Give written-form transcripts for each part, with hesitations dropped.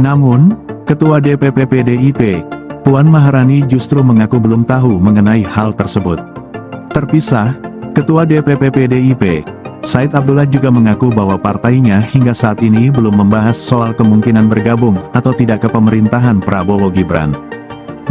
Namun, Ketua DPP PDIP, Puan Maharani justru mengaku belum tahu mengenai hal tersebut. Terpisah, Ketua DPP PDIP, Said Abdullah juga mengaku bahwa partainya hingga saat ini belum membahas soal kemungkinan bergabung atau tidak ke pemerintahan Prabowo Gibran.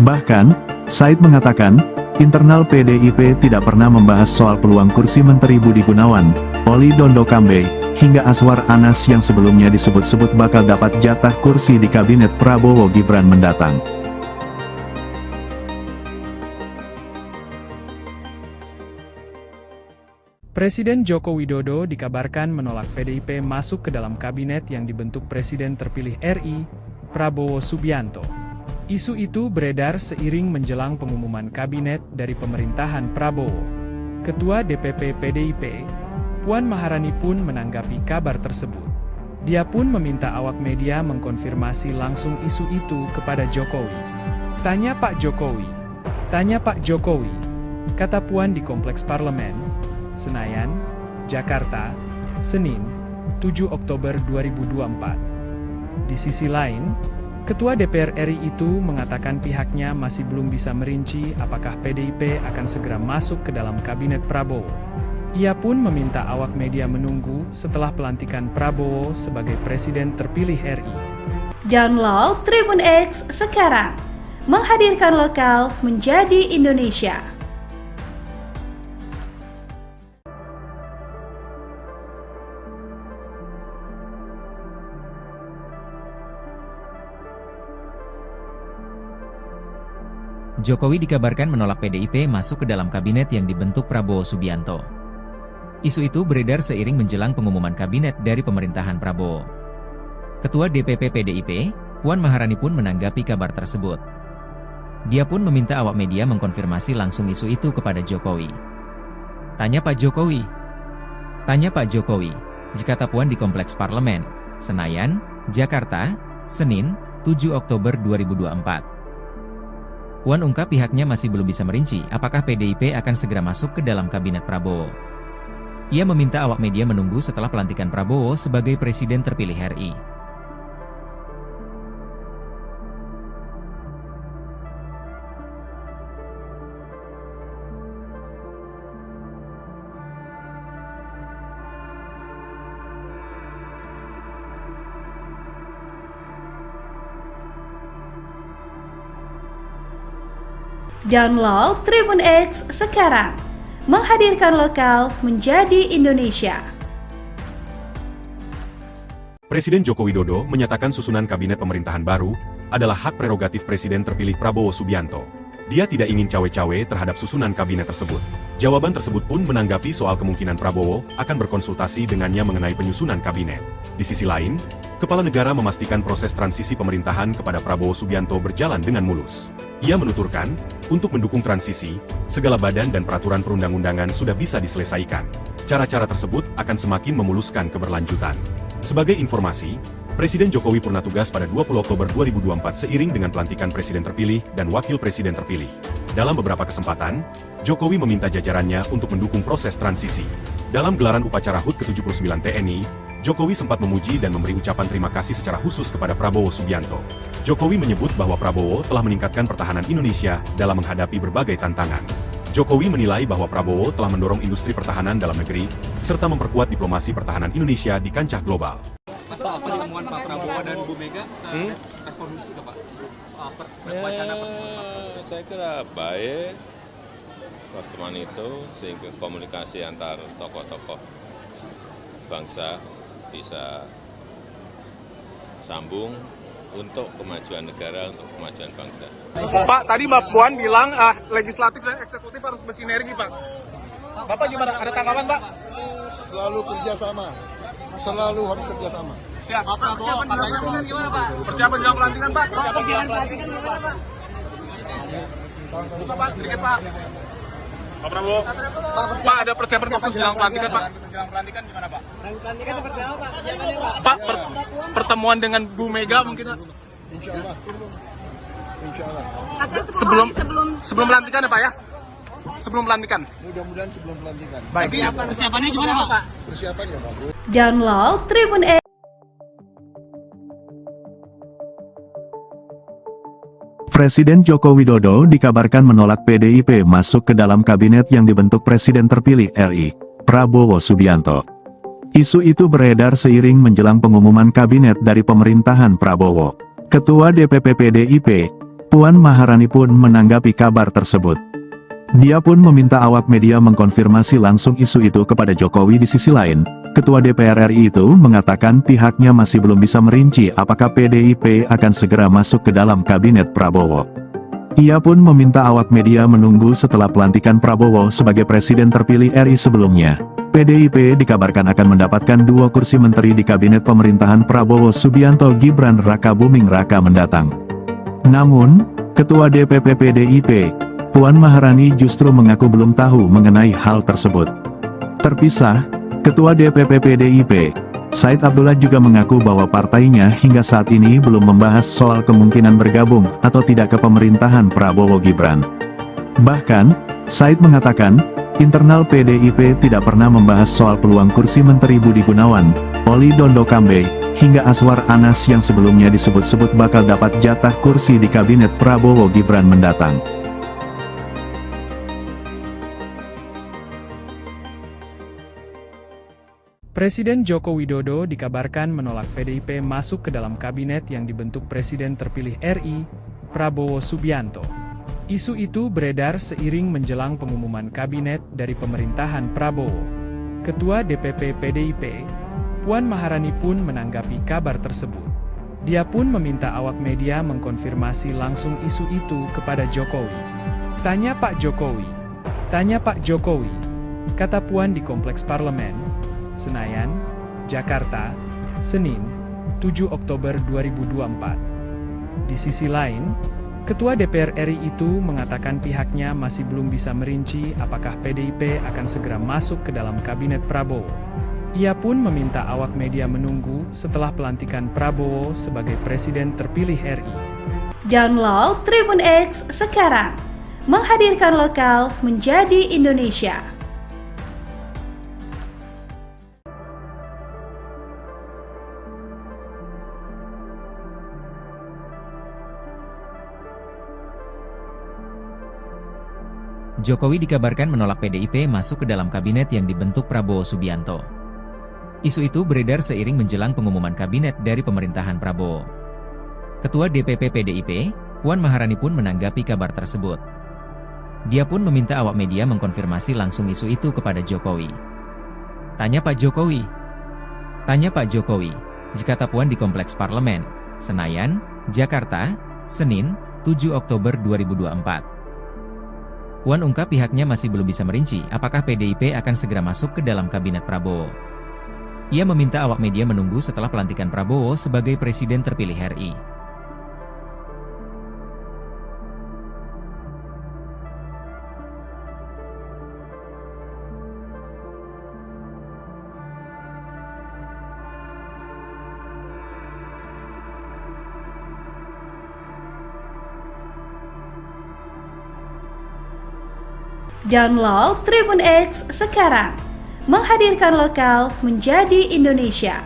Bahkan, Said mengatakan, internal PDIP tidak pernah membahas soal peluang kursi Menteri Budi Gunawan, Oli Dondo Kambe, hingga Aswar Anas yang sebelumnya disebut-sebut bakal dapat jatah kursi di kabinet Prabowo Gibran mendatang. Presiden Joko Widodo dikabarkan menolak PDIP masuk ke dalam kabinet yang dibentuk Presiden terpilih RI, Prabowo Subianto. Isu itu beredar seiring menjelang pengumuman kabinet dari pemerintahan Prabowo. Ketua DPP PDIP, Puan Maharani pun menanggapi kabar tersebut. Dia pun meminta awak media mengkonfirmasi langsung isu itu kepada Jokowi. Tanya Pak Jokowi, kata Puan di Kompleks Parlemen, Senayan, Jakarta, Senin, 7 Oktober 2024. Di sisi lain, Ketua DPR RI itu mengatakan pihaknya masih belum bisa merinci apakah PDIP akan segera masuk ke dalam kabinet Prabowo. Ia pun meminta awak media menunggu setelah pelantikan Prabowo sebagai Presiden terpilih RI. Download Tribun X sekarang, menghadirkan lokal menjadi Indonesia. Jokowi dikabarkan menolak PDIP masuk ke dalam kabinet yang dibentuk Prabowo Subianto. Isu itu beredar seiring menjelang pengumuman kabinet dari pemerintahan Prabowo. Ketua DPP PDIP, Puan Maharani pun menanggapi kabar tersebut. Dia pun meminta awak media mengkonfirmasi langsung isu itu kepada Jokowi. Tanya Pak Jokowi, kata Puan di Kompleks Parlemen, Senayan, Jakarta, Senin, 7 Oktober 2024. Puan ungkap pihaknya masih belum bisa merinci apakah PDIP akan segera masuk ke dalam kabinet Prabowo. Ia meminta awak media menunggu setelah pelantikan Prabowo sebagai Presiden terpilih RI. Download Tribun X sekarang, menghadirkan lokal menjadi Indonesia. Presiden Joko Widodo menyatakan susunan kabinet pemerintahan baru adalah hak prerogatif Presiden terpilih Prabowo Subianto. Dia tidak ingin cawe-cawe terhadap susunan kabinet tersebut. Jawaban tersebut pun menanggapi soal kemungkinan Prabowo akan berkonsultasi dengannya mengenai penyusunan kabinet. Di sisi lain, Kepala Negara memastikan proses transisi pemerintahan kepada Prabowo Subianto berjalan dengan mulus. Ia menuturkan, untuk mendukung transisi, segala badan dan peraturan perundang-undangan sudah bisa diselesaikan. Cara-cara tersebut akan semakin memuluskan keberlanjutan. Sebagai informasi, Presiden Jokowi purna tugas pada 20 Oktober 2024 seiring dengan pelantikan Presiden terpilih dan Wakil Presiden terpilih. Dalam beberapa kesempatan, Jokowi meminta jajarannya untuk mendukung proses transisi. Dalam gelaran upacara HUT ke-79 TNI, Jokowi sempat memuji dan memberi ucapan terima kasih secara khusus kepada Prabowo Subianto. Jokowi menyebut bahwa Prabowo telah meningkatkan pertahanan Indonesia dalam menghadapi berbagai tantangan. Jokowi menilai bahwa Prabowo telah mendorong industri pertahanan dalam negeri, serta memperkuat diplomasi pertahanan Indonesia di kancah global. Soal pertemuan Pak Prabowo dan Bu Mega, respon khusus nggak Pak? Soal wacana pertemuan. Saya kira baik pertemuan itu sehingga komunikasi antar tokoh-tokoh bangsa bisa sambung untuk kemajuan negara, untuk kemajuan bangsa. Pak, tadi Mbak Puan bilang legislatif dan eksekutif harus bersinergi Pak. Bapak gimana? Ada tanggapan Pak? Selalu kerjasama. Selalu harus kerjasama. Siap. Persiapan jelang pelantikan gimana Pak? Persiapan jelang pelantikan Pak? Persiapan jelang pelantikan gimana Pak? Buka Pak, sedikit Pak. Pak Prabowo. Pak, ada persiapan khusus jelang pelantikan Pak? Jelang pelantikan gimana Pak? Pelantikan seperti apa Pak? Persiapannya Pak? Pak, pertemuan dengan Bu Mega mungkin Pak? Insya Allah. Insya Allah. Sebelum pelantikan ya Pak ya? Sebelum pelantikan? Mudah-mudahan sebelum pelantikan. Baik. Persiapannya gimana Pak? Persiapan ya bagus. Download Tribun X. Presiden Joko Widodo dikabarkan menolak PDIP masuk ke dalam kabinet yang dibentuk Presiden terpilih RI, Prabowo Subianto. Isu itu beredar seiring menjelang pengumuman kabinet dari pemerintahan Prabowo. Ketua DPP PDIP, Puan Maharani pun menanggapi kabar tersebut. Dia pun meminta awak media mengkonfirmasi langsung isu itu kepada Jokowi. Di sisi lain, Ketua DPR RI itu mengatakan pihaknya masih belum bisa merinci apakah PDIP akan segera masuk ke dalam kabinet Prabowo. Ia pun meminta awak media menunggu setelah pelantikan Prabowo sebagai presiden terpilih RI sebelumnya. PDIP dikabarkan akan mendapatkan 2 kursi menteri di kabinet pemerintahan Prabowo Subianto Gibran Raka Buming Raka mendatang. Namun, Ketua DPP PDIP, Puan Maharani justru mengaku belum tahu mengenai hal tersebut. Terpisah, Ketua DPP PDIP, Said Abdullah juga mengaku bahwa partainya hingga saat ini belum membahas soal kemungkinan bergabung atau tidak ke pemerintahan Prabowo Gibran. Bahkan, Said mengatakan, internal PDIP tidak pernah membahas soal peluang kursi Menteri Budi Gunawan, Oli Dondo Kambe, hingga Aswar Anas yang sebelumnya disebut-sebut bakal dapat jatah kursi di kabinet Prabowo Gibran mendatang. Presiden Joko Widodo dikabarkan menolak PDIP masuk ke dalam kabinet yang dibentuk Presiden terpilih RI, Prabowo Subianto. Isu itu beredar seiring menjelang pengumuman kabinet dari pemerintahan Prabowo. Ketua DPP PDIP, Puan Maharani pun menanggapi kabar tersebut. Dia pun meminta awak media mengkonfirmasi langsung isu itu kepada Jokowi. Tanya Pak Jokowi. Tanya Pak Jokowi, kata Puan di Kompleks Parlemen, Senayan, Jakarta, Senin, 7 Oktober 2024. Di sisi lain, Ketua DPR RI itu mengatakan pihaknya masih belum bisa merinci apakah PDIP akan segera masuk ke dalam kabinet Prabowo. Ia pun meminta awak media menunggu setelah pelantikan Prabowo sebagai presiden terpilih RI. Download Tribun X sekarang, menghadirkan lokal menjadi Indonesia. Jokowi dikabarkan menolak PDIP masuk ke dalam kabinet yang dibentuk Prabowo Subianto. Isu itu beredar seiring menjelang pengumuman kabinet dari pemerintahan Prabowo. Ketua DPP PDIP, Puan Maharani pun menanggapi kabar tersebut. Dia pun meminta awak media mengkonfirmasi langsung isu itu kepada Jokowi. Tanya Pak Jokowi. Tanya Pak Jokowi, kata Puan di Kompleks Parlemen, Senayan, Jakarta, Senin, 7 Oktober 2024. Puan ungkap pihaknya masih belum bisa merinci apakah PDIP akan segera masuk ke dalam kabinet Prabowo. Ia meminta awak media menunggu setelah pelantikan Prabowo sebagai presiden terpilih RI. Download Tribun X sekarang, menghadirkan lokal menjadi Indonesia.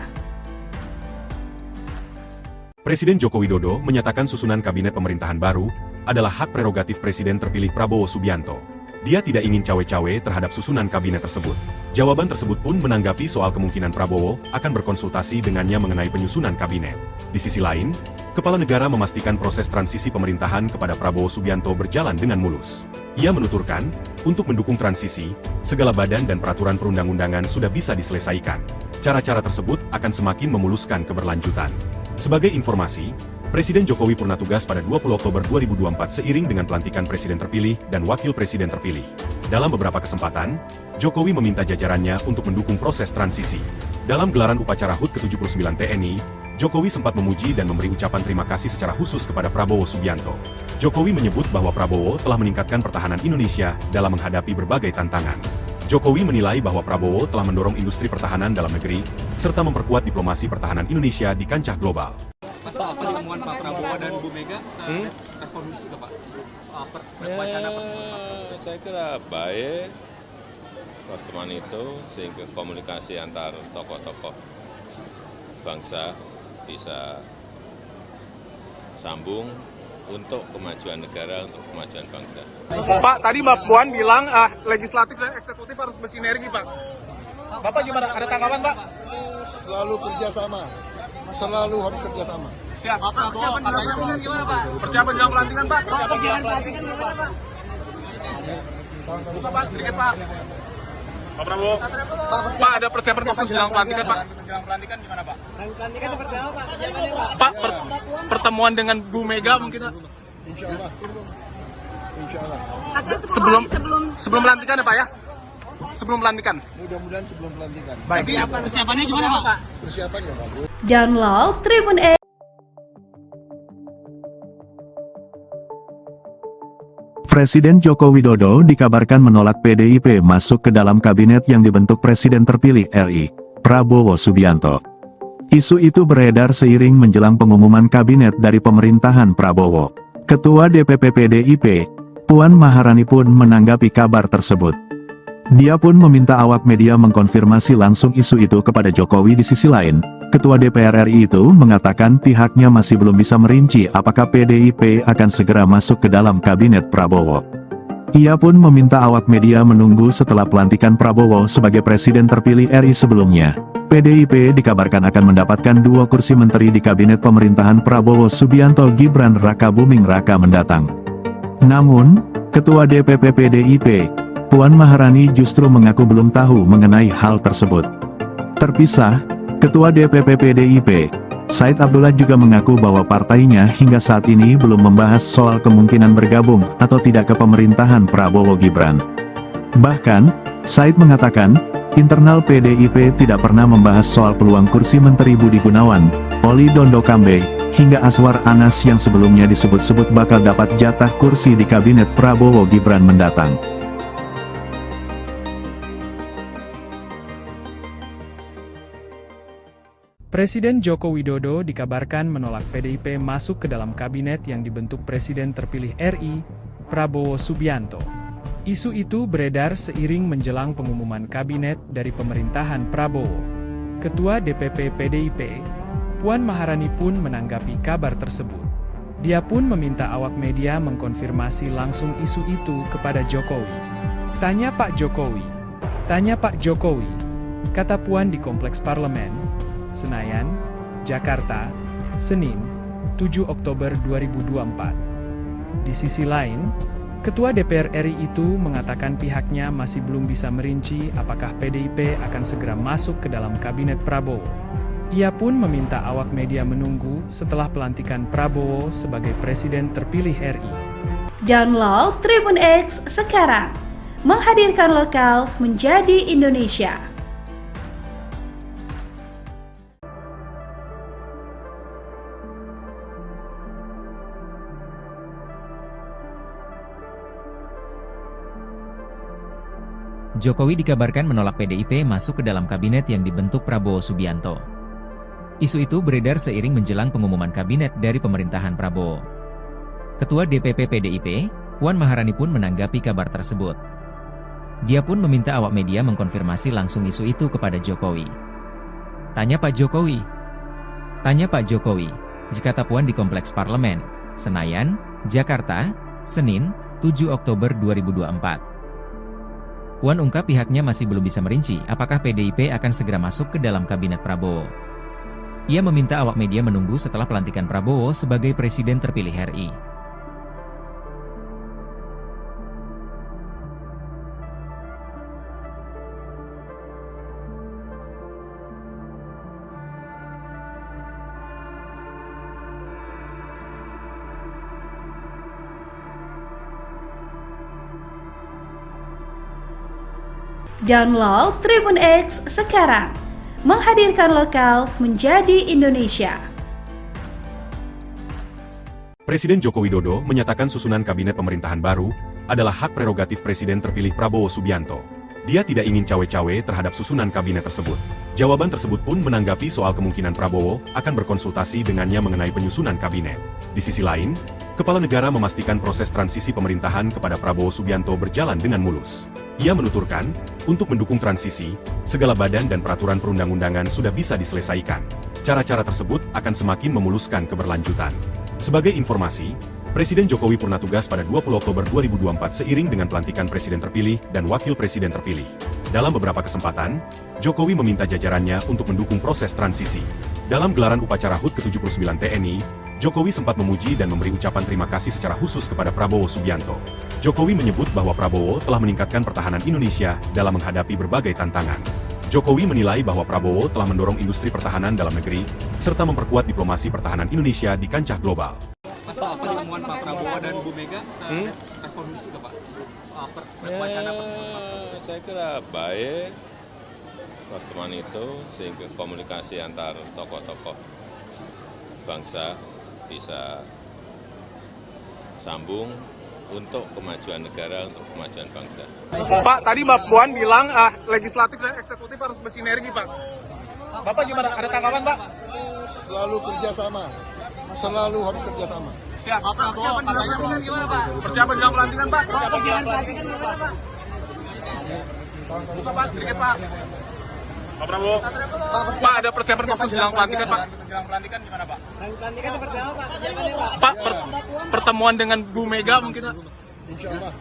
Presiden Joko Widodo menyatakan susunan kabinet pemerintahan baru adalah hak prerogatif Presiden terpilih Prabowo Subianto. Dia tidak ingin cawe-cawe terhadap susunan kabinet tersebut. Jawaban tersebut pun menanggapi soal kemungkinan Prabowo akan berkonsultasi dengannya mengenai penyusunan kabinet. Di sisi lain, Kepala Negara memastikan proses transisi pemerintahan kepada Prabowo Subianto berjalan dengan mulus. Ia menuturkan, untuk mendukung transisi, segala badan dan peraturan perundang-undangan sudah bisa diselesaikan. Cara-cara tersebut akan semakin memuluskan keberlanjutan. Sebagai informasi, Presiden Jokowi purna tugas pada 20 Oktober 2024 seiring dengan pelantikan Presiden terpilih dan Wakil Presiden terpilih. Dalam beberapa kesempatan, Jokowi meminta jajarannya untuk mendukung proses transisi. Dalam gelaran upacara HUT ke-79 TNI, Jokowi sempat memuji dan memberi ucapan terima kasih secara khusus kepada Prabowo Subianto. Jokowi menyebut bahwa Prabowo telah meningkatkan pertahanan Indonesia dalam menghadapi berbagai tantangan. Jokowi menilai bahwa Prabowo telah mendorong industri pertahanan dalam negeri, serta memperkuat diplomasi pertahanan Indonesia di kancah global. Soal pertemuan Pak Prabowo dan Bu Mega, respon khusus nggak Pak? Soal wacana pertemuan. Saya kira baik pertemuan itu sehingga komunikasi antar tokoh-tokoh bangsa bisa sambung untuk kemajuan negara, untuk kemajuan bangsa. Pak, tadi Mbak Puan bilang legislatif dan eksekutif harus bersinergi, Pak. Bapak gimana? Ada tanggapan, Pak? Selalu kerjasama. Selalu harus kerjasama. Siap. Persiapan jelang pelantikan gimana, Pak? Persiapan jelang pelantikan, Pak? Buka, Pak, sedikit, Pak. Pak Prabowo. Pak, ada persiapan khusus jelang pelantikan, Pak? Jelang pelantikan gimana, Pak? Pelantikan seperti apa, Pak? Persiapannya, Pak? Pak, pertemuan dengan Bu Mega mungkin, Pak? Insya Allah. Insya Allah. Sebelum pelantikan ya, Pak, ya? Sebelum pelantikan. Mudah-mudahan sebelum pelantikan. Baik. Persiapannya gimana, Pak? Persiapannya bagus. Download Tribun X. Presiden Joko Widodo dikabarkan menolak PDIP masuk ke dalam kabinet yang dibentuk Presiden terpilih RI, Prabowo Subianto. Isu itu beredar seiring menjelang pengumuman kabinet dari pemerintahan Prabowo. Ketua DPP PDIP, Puan Maharani pun menanggapi kabar tersebut. Dia pun meminta awak media mengkonfirmasi langsung isu itu kepada Jokowi. Di sisi lain, Ketua DPR RI itu mengatakan pihaknya masih belum bisa merinci apakah PDIP akan segera masuk ke dalam kabinet Prabowo. Ia pun meminta awak media menunggu setelah pelantikan Prabowo sebagai presiden terpilih RI sebelumnya. PDIP dikabarkan akan mendapatkan 2 kursi menteri di kabinet pemerintahan Prabowo Subianto Gibran Raka Buming Raka mendatang. Namun, Ketua DPP PDIP, Puan Maharani justru mengaku belum tahu mengenai hal tersebut. Terpisah, Ketua DPP PDIP, Said Abdullah juga mengaku bahwa partainya hingga saat ini belum membahas soal kemungkinan bergabung atau tidak ke pemerintahan Prabowo Gibran. Bahkan, Said mengatakan, internal PDIP tidak pernah membahas soal peluang kursi Menteri Budi Gunawan, Oli Dondo Kambe, hingga Aswar Anas yang sebelumnya disebut-sebut bakal dapat jatah kursi di kabinet Prabowo Gibran mendatang. Presiden Joko Widodo dikabarkan menolak PDIP masuk ke dalam kabinet yang dibentuk Presiden terpilih RI, Prabowo Subianto. Isu itu beredar seiring menjelang pengumuman kabinet dari pemerintahan Prabowo. Ketua DPP PDIP, Puan Maharani pun menanggapi kabar tersebut. Dia pun meminta awak media mengkonfirmasi langsung isu itu kepada Jokowi. Tanya Pak Jokowi. Tanya Pak Jokowi, kata Puan di Kompleks Parlemen, Senayan, Jakarta, Senin, 7 Oktober 2024. Di sisi lain, Ketua DPR RI itu mengatakan pihaknya masih belum bisa merinci apakah PDIP akan segera masuk ke dalam kabinet Prabowo. Ia pun meminta awak media menunggu setelah pelantikan Prabowo sebagai presiden terpilih RI. Download Tribun X sekarang. Menghadirkan lokal menjadi Indonesia. Jokowi dikabarkan menolak PDIP masuk ke dalam kabinet yang dibentuk Prabowo Subianto. Isu itu beredar seiring menjelang pengumuman kabinet dari pemerintahan Prabowo. Ketua DPP PDIP, Puan Maharani pun menanggapi kabar tersebut. Dia pun meminta awak media mengkonfirmasi langsung isu itu kepada Jokowi. Tanya Pak Jokowi. Tanya Pak Jokowi, kata Puan di Kompleks Parlemen, Senayan, Jakarta, Senin, 7 Oktober 2024. Puan ungkap pihaknya masih belum bisa merinci apakah PDIP akan segera masuk ke dalam kabinet Prabowo. Ia meminta awak media menunggu setelah pelantikan Prabowo sebagai presiden terpilih RI. Download Tribun X sekarang. Menghadirkan lokal menjadi Indonesia. Presiden Joko Widodo menyatakan susunan kabinet pemerintahan baru adalah hak prerogatif Presiden terpilih Prabowo Subianto. Dia tidak ingin cawe-cawe terhadap susunan kabinet tersebut. Jawaban tersebut pun menanggapi soal kemungkinan Prabowo akan berkonsultasi dengannya mengenai penyusunan kabinet. Di sisi lain, Kepala Negara memastikan proses transisi pemerintahan kepada Prabowo Subianto berjalan dengan mulus. Ia menuturkan, untuk mendukung transisi, segala badan dan peraturan perundang-undangan sudah bisa diselesaikan. Cara-cara tersebut akan semakin memuluskan keberlanjutan. Sebagai informasi, Presiden Jokowi purna tugas pada 20 Oktober 2024 seiring dengan pelantikan Presiden terpilih dan Wakil Presiden terpilih. Dalam beberapa kesempatan, Jokowi meminta jajarannya untuk mendukung proses transisi. Dalam gelaran upacara HUT ke-79 TNI, Jokowi sempat memuji dan memberi ucapan terima kasih secara khusus kepada Prabowo Subianto. Jokowi menyebut bahwa Prabowo telah meningkatkan pertahanan Indonesia dalam menghadapi berbagai tantangan. Jokowi menilai bahwa Prabowo telah mendorong industri pertahanan dalam negeri, serta memperkuat diplomasi pertahanan Indonesia di kancah global. Soal pertemuan Pak Prabowo dan Bu Mega, respon khusus nggak Pak? Soal wacana pertemuan. Saya kira baik pertemuan itu sehingga komunikasi antar tokoh-tokoh bangsa bisa sambung untuk kemajuan negara, untuk kemajuan bangsa. Pak, tadi Mbak Puan bilang legislatif dan eksekutif harus bersinergi, Pak. Bapak gimana? Ada tanggapan, Pak? Selalu kerjasama. Selalu harus kerjasama. Siap. Persiapan jelang pelantikan gimana, Pak? Persiapan jelang pelantikan, Pak? Persiapan jelang pelantikan gimana, Pak? Buka, Pak, sedikit, Pak. Pak Prabowo. Pak, ada persiapan khusus jelang pelantikan, Pak? Jelang pelantikan gimana Pak? Pelantikan seperti apa, Pak? Persiapannya, Pak? Pak, pertemuan dengan Bu Mega mungkin, Pak? Insya Allah.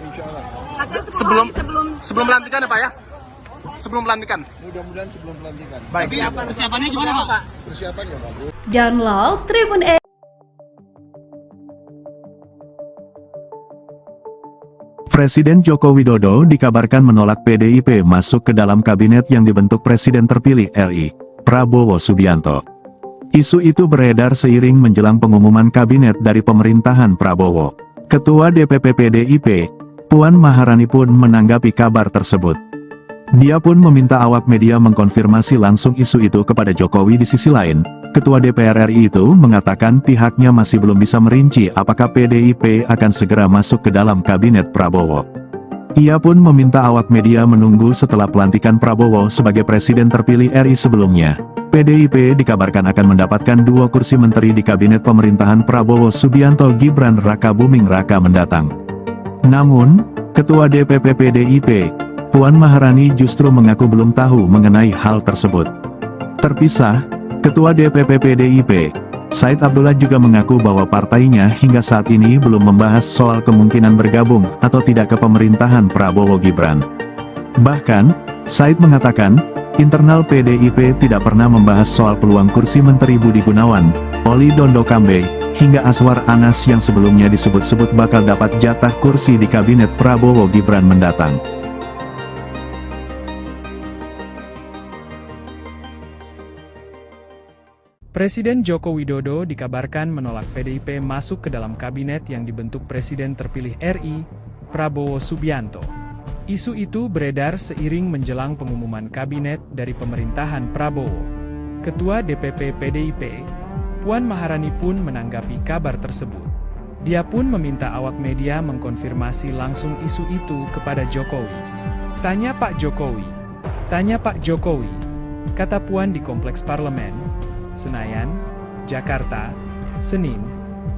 Insya Allah. Sebelum pelantikan ya, Pak ya? Sebelum pelantikan. Mudah-mudahan sebelum pelantikan. Baik. Persiapannya gimana, Pak? Persiapan ya bagus. Download Tribun X. Presiden Joko Widodo dikabarkan menolak PDIP masuk ke dalam kabinet yang dibentuk Presiden terpilih RI, Prabowo Subianto. Isu itu beredar seiring menjelang pengumuman kabinet dari pemerintahan Prabowo. Ketua DPP PDIP, Puan Maharani pun menanggapi kabar tersebut. Dia pun meminta awak media mengkonfirmasi langsung isu itu kepada Jokowi. Di sisi lain, Ketua DPR RI itu mengatakan pihaknya masih belum bisa merinci apakah PDIP akan segera masuk ke dalam kabinet Prabowo. Ia pun meminta awak media menunggu setelah pelantikan Prabowo sebagai presiden terpilih RI sebelumnya. PDIP dikabarkan akan mendapatkan 2 kursi menteri di kabinet pemerintahan Prabowo Subianto Gibran Raka Buming Raka mendatang. Namun, Ketua DPP PDIP, Puan Maharani justru mengaku belum tahu mengenai hal tersebut. Terpisah, Ketua DPP PDIP, Said Abdullah juga mengaku bahwa partainya hingga saat ini belum membahas soal kemungkinan bergabung atau tidak ke pemerintahan Prabowo Gibran. Bahkan, Said mengatakan, internal PDIP tidak pernah membahas soal peluang kursi Menteri Budi Gunawan, Oli Dondo Kambe, hingga Aswar Anas yang sebelumnya disebut-sebut bakal dapat jatah kursi di kabinet Prabowo Gibran mendatang. Presiden Joko Widodo dikabarkan menolak PDIP masuk ke dalam kabinet yang dibentuk Presiden terpilih RI, Prabowo Subianto. Isu itu beredar seiring menjelang pengumuman kabinet dari pemerintahan Prabowo. Ketua DPP PDIP, Puan Maharani pun menanggapi kabar tersebut. Dia pun meminta awak media mengkonfirmasi langsung isu itu kepada Jokowi. Tanya Pak Jokowi. Tanya Pak Jokowi, kata Puan di Kompleks Parlemen, Senayan, Jakarta, Senin,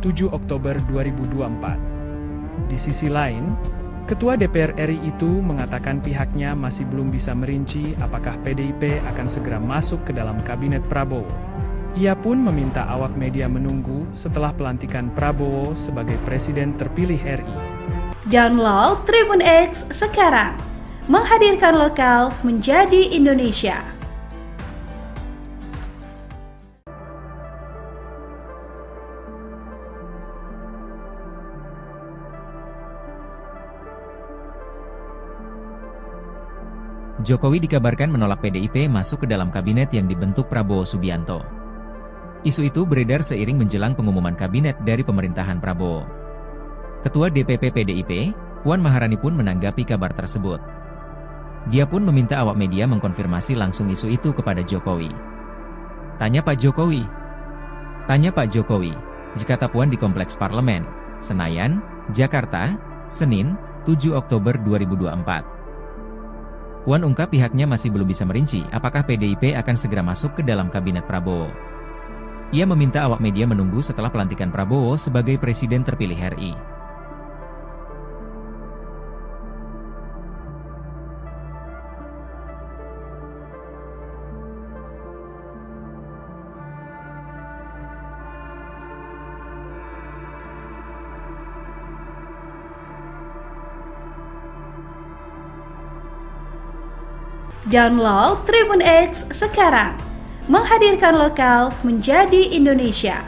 7 Oktober 2024. Di sisi lain, Ketua DPR RI itu mengatakan pihaknya masih belum bisa merinci apakah PDIP akan segera masuk ke dalam kabinet Prabowo. Ia pun meminta awak media menunggu setelah pelantikan Prabowo sebagai presiden terpilih RI. Download Tribun X sekarang. Menghadirkan lokal menjadi Indonesia. Jokowi dikabarkan menolak PDIP masuk ke dalam kabinet yang dibentuk Prabowo Subianto. Isu itu beredar seiring menjelang pengumuman kabinet dari pemerintahan Prabowo. Ketua DPP PDIP, Puan Maharani pun menanggapi kabar tersebut. Dia pun meminta awak media mengkonfirmasi langsung isu itu kepada Jokowi. Tanya Pak Jokowi. Tanya Pak Jokowi, kata Puan di Kompleks Parlemen, Senayan, Jakarta, Senin, 7 Oktober 2024. Puan ungkap pihaknya masih belum bisa merinci apakah PDIP akan segera masuk ke dalam kabinet Prabowo. Ia meminta awak media menunggu setelah pelantikan Prabowo sebagai presiden terpilih RI. Download Tribun X sekarang. Menghadirkan lokal menjadi Indonesia.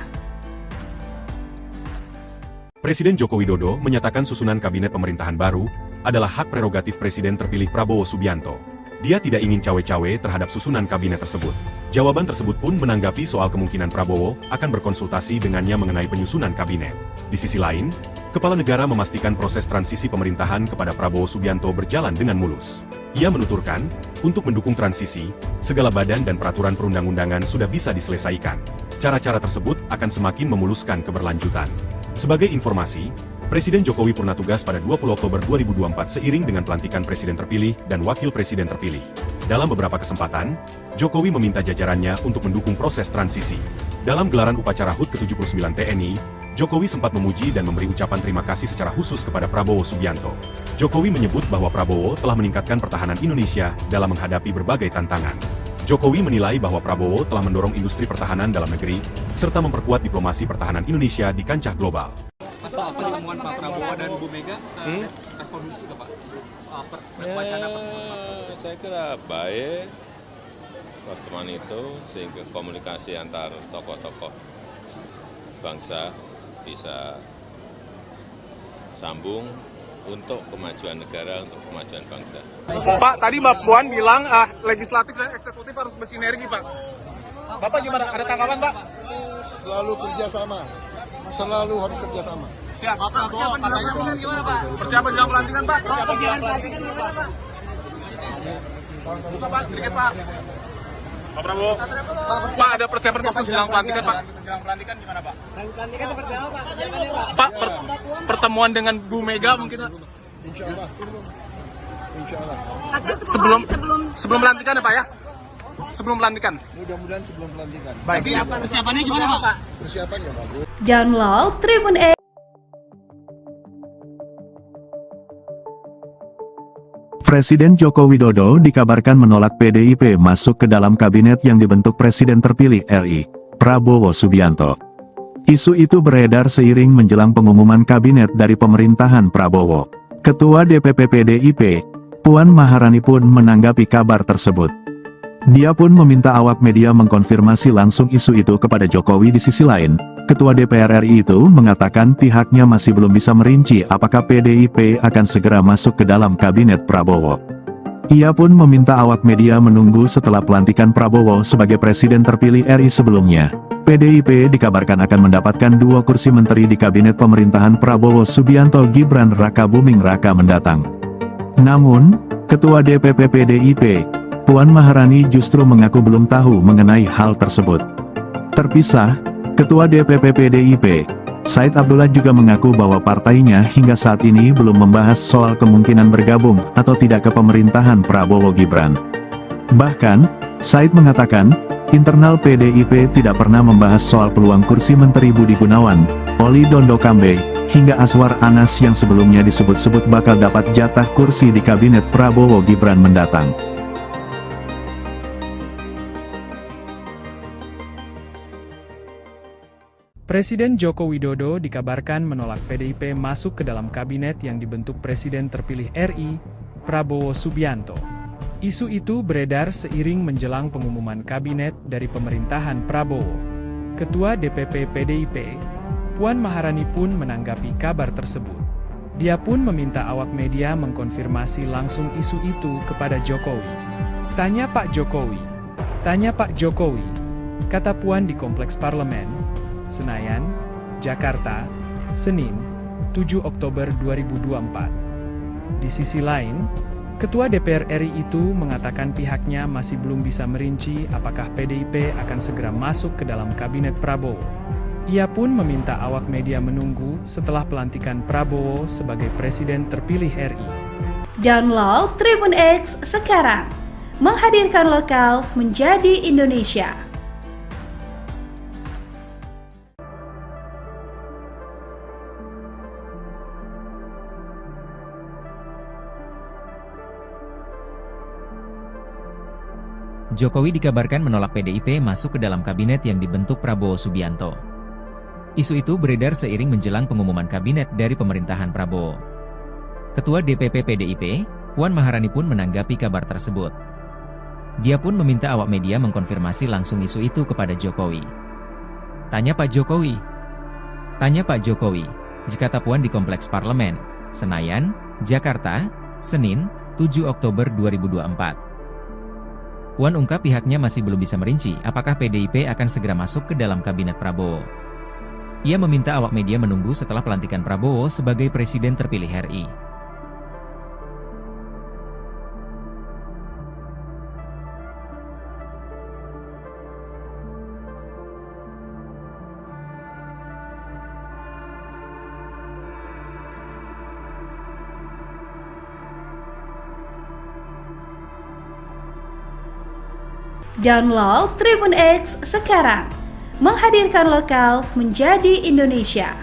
Presiden Joko Widodo menyatakan susunan kabinet pemerintahan baru adalah hak prerogatif Presiden terpilih Prabowo Subianto. Dia tidak ingin cawe-cawe terhadap susunan kabinet tersebut. Jawaban tersebut pun menanggapi soal kemungkinan Prabowo akan berkonsultasi dengannya mengenai penyusunan kabinet. Di sisi lain, Kepala Negara memastikan proses transisi pemerintahan kepada Prabowo Subianto berjalan dengan mulus. Ia menuturkan, untuk mendukung transisi, segala badan dan peraturan perundang-undangan sudah bisa diselesaikan. Cara-cara tersebut akan semakin memuluskan keberlanjutan. Sebagai informasi, Presiden Jokowi purna tugas pada 20 Oktober 2024 seiring dengan pelantikan Presiden terpilih dan Wakil Presiden terpilih. Dalam beberapa kesempatan, Jokowi meminta jajarannya untuk mendukung proses transisi. Dalam gelaran upacara HUT ke-79 TNI, Jokowi sempat memuji dan memberi ucapan terima kasih secara khusus kepada Prabowo Subianto. Jokowi menyebut bahwa Prabowo telah meningkatkan pertahanan Indonesia dalam menghadapi berbagai tantangan. Jokowi menilai bahwa Prabowo telah mendorong industri pertahanan dalam negeri, serta memperkuat diplomasi pertahanan Indonesia di kancah global. Soal pertemuan Pak Prabowo dan Bu Mega, respon khusus nggak Pak? Soal wacana pertemuan. Saya kira baik pertemuan itu sehingga komunikasi antar tokoh-tokoh bangsa bisa sambung untuk kemajuan negara, untuk kemajuan bangsa. Pak, tadi Mbak Puan bilang legislatif dan eksekutif harus bersinergi, Pak. Bapak gimana? Ada tanggapan, Pak? Selalu kerjasama. Selalu harus kerjasama. Siap. Persiapan jelang pelantikan gimana, Pak? Persiapan jelang pelantikan, Pak. Persiapan jelang pelantikan gimana, Pak? Buka, Pak, sedikit, Pak. Pak Prabowo. Pak, ada persiapan khusus jelang pelantikan, Pak. Jelang pelantikan gimana, Pak? Pelantikan seperti apa, Pak? Persiapannya, Pak? Pak, pertemuan dengan Bu Mega mungkin, Pak? Insya Allah. Insya Allah. Sebelum pelantikan ya, Pak ya? Sebelum pelantikan. Mudah-mudahan sebelum pelantikan. Baik. Persiapannya gimana, Pak? Persiapan ya bagus. Download Tribun X. Presiden Joko Widodo dikabarkan menolak PDIP masuk ke dalam kabinet yang dibentuk Presiden terpilih RI, Prabowo Subianto. Isu itu beredar seiring menjelang pengumuman kabinet dari pemerintahan Prabowo. Ketua DPP PDIP, Puan Maharani pun menanggapi kabar tersebut. Dia pun meminta awak media mengkonfirmasi langsung isu itu kepada Jokowi. Di sisi lain, Ketua DPR RI itu mengatakan pihaknya masih belum bisa merinci apakah PDIP akan segera masuk ke dalam kabinet Prabowo. Ia pun meminta awak media menunggu setelah pelantikan Prabowo sebagai presiden terpilih RI sebelumnya. PDIP dikabarkan akan mendapatkan 2 kursi menteri di kabinet pemerintahan Prabowo Subianto Gibran Raka Buming Raka mendatang. Namun, Ketua DPP PDIP, Puan Maharani justru mengaku belum tahu mengenai hal tersebut. Terpisah, Ketua DPP PDIP, Said Abdullah juga mengaku bahwa partainya hingga saat ini belum membahas soal kemungkinan bergabung atau tidak ke pemerintahan Prabowo Gibran. Bahkan, Said mengatakan, internal PDIP tidak pernah membahas soal peluang kursi Menteri Budi Gunawan, Oli Dondo Kambe, hingga Aswar Anas yang sebelumnya disebut-sebut bakal dapat jatah kursi di kabinet Prabowo Gibran mendatang. Presiden Joko Widodo dikabarkan menolak PDIP masuk ke dalam kabinet yang dibentuk Presiden terpilih RI, Prabowo Subianto. Isu itu beredar seiring menjelang pengumuman kabinet dari pemerintahan Prabowo. Ketua DPP PDIP, Puan Maharani pun menanggapi kabar tersebut. Dia pun meminta awak media mengkonfirmasi langsung isu itu kepada Jokowi. Tanya Pak Jokowi, kata Puan di Kompleks Parlemen, Senayan, Jakarta, Senin, 7 Oktober 2024. Di sisi lain, Ketua DPR RI itu mengatakan pihaknya masih belum bisa merinci apakah PDIP akan segera masuk ke dalam kabinet Prabowo. Ia pun meminta awak media menunggu setelah pelantikan Prabowo sebagai presiden terpilih RI. Download Tribun X sekarang. Menghadirkan lokal menjadi Indonesia. Jokowi dikabarkan menolak PDIP masuk ke dalam kabinet yang dibentuk Prabowo Subianto. Isu itu beredar seiring menjelang pengumuman kabinet dari pemerintahan Prabowo. Ketua DPP PDIP, Puan Maharani pun menanggapi kabar tersebut. Dia pun meminta awak media mengkonfirmasi langsung isu itu kepada Jokowi. Tanya Pak Jokowi. Tanya Pak Jokowi, kata Puan di Kompleks Parlemen, Senayan, Jakarta, Senin, 7 Oktober 2024. Puan ungkap pihaknya masih belum bisa merinci apakah PDIP akan segera masuk ke dalam kabinet Prabowo. Ia meminta awak media menunggu setelah pelantikan Prabowo sebagai Presiden terpilih RI. Download Tribun X sekarang, menghadirkan lokal menjadi Indonesia.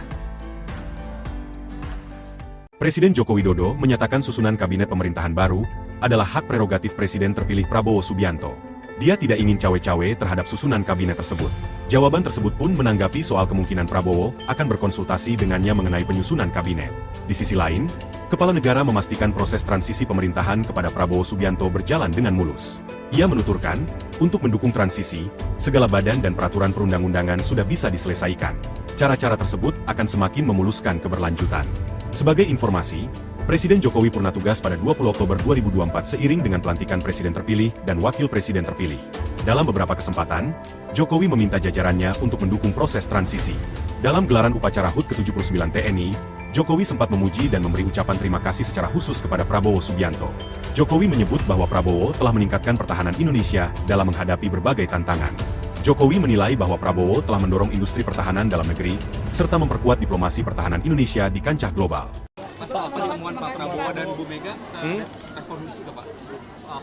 Presiden Joko Widodo menyatakan susunan kabinet pemerintahan baru adalah hak prerogatif Presiden terpilih Prabowo Subianto. Dia tidak ingin cawe-cawe terhadap susunan kabinet tersebut. Jawaban tersebut pun menanggapi soal kemungkinan Prabowo akan berkonsultasi dengannya mengenai penyusunan kabinet. Di sisi lain, Kepala Negara memastikan proses transisi pemerintahan kepada Prabowo Subianto berjalan dengan mulus. Ia menuturkan, untuk mendukung transisi, segala badan dan peraturan perundang-undangan sudah bisa diselesaikan. Cara-cara tersebut akan semakin memuluskan keberlanjutan. Sebagai informasi, Presiden Jokowi purna tugas pada 20 Oktober 2024 seiring dengan pelantikan Presiden terpilih dan Wakil Presiden terpilih. Dalam beberapa kesempatan, Jokowi meminta jajarannya untuk mendukung proses transisi. Dalam gelaran upacara HUT ke-79 TNI, Jokowi sempat memuji dan memberi ucapan terima kasih secara khusus kepada Prabowo Subianto. Jokowi menyebut bahwa Prabowo telah meningkatkan pertahanan Indonesia dalam menghadapi berbagai tantangan. Jokowi menilai bahwa Prabowo telah mendorong industri pertahanan dalam negeri, serta memperkuat diplomasi pertahanan Indonesia di kancah global. Soal pertemuan Pak Prabowo dan Bu Mega, respon khusus nggak Pak? Soal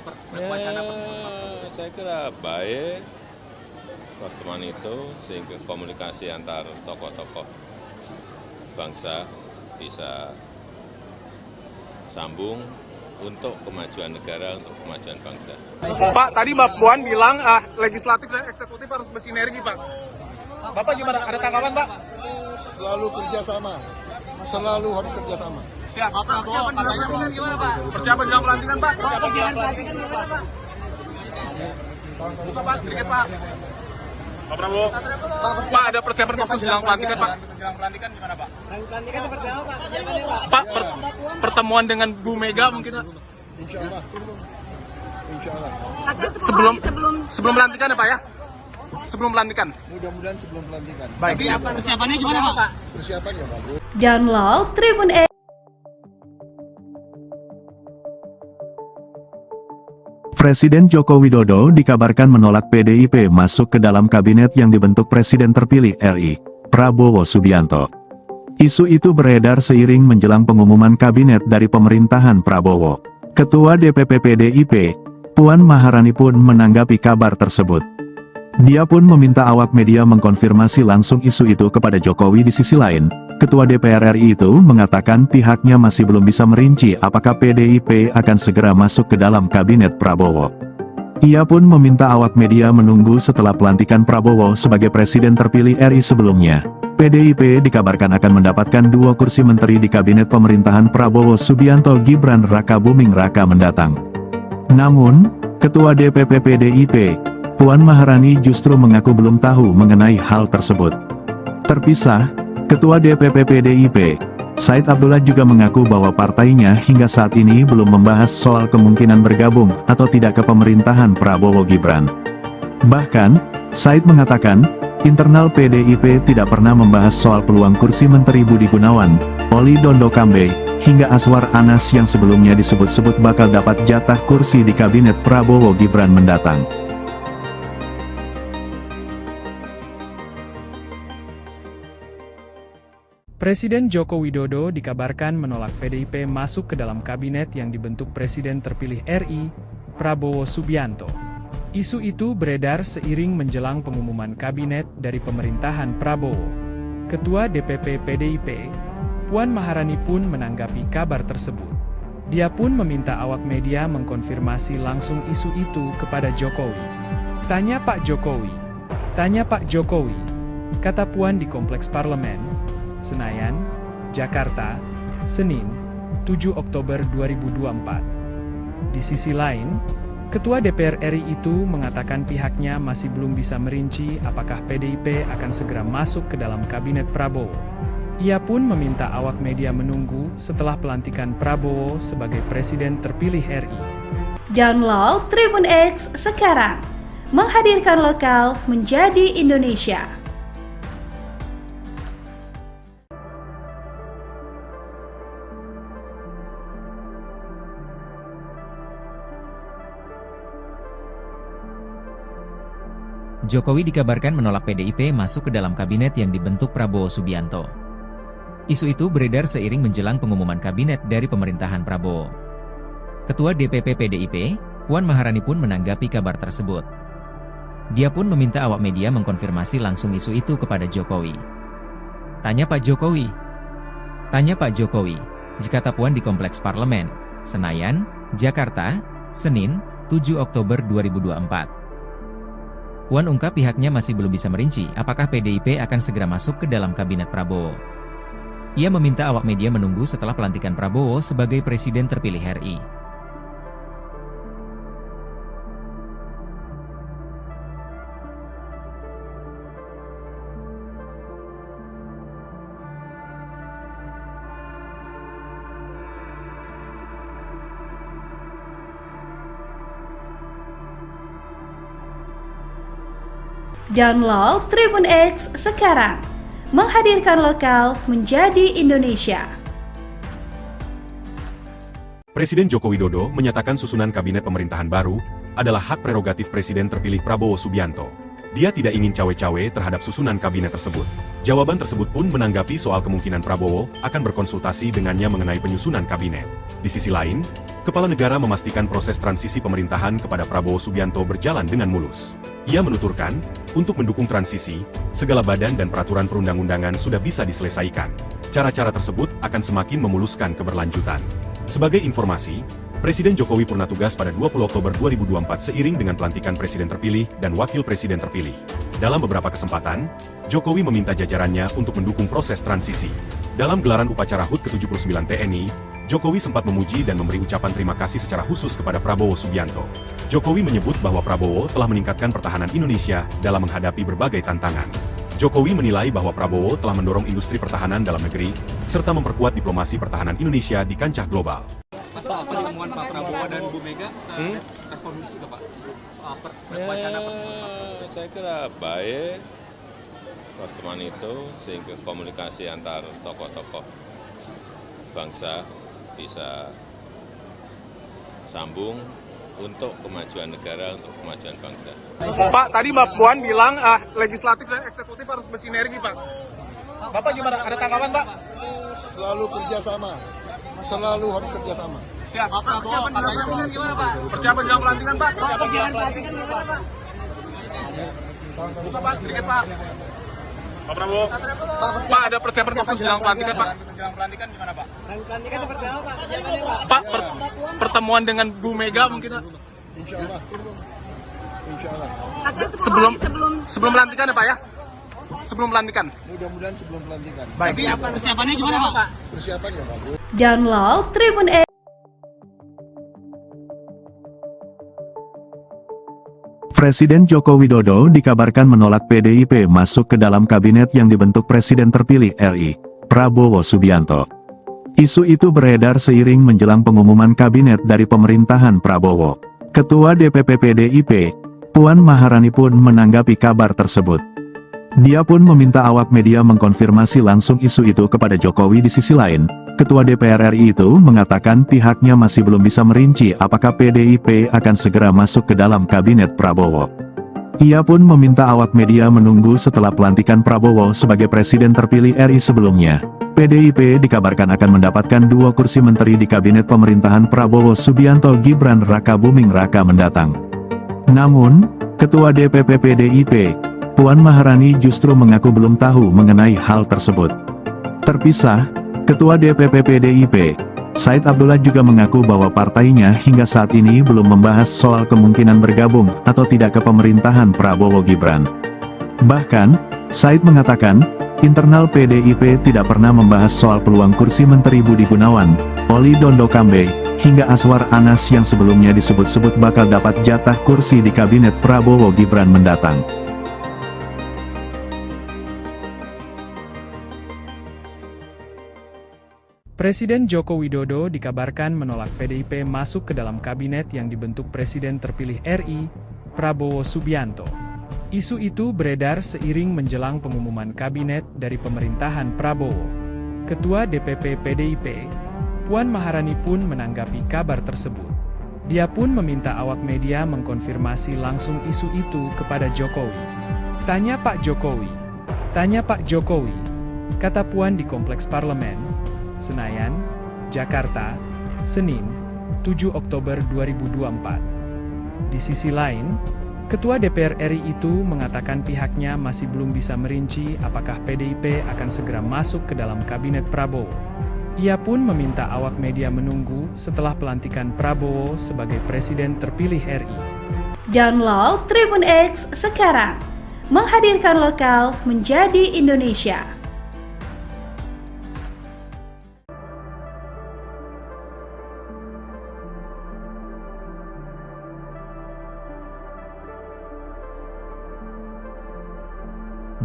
wacana pertemuan. Saya kira baik pertemuan itu sehingga komunikasi antar tokoh-tokoh bangsa bisa sambung untuk kemajuan negara, untuk kemajuan bangsa. Pak, tadi Mbak Puan bilang legislatif dan eksekutif harus bersinergi, Pak. Bapak gimana? Ada tanggapan, Pak? Selalu kerjasama. Selalu harus kerjasama. Siap. Persiapan jelang pelantikan gimana, Pak? Persiapan jelang pelantikan, Pak? Persiapan jelang pelantikan gimana, Pak? Buka, Pak, sedikit, Pak. Pak Prabowo. Pak, ada persiapan khusus jelang pelantikan, Pak? Jelang pelantikan gimana Pak? Pelantikan seperti apa, Pak? Persiapannya, Pak? Pak, pertemuan dengan Bu Mega mungkin, Pak? Insya Allah. Insya Allah. Sebelum pelantikan ya, Pak ya? Sebelum pelantikan. Mudah-mudahan sebelum pelantikan. Baik. Persiapannya gimana, Pak? Persiapan ya bagus. Download Tribun X. Presiden Joko Widodo dikabarkan menolak PDIP masuk ke dalam kabinet yang dibentuk Presiden terpilih RI, Prabowo Subianto. Isu itu beredar seiring menjelang pengumuman kabinet dari pemerintahan Prabowo. Ketua DPP PDIP, Puan Maharani pun menanggapi kabar tersebut. Dia pun meminta awak media mengkonfirmasi langsung isu itu kepada Jokowi. Di sisi lain, Ketua DPR RI itu mengatakan pihaknya masih belum bisa merinci apakah PDIP akan segera masuk ke dalam kabinet Prabowo. Ia pun meminta awak media menunggu setelah pelantikan Prabowo sebagai Presiden terpilih RI sebelumnya. PDIP dikabarkan akan mendapatkan 2 kursi menteri di kabinet pemerintahan Prabowo Subianto Gibran Raka Buming Raka mendatang. Namun, Ketua DPP PDIP, Puan Maharani justru mengaku belum tahu mengenai hal tersebut. Terpisah, Ketua DPP PDIP, Said Abdullah juga mengaku bahwa partainya hingga saat ini belum membahas soal kemungkinan bergabung atau tidak ke pemerintahan Prabowo Gibran. Bahkan, Said mengatakan, internal PDIP tidak pernah membahas soal peluang kursi Menteri Budi Gunawan, Oli Dondo Kambe, hingga Aswar Anas yang sebelumnya disebut-sebut bakal dapat jatah kursi di kabinet Prabowo Gibran mendatang. Presiden Joko Widodo dikabarkan menolak PDIP masuk ke dalam kabinet yang dibentuk Presiden terpilih RI, Prabowo Subianto. Isu itu beredar seiring menjelang pengumuman kabinet dari pemerintahan Prabowo. Ketua DPP PDIP, Puan Maharani pun menanggapi kabar tersebut. Dia pun meminta awak media mengkonfirmasi langsung isu itu kepada Jokowi. Tanya Pak Jokowi. Tanya Pak Jokowi, kata Puan di Kompleks Parlemen, Senayan, Jakarta, Senin, 7 Oktober 2024. Di sisi lain, Ketua DPR RI itu mengatakan pihaknya masih belum bisa merinci apakah PDIP akan segera masuk ke dalam kabinet Prabowo. Ia pun meminta awak media menunggu setelah pelantikan Prabowo sebagai presiden terpilih RI. Download Tribun X sekarang, menghadirkan lokal menjadi Indonesia. Jokowi dikabarkan menolak PDIP masuk ke dalam kabinet yang dibentuk Prabowo Subianto. Isu itu beredar seiring menjelang pengumuman kabinet dari pemerintahan Prabowo. Ketua DPP PDIP, Puan Maharani pun menanggapi kabar tersebut. Dia pun meminta awak media mengkonfirmasi langsung isu itu kepada Jokowi. Tanya Pak Jokowi, kata Puan di Kompleks Parlemen, Senayan, Jakarta, Senin, 7 Oktober 2024. Puan ungkap pihaknya masih belum bisa merinci apakah PDIP akan segera masuk ke dalam kabinet Prabowo. Ia meminta awak media menunggu setelah pelantikan Prabowo sebagai presiden terpilih RI. Download Tribun X sekarang, menghadirkan lokal menjadi Indonesia. Presiden Joko Widodo menyatakan susunan kabinet pemerintahan baru adalah hak prerogatif Presiden terpilih Prabowo Subianto. Dia tidak ingin cawe-cawe terhadap susunan kabinet tersebut. Jawaban tersebut pun menanggapi soal kemungkinan Prabowo akan berkonsultasi dengannya mengenai penyusunan kabinet. Di sisi lain, Kepala Negara memastikan proses transisi pemerintahan kepada Prabowo Subianto berjalan dengan mulus. Ia menuturkan, untuk mendukung transisi, segala badan dan peraturan perundang-undangan sudah bisa diselesaikan. Cara-cara tersebut akan semakin memuluskan keberlanjutan. Sebagai informasi, Presiden Jokowi purna tugas pada 20 Oktober 2024 seiring dengan pelantikan Presiden terpilih dan Wakil Presiden terpilih. Dalam beberapa kesempatan, Jokowi meminta jajarannya untuk mendukung proses transisi. Dalam gelaran upacara HUT ke-79 TNI, Jokowi sempat memuji dan memberi ucapan terima kasih secara khusus kepada Prabowo Subianto. Jokowi menyebut bahwa Prabowo telah meningkatkan pertahanan Indonesia dalam menghadapi berbagai tantangan. Jokowi menilai bahwa Prabowo telah mendorong industri pertahanan dalam negeri, serta memperkuat diplomasi pertahanan Indonesia di kancah global. Soal pertemuan Pak Prabowo dan Bu Mega, respon khusus nggak Pak? Soal wacana pertemuan. Saya kira baik pertemuan itu sehingga komunikasi antar tokoh-tokoh bangsa bisa sambung untuk kemajuan negara, untuk kemajuan bangsa. Pak, tadi Mbak Puan bilang legislatif dan eksekutif harus bersinergi, Pak. Bapak gimana? Ada tanggapan, Pak? Selalu kerjasama. Selalu harus kerjasama. Siap. Persiapan jelang pelantikan gimana, Pak? Persiapan jelang pelantikan, Pak? Buka, Pak, sedikit, Pak. Pak Prabowo. Pak, ada persiapan khusus jelang pelantikan, Pak? Jelang pelantikan gimana Pak? Pelantikan seperti apa Pak? Persiapannya Pak? Pak, pertemuan dengan Bu Mega mungkin, Pak? Insya Allah. Insya Allah. Sebelum pelantikan ya, Pak ya? Sebelum pelantikan. Mudah-mudahan sebelum pelantikan. Baik. Persiapannya gimana Pak? Persiapan ya bagus. Download Tribun X. Presiden Joko Widodo dikabarkan menolak PDIP masuk ke dalam kabinet yang dibentuk Presiden terpilih RI, Prabowo Subianto. Isu itu beredar seiring menjelang pengumuman kabinet dari pemerintahan Prabowo. Ketua DPP PDIP, Puan Maharani pun menanggapi kabar tersebut. Dia pun meminta awak media mengkonfirmasi langsung isu itu kepada Jokowi. Di sisi lain, Ketua DPR RI itu mengatakan pihaknya masih belum bisa merinci apakah PDIP akan segera masuk ke dalam kabinet Prabowo. Ia pun meminta awak media menunggu setelah pelantikan Prabowo sebagai presiden terpilih RI sebelumnya. PDIP dikabarkan akan mendapatkan 2 kursi menteri di kabinet pemerintahan Prabowo Subianto Gibran Raka Buming Raka mendatang. Namun, Ketua DPP PDIP, Puan Maharani justru mengaku belum tahu mengenai hal tersebut. Terpisah, Ketua DPP PDIP, Said Abdullah juga mengaku bahwa partainya hingga saat ini belum membahas soal kemungkinan bergabung atau tidak ke pemerintahan Prabowo Gibran. Bahkan, Said mengatakan, internal PDIP tidak pernah membahas soal peluang kursi Menteri Budi Gunawan, Oli Dondo Kambe, hingga Aswar Anas yang sebelumnya disebut-sebut bakal dapat jatah kursi di kabinet Prabowo Gibran mendatang. Presiden Joko Widodo dikabarkan menolak PDIP masuk ke dalam kabinet yang dibentuk Presiden terpilih RI, Prabowo Subianto. Isu itu beredar seiring menjelang pengumuman kabinet dari pemerintahan Prabowo. Ketua DPP PDIP, Puan Maharani pun menanggapi kabar tersebut. Dia pun meminta awak media mengkonfirmasi langsung isu itu kepada Jokowi. Tanya Pak Jokowi, kata Puan di Kompleks Parlemen, Senayan, Jakarta, Senin, 7 Oktober 2024. Di sisi lain, Ketua DPR RI itu mengatakan pihaknya masih belum bisa merinci apakah PDIP akan segera masuk ke dalam kabinet Prabowo. Ia pun meminta awak media menunggu setelah pelantikan Prabowo sebagai Presiden terpilih RI. Download Tribun X sekarang, menghadirkan lokal menjadi Indonesia.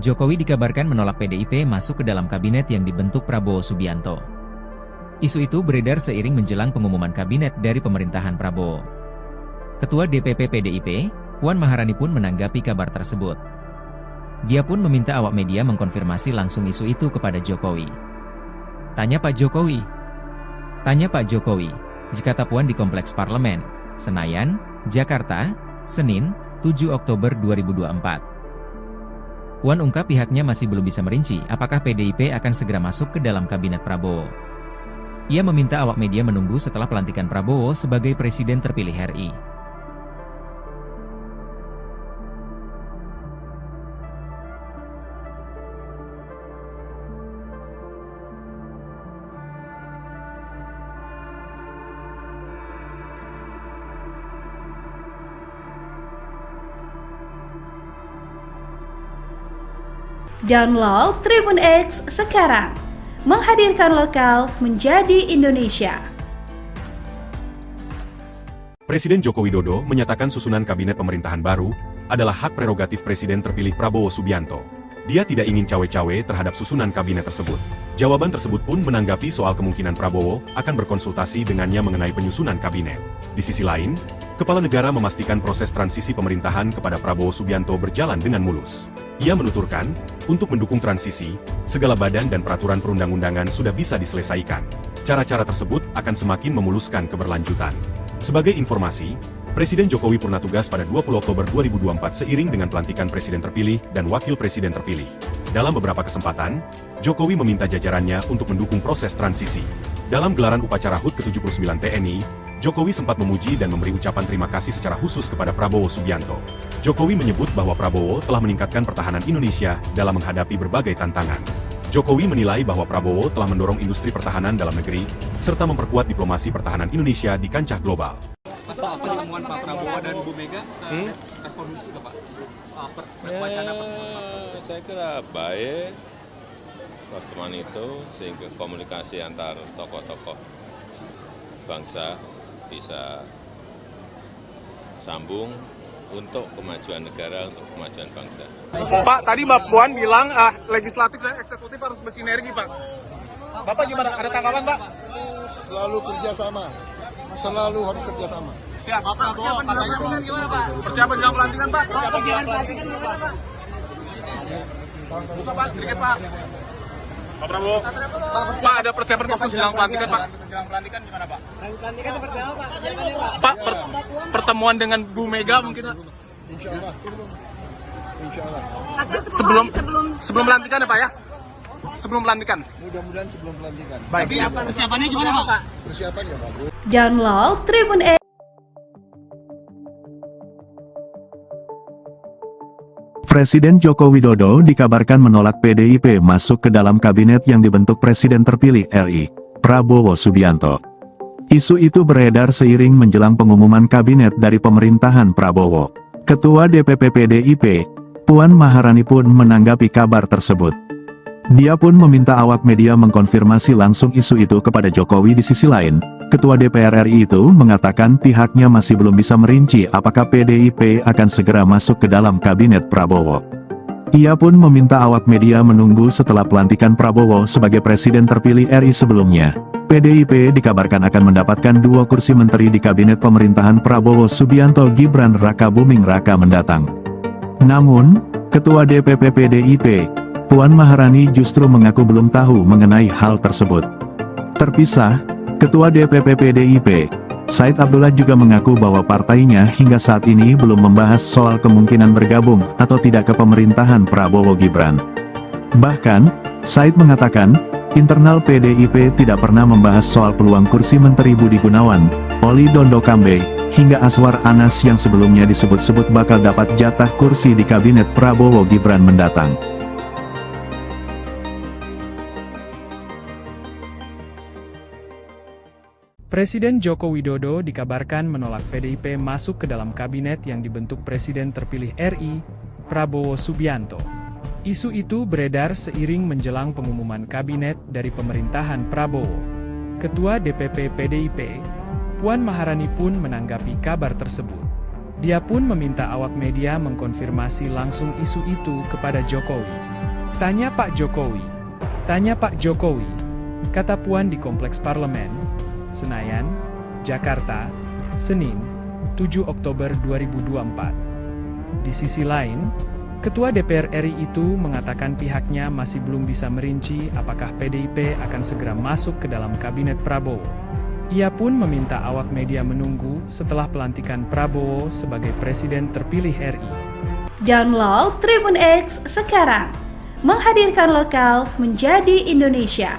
Jokowi dikabarkan menolak PDIP masuk ke dalam kabinet yang dibentuk Prabowo Subianto. Isu itu beredar seiring menjelang pengumuman kabinet dari pemerintahan Prabowo. Ketua DPP PDIP, Puan Maharani pun menanggapi kabar tersebut. Dia pun meminta awak media mengkonfirmasi langsung isu itu kepada Jokowi. Tanya Pak Jokowi, kata Puan di Kompleks Parlemen, Senayan, Jakarta, Senin, 7 Oktober 2024. Puan ungkap pihaknya masih belum bisa merinci apakah PDIP akan segera masuk ke dalam kabinet Prabowo. Ia meminta awak media menunggu setelah pelantikan Prabowo sebagai Presiden terpilih RI. Download Tribun X sekarang, menghadirkan lokal menjadi Indonesia. Presiden Joko Widodo menyatakan susunan kabinet pemerintahan baru adalah hak prerogatif Presiden terpilih Prabowo Subianto. Dia tidak ingin cawe-cawe terhadap susunan kabinet tersebut. Jawaban tersebut pun menanggapi soal kemungkinan Prabowo akan berkonsultasi dengannya mengenai penyusunan kabinet. Di sisi lain, Kepala Negara memastikan proses transisi pemerintahan kepada Prabowo Subianto berjalan dengan mulus. Ia menuturkan, untuk mendukung transisi, segala badan dan peraturan perundang-undangan sudah bisa diselesaikan. Cara-cara tersebut akan semakin memuluskan keberlanjutan. Sebagai informasi, Presiden Jokowi purna tugas pada 20 Oktober 2024 seiring dengan pelantikan Presiden terpilih dan Wakil Presiden terpilih. Dalam beberapa kesempatan, Jokowi meminta jajarannya untuk mendukung proses transisi. Dalam gelaran upacara HUT ke-79 TNI, Jokowi sempat memuji dan memberi ucapan terima kasih secara khusus kepada Prabowo Subianto. Jokowi menyebut bahwa Prabowo telah meningkatkan pertahanan Indonesia dalam menghadapi berbagai tantangan. Jokowi menilai bahwa Prabowo telah mendorong industri pertahanan dalam negeri, serta memperkuat diplomasi pertahanan Indonesia di kancah global. Soal pertemuan Pak Prabowo dan Bu Mega, respon khusus nggak Pak? Soal wacana pertemuan. Saya kira baik pertemuan itu sehingga komunikasi antar tokoh-tokoh bangsa bisa sambung untuk kemajuan negara, untuk kemajuan bangsa. Pak, tadi Mbak Puan bilang legislatif dan eksekutif harus bersinergi, Pak. Bapak gimana? Ada tanggapan, Pak? Selalu kerjasama. Selalu harus kerjasama. Siap. Pak Prabowo, persiapan gimana, Pak? Persiapan jelang pelantikan, Pak? Persiapan jelang pelantikan gimana, Pak? Buka, Pak, sedikit, Pak. Pak Prabowo. Pak, ada persiapan khusus jelang pelantikan, Pak? Jelang pelantikan gimana Pak? Pelantikan seperti apa Pak? Persiapannya Pak? Pak, pertemuan dengan Bu Mega mungkin, Pak? Insya Allah. Insya Allah. Sebelum pelantikan ya, Pak ya? Sebelum pelantikan. Mudah-mudahan sebelum pelantikan. Baik. Persiapannya gimana Pak? Persiapan ya bagus. Download Tribun X. Presiden Joko Widodo dikabarkan menolak PDIP masuk ke dalam kabinet yang dibentuk Presiden terpilih RI, Prabowo Subianto. Isu itu beredar seiring menjelang pengumuman kabinet dari pemerintahan Prabowo. Ketua DPP PDIP, Puan Maharani pun menanggapi kabar tersebut. Dia pun meminta awak media mengkonfirmasi langsung isu itu kepada Jokowi. Di sisi lain, Ketua DPR RI itu mengatakan pihaknya masih belum bisa merinci apakah PDIP akan segera masuk ke dalam kabinet Prabowo. Ia pun meminta awak media menunggu setelah pelantikan Prabowo sebagai presiden terpilih RI sebelumnya. PDIP dikabarkan akan mendapatkan 2 kursi menteri di kabinet pemerintahan Prabowo Subianto Gibran Raka Buming Raka mendatang. Namun, Ketua DPP PDIP, Puan Maharani justru mengaku belum tahu mengenai hal tersebut. Terpisah, Ketua DPP PDIP, Said Abdullah juga mengaku bahwa partainya hingga saat ini belum membahas soal kemungkinan bergabung atau tidak ke pemerintahan Prabowo Gibran. Bahkan, Said mengatakan, internal PDIP tidak pernah membahas soal peluang kursi Menteri Budi Gunawan, Oli Dondo Kambe, hingga Aswar Anas yang sebelumnya disebut-sebut bakal dapat jatah kursi di kabinet Prabowo Gibran mendatang. Presiden Joko Widodo dikabarkan menolak PDIP masuk ke dalam kabinet yang dibentuk Presiden terpilih RI, Prabowo Subianto. Isu itu beredar seiring menjelang pengumuman kabinet dari pemerintahan Prabowo. Ketua DPP PDIP, Puan Maharani pun menanggapi kabar tersebut. Dia pun meminta awak media mengkonfirmasi langsung isu itu kepada Jokowi. Tanya Pak Jokowi. Tanya Pak Jokowi, kata Puan di Kompleks Parlemen, Senayan, Jakarta, Senin, 7 Oktober 2024. Di sisi lain, Ketua DPR RI itu mengatakan pihaknya masih belum bisa merinci apakah PDIP akan segera masuk ke dalam kabinet Prabowo. Ia pun meminta awak media menunggu setelah pelantikan Prabowo sebagai presiden terpilih RI. Download Tribun X sekarang, menghadirkan lokal menjadi Indonesia.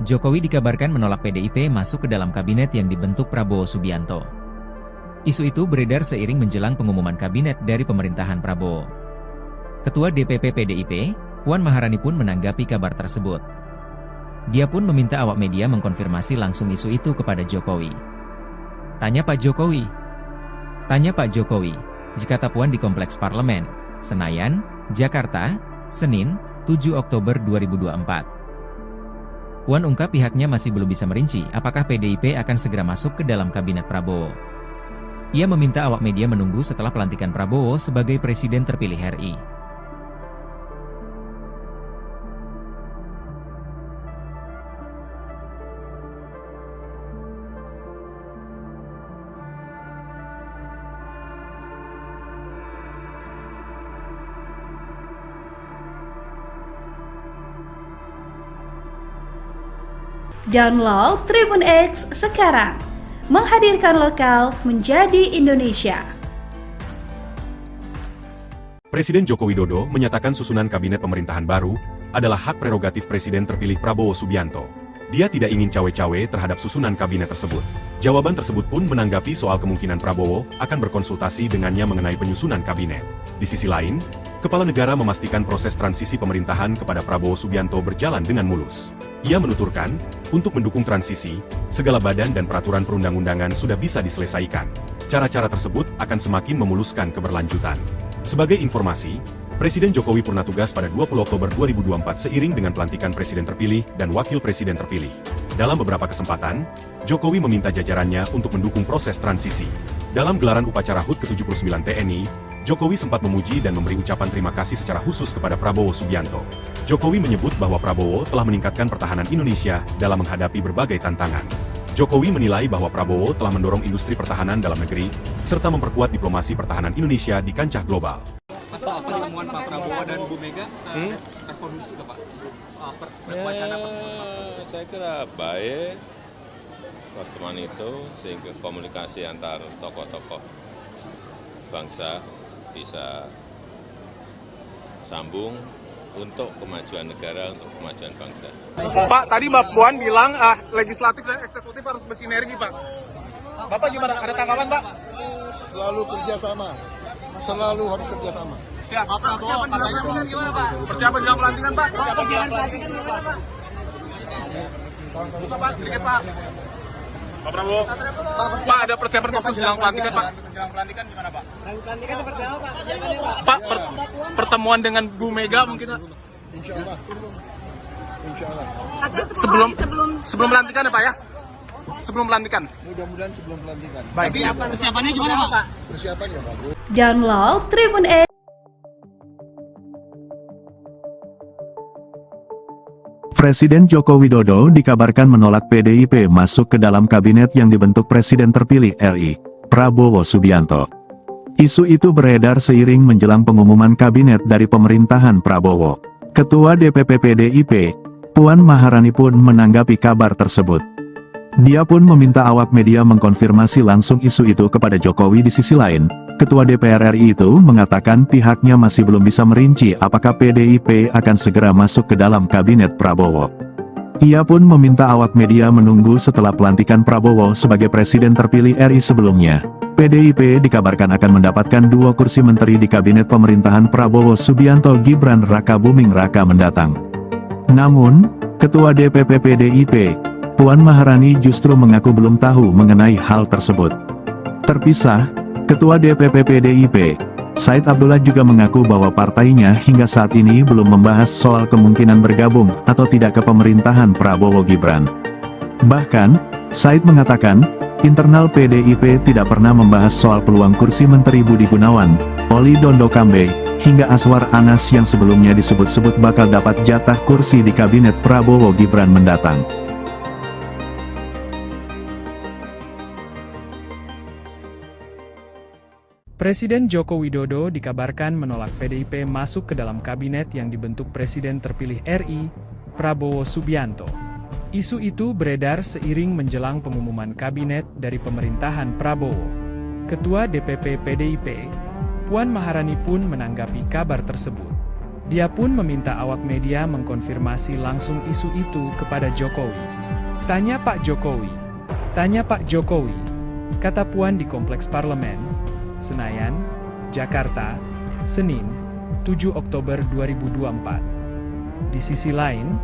Jokowi dikabarkan menolak PDIP masuk ke dalam kabinet yang dibentuk Prabowo Subianto. Isu itu beredar seiring menjelang pengumuman kabinet dari pemerintahan Prabowo. Ketua DPP PDIP, Puan Maharani pun menanggapi kabar tersebut. Dia pun meminta awak media mengkonfirmasi langsung isu itu kepada Jokowi. Tanya Pak Jokowi. Tanya Pak Jokowi, kata Puan di Kompleks Parlemen, Senayan, Jakarta, Senin, 7 Oktober 2024. Puan ungkap pihaknya masih belum bisa merinci apakah PDIP akan segera masuk ke dalam kabinet Prabowo. Ia meminta awak media menunggu setelah pelantikan Prabowo sebagai presiden terpilih RI. Download Tribun X sekarang, menghadirkan lokal menjadi Indonesia. Presiden Joko Widodo menyatakan susunan kabinet pemerintahan baru adalah hak prerogatif Presiden terpilih Prabowo Subianto. Dia tidak ingin cawe-cawe terhadap susunan kabinet tersebut. Jawaban tersebut pun menanggapi soal kemungkinan Prabowo akan berkonsultasi dengannya mengenai penyusunan kabinet. Di sisi lain, Kepala Negara memastikan proses transisi pemerintahan kepada Prabowo Subianto berjalan dengan mulus. Ia menuturkan, untuk mendukung transisi, segala badan dan peraturan perundang-undangan sudah bisa diselesaikan. Cara-cara tersebut akan semakin memuluskan keberlanjutan. Sebagai informasi, Presiden Jokowi purna tugas pada 20 Oktober 2024 seiring dengan pelantikan Presiden terpilih dan Wakil Presiden terpilih. Dalam beberapa kesempatan, Jokowi meminta jajarannya untuk mendukung proses transisi. Dalam gelaran upacara HUT ke-79 TNI, Jokowi sempat memuji dan memberi ucapan terima kasih secara khusus kepada Prabowo Subianto. Jokowi menyebut bahwa Prabowo telah meningkatkan pertahanan Indonesia dalam menghadapi berbagai tantangan. Jokowi menilai bahwa Prabowo telah mendorong industri pertahanan dalam negeri, serta memperkuat diplomasi pertahanan Indonesia di kancah global. Soal pertemuan Pak Prabowo dan Bu Mega, respon khusus nggak Pak? Soal wacana pertemuan. Saya kira baik pertemuan itu sehingga komunikasi antar tokoh-tokoh bangsa bisa sambung untuk kemajuan negara, untuk kemajuan bangsa. Pak, tadi Mbak Puan bilang legislatif dan eksekutif harus bersinergi, Pak. Bapak gimana? Ada tanggapan, Pak? Selalu kerjasama. Selalu harus kerjasama. Siap. Persiapan jelang pelantikan gimana, Pak? Persiapan jelang pelantikan, Pak? Persiapan jelang pelantikan gimana, Pak? Buka Pak, sedikit Pak. Pak Prabowo. Pak, ada persiapan khusus jelang pelantikan Pak. Jelang pelantikan gimana Pak? Pelantikan seperti apa Pak? Persiapannya Pak? Pak, pertemuan dengan Bu Mega mungkin Pak. Insya Allah. Insya Allah. Sebelum pelantikan ya Pak ya? Sebelum pelantikan. Mudah-mudahan sebelum pelantikan. Baik. Persiapannya gimana Pak? Persiapannya bagus. Download Tribun X. Presiden Joko Widodo dikabarkan menolak PDIP masuk ke dalam kabinet yang dibentuk Presiden terpilih RI, Prabowo Subianto. Isu itu beredar seiring menjelang pengumuman kabinet dari pemerintahan Prabowo. Ketua DPP PDIP, Puan Maharani pun menanggapi kabar tersebut. Dia pun meminta awak media mengkonfirmasi langsung isu itu kepada Jokowi. Di sisi lain, Ketua DPR RI itu mengatakan pihaknya masih belum bisa merinci apakah PDIP akan segera masuk ke dalam kabinet Prabowo. Ia pun meminta awak media menunggu setelah pelantikan Prabowo sebagai presiden terpilih RI sebelumnya. PDIP dikabarkan akan mendapatkan 2 kursi menteri di kabinet pemerintahan Prabowo Subianto Gibran Raka Buming Raka mendatang. Namun, Ketua DPP PDIP, Puan Maharani justru mengaku belum tahu mengenai hal tersebut. Terpisah, Ketua DPP PDIP, Said Abdullah juga mengaku bahwa partainya hingga saat ini belum membahas soal kemungkinan bergabung atau tidak ke pemerintahan Prabowo Gibran. Bahkan, Said mengatakan, internal PDIP tidak pernah membahas soal peluang kursi Menteri Budi Gunawan, Oli Dondo Kambe, hingga Aswar Anas yang sebelumnya disebut-sebut bakal dapat jatah kursi di kabinet Prabowo Gibran mendatang. Presiden Joko Widodo dikabarkan menolak PDIP masuk ke dalam kabinet yang dibentuk Presiden terpilih RI, Prabowo Subianto. Isu itu beredar seiring menjelang pengumuman kabinet dari pemerintahan Prabowo. Ketua DPP PDIP, Puan Maharani pun menanggapi kabar tersebut. Dia pun meminta awak media mengkonfirmasi langsung isu itu kepada Jokowi. Tanya Pak Jokowi, kata Puan di Kompleks Parlemen, Senayan, Jakarta, Senin, 7 Oktober 2024. Di sisi lain,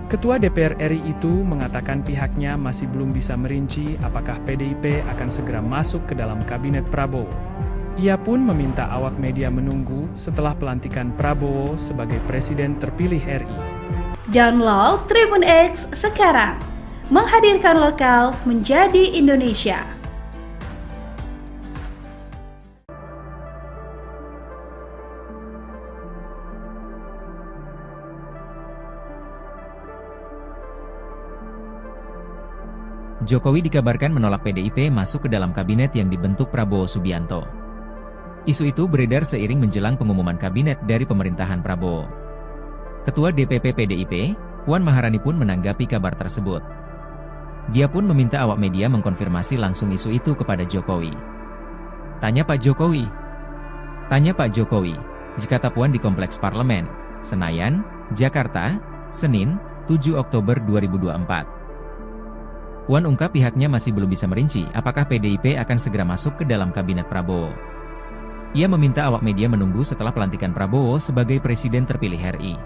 Ketua DPR RI itu mengatakan pihaknya masih belum bisa merinci apakah PDIP akan segera masuk ke dalam kabinet Prabowo. Ia pun meminta awak media menunggu setelah pelantikan Prabowo sebagai presiden terpilih RI. Download Tribun X sekarang. Menghadirkan lokal menjadi Indonesia. Jokowi dikabarkan menolak PDIP masuk ke dalam kabinet yang dibentuk Prabowo Subianto. Isu itu beredar seiring menjelang pengumuman kabinet dari pemerintahan Prabowo. Ketua DPP PDIP, Puan Maharani pun menanggapi kabar tersebut. Dia pun meminta awak media mengkonfirmasi langsung isu itu kepada Jokowi. Tanya Pak Jokowi, kata Puan di Kompleks Parlemen, Senayan, Jakarta, Senin, 7 Oktober 2024. Puan ungkap pihaknya masih belum bisa merinci apakah PDIP akan segera masuk ke dalam kabinet Prabowo. Ia meminta awak media menunggu setelah pelantikan Prabowo sebagai presiden terpilih RI.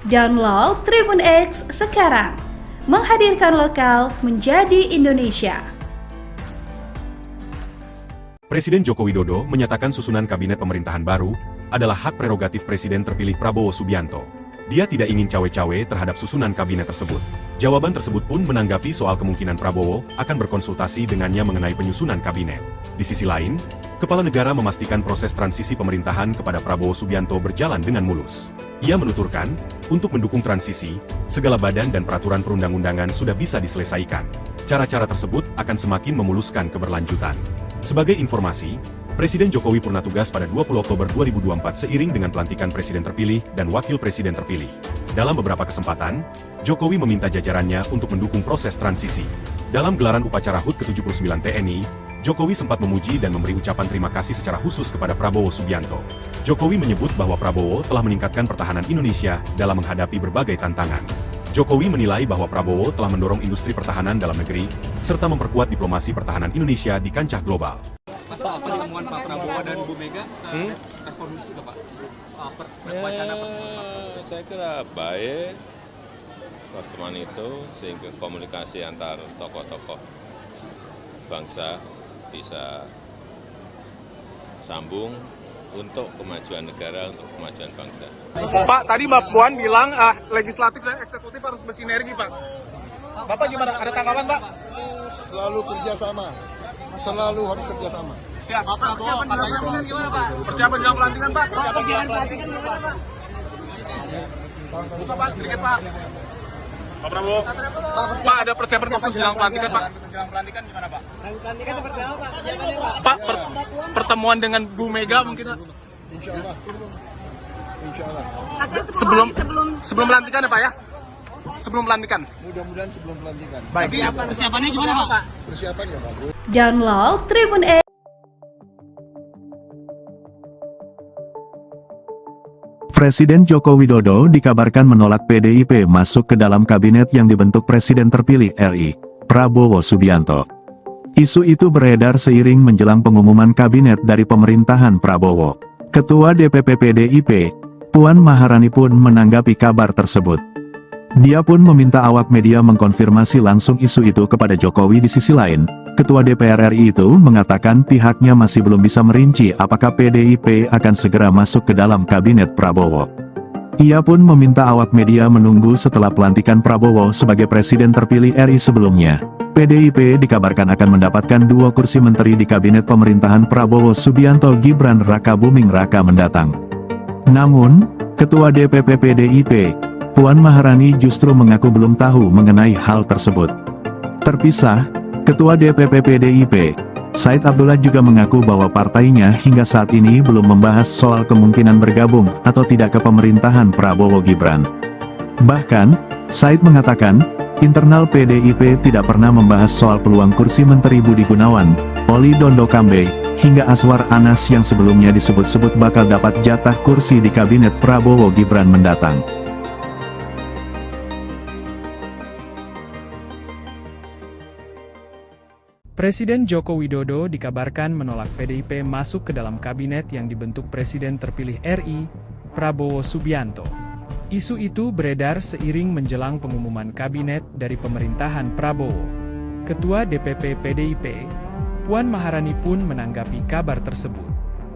Download Tribun X sekarang. Menghadirkan lokal menjadi Indonesia. Presiden Joko Widodo menyatakan susunan kabinet pemerintahan baru adalah hak prerogatif Presiden terpilih Prabowo Subianto. Dia tidak ingin cawe-cawe terhadap susunan kabinet tersebut. Jawaban tersebut pun menanggapi soal kemungkinan Prabowo akan berkonsultasi dengannya mengenai penyusunan kabinet. Di sisi lain, Kepala Negara memastikan proses transisi pemerintahan kepada Prabowo Subianto berjalan dengan mulus. Ia menuturkan, untuk mendukung transisi, segala badan dan peraturan perundang-undangan sudah bisa diselesaikan. Cara-cara tersebut akan semakin memuluskan keberlanjutan. Sebagai informasi, Presiden Jokowi purna tugas pada 20 Oktober 2024 seiring dengan pelantikan Presiden terpilih dan Wakil Presiden terpilih. Dalam beberapa kesempatan, Jokowi meminta jajarannya untuk mendukung proses transisi. Dalam gelaran upacara HUT ke-79 TNI, Jokowi sempat memuji dan memberi ucapan terima kasih secara khusus kepada Prabowo Subianto. Jokowi menyebut bahwa Prabowo telah meningkatkan pertahanan Indonesia dalam menghadapi berbagai tantangan. Jokowi menilai bahwa Prabowo telah mendorong industri pertahanan dalam negeri, serta memperkuat diplomasi pertahanan Indonesia di kancah global. Soal pertemuan Pak Prabowo dan Bu Mega, respon khusus nggak Pak? Soal wacana pertemuan Pak? Saya kira baik pertemuan itu sehingga komunikasi antar tokoh-tokoh bangsa bisa sambung untuk kemajuan negara, untuk kemajuan bangsa. Pak, tadi Mbak Puan bilang legislatif dan eksekutif harus bersinergi, Pak. Bapak gimana? Ada tanggapan, Pak? Selalu kerjasama. Selalu harus kerjasama. Siap. Persiapan jelang pelantikan gimana, Pak? Persiapan jelang pelantikan, Pak? Persiapan jelang pelantikan gimana, Pak? Buka, Pak, sedikit, Pak. Pak Prabowo. Pak, ada persiapan khusus jelang pelantikan, Pak? Jelang pelantikan gimana Pak? Pelantikan seperti apa, Pak? Persiapannya, Pak? Pak, pertemuan dengan Bu Mega mungkin, Pak? Insya Allah. Insya Allah. Sebelum pelantikan ya, Pak ya? Sebelum pelantikan. Mudah-mudahan sebelum pelantikan. Baik. Persiapannya gimana, Pak? Persiapan ya bagus. Download Tribun X. Presiden Joko Widodo dikabarkan menolak PDIP masuk ke dalam kabinet yang dibentuk Presiden terpilih RI, Prabowo Subianto. Isu itu beredar seiring menjelang pengumuman kabinet dari pemerintahan Prabowo. Ketua DPP PDIP, Puan Maharani pun menanggapi kabar tersebut. Dia pun meminta awak media mengkonfirmasi langsung isu itu kepada Jokowi. Di sisi lain, Ketua DPR RI itu mengatakan pihaknya masih belum bisa merinci apakah PDIP akan segera masuk ke dalam kabinet Prabowo. Ia pun meminta awak media menunggu setelah pelantikan Prabowo sebagai presiden terpilih RI sebelumnya. PDIP dikabarkan akan mendapatkan 2 kursi menteri di kabinet pemerintahan Prabowo Subianto Gibran Raka Buming Raka mendatang. Namun, Ketua DPP PDIP, Puan Maharani justru mengaku belum tahu mengenai hal tersebut. Terpisah, Ketua DPP PDIP, Said Abdullah juga mengaku bahwa partainya hingga saat ini belum membahas soal kemungkinan bergabung atau tidak ke pemerintahan Prabowo Gibran. Bahkan, Said mengatakan, internal PDIP tidak pernah membahas soal peluang kursi Menteri Budi Gunawan, Oli Dondo Kambe, hingga Aswar Anas yang sebelumnya disebut-sebut bakal dapat jatah kursi di kabinet Prabowo Gibran mendatang. Presiden Joko Widodo dikabarkan menolak PDIP masuk ke dalam kabinet yang dibentuk Presiden terpilih RI, Prabowo Subianto. Isu itu beredar seiring menjelang pengumuman kabinet dari pemerintahan Prabowo. Ketua DPP PDIP, Puan Maharani pun menanggapi kabar tersebut.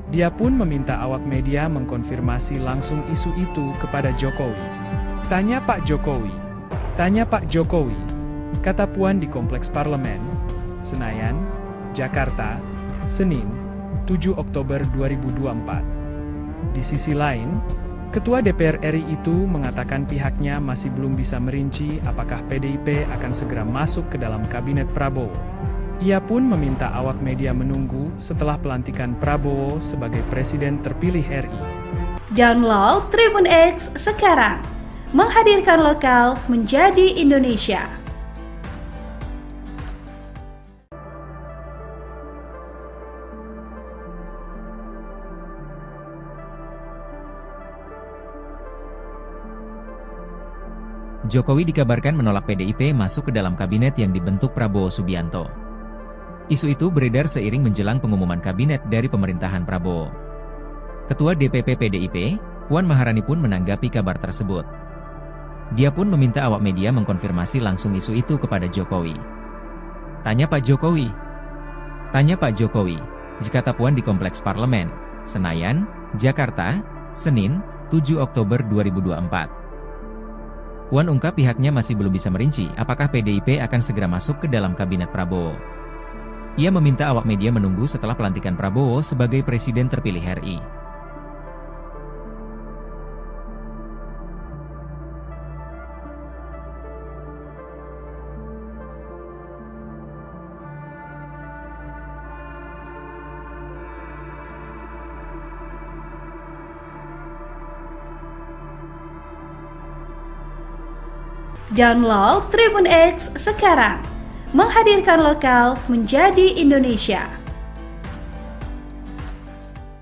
Dia pun meminta awak media mengkonfirmasi langsung isu itu kepada Jokowi. Tanya Pak Jokowi. Tanya Pak Jokowi, kata Puan di Kompleks Parlemen, Senayan, Jakarta, Senin, 7 Oktober 2024. Di sisi lain, Ketua DPR RI itu mengatakan pihaknya masih belum bisa merinci apakah PDIP akan segera masuk ke dalam kabinet Prabowo. Ia pun meminta awak media menunggu setelah pelantikan Prabowo sebagai presiden terpilih RI. Download Tribun X sekarang. Menghadirkan lokal menjadi Indonesia. Jokowi dikabarkan menolak PDIP masuk ke dalam kabinet yang dibentuk Prabowo Subianto. Isu itu beredar seiring menjelang pengumuman kabinet dari pemerintahan Prabowo. Ketua DPP PDIP, Puan Maharani pun menanggapi kabar tersebut. Dia pun meminta awak media mengkonfirmasi langsung isu itu kepada Jokowi. Tanya Pak Jokowi. Tanya Pak Jokowi, kata Puan di Kompleks Parlemen, Senayan, Jakarta, Senin, 7 Oktober 2024. Puan ungkap pihaknya masih belum bisa merinci apakah PDIP akan segera masuk ke dalam kabinet Prabowo. Ia meminta awak media menunggu setelah pelantikan Prabowo sebagai presiden terpilih RI. Download Tribun X sekarang. menghadirkan lokal menjadi Indonesia.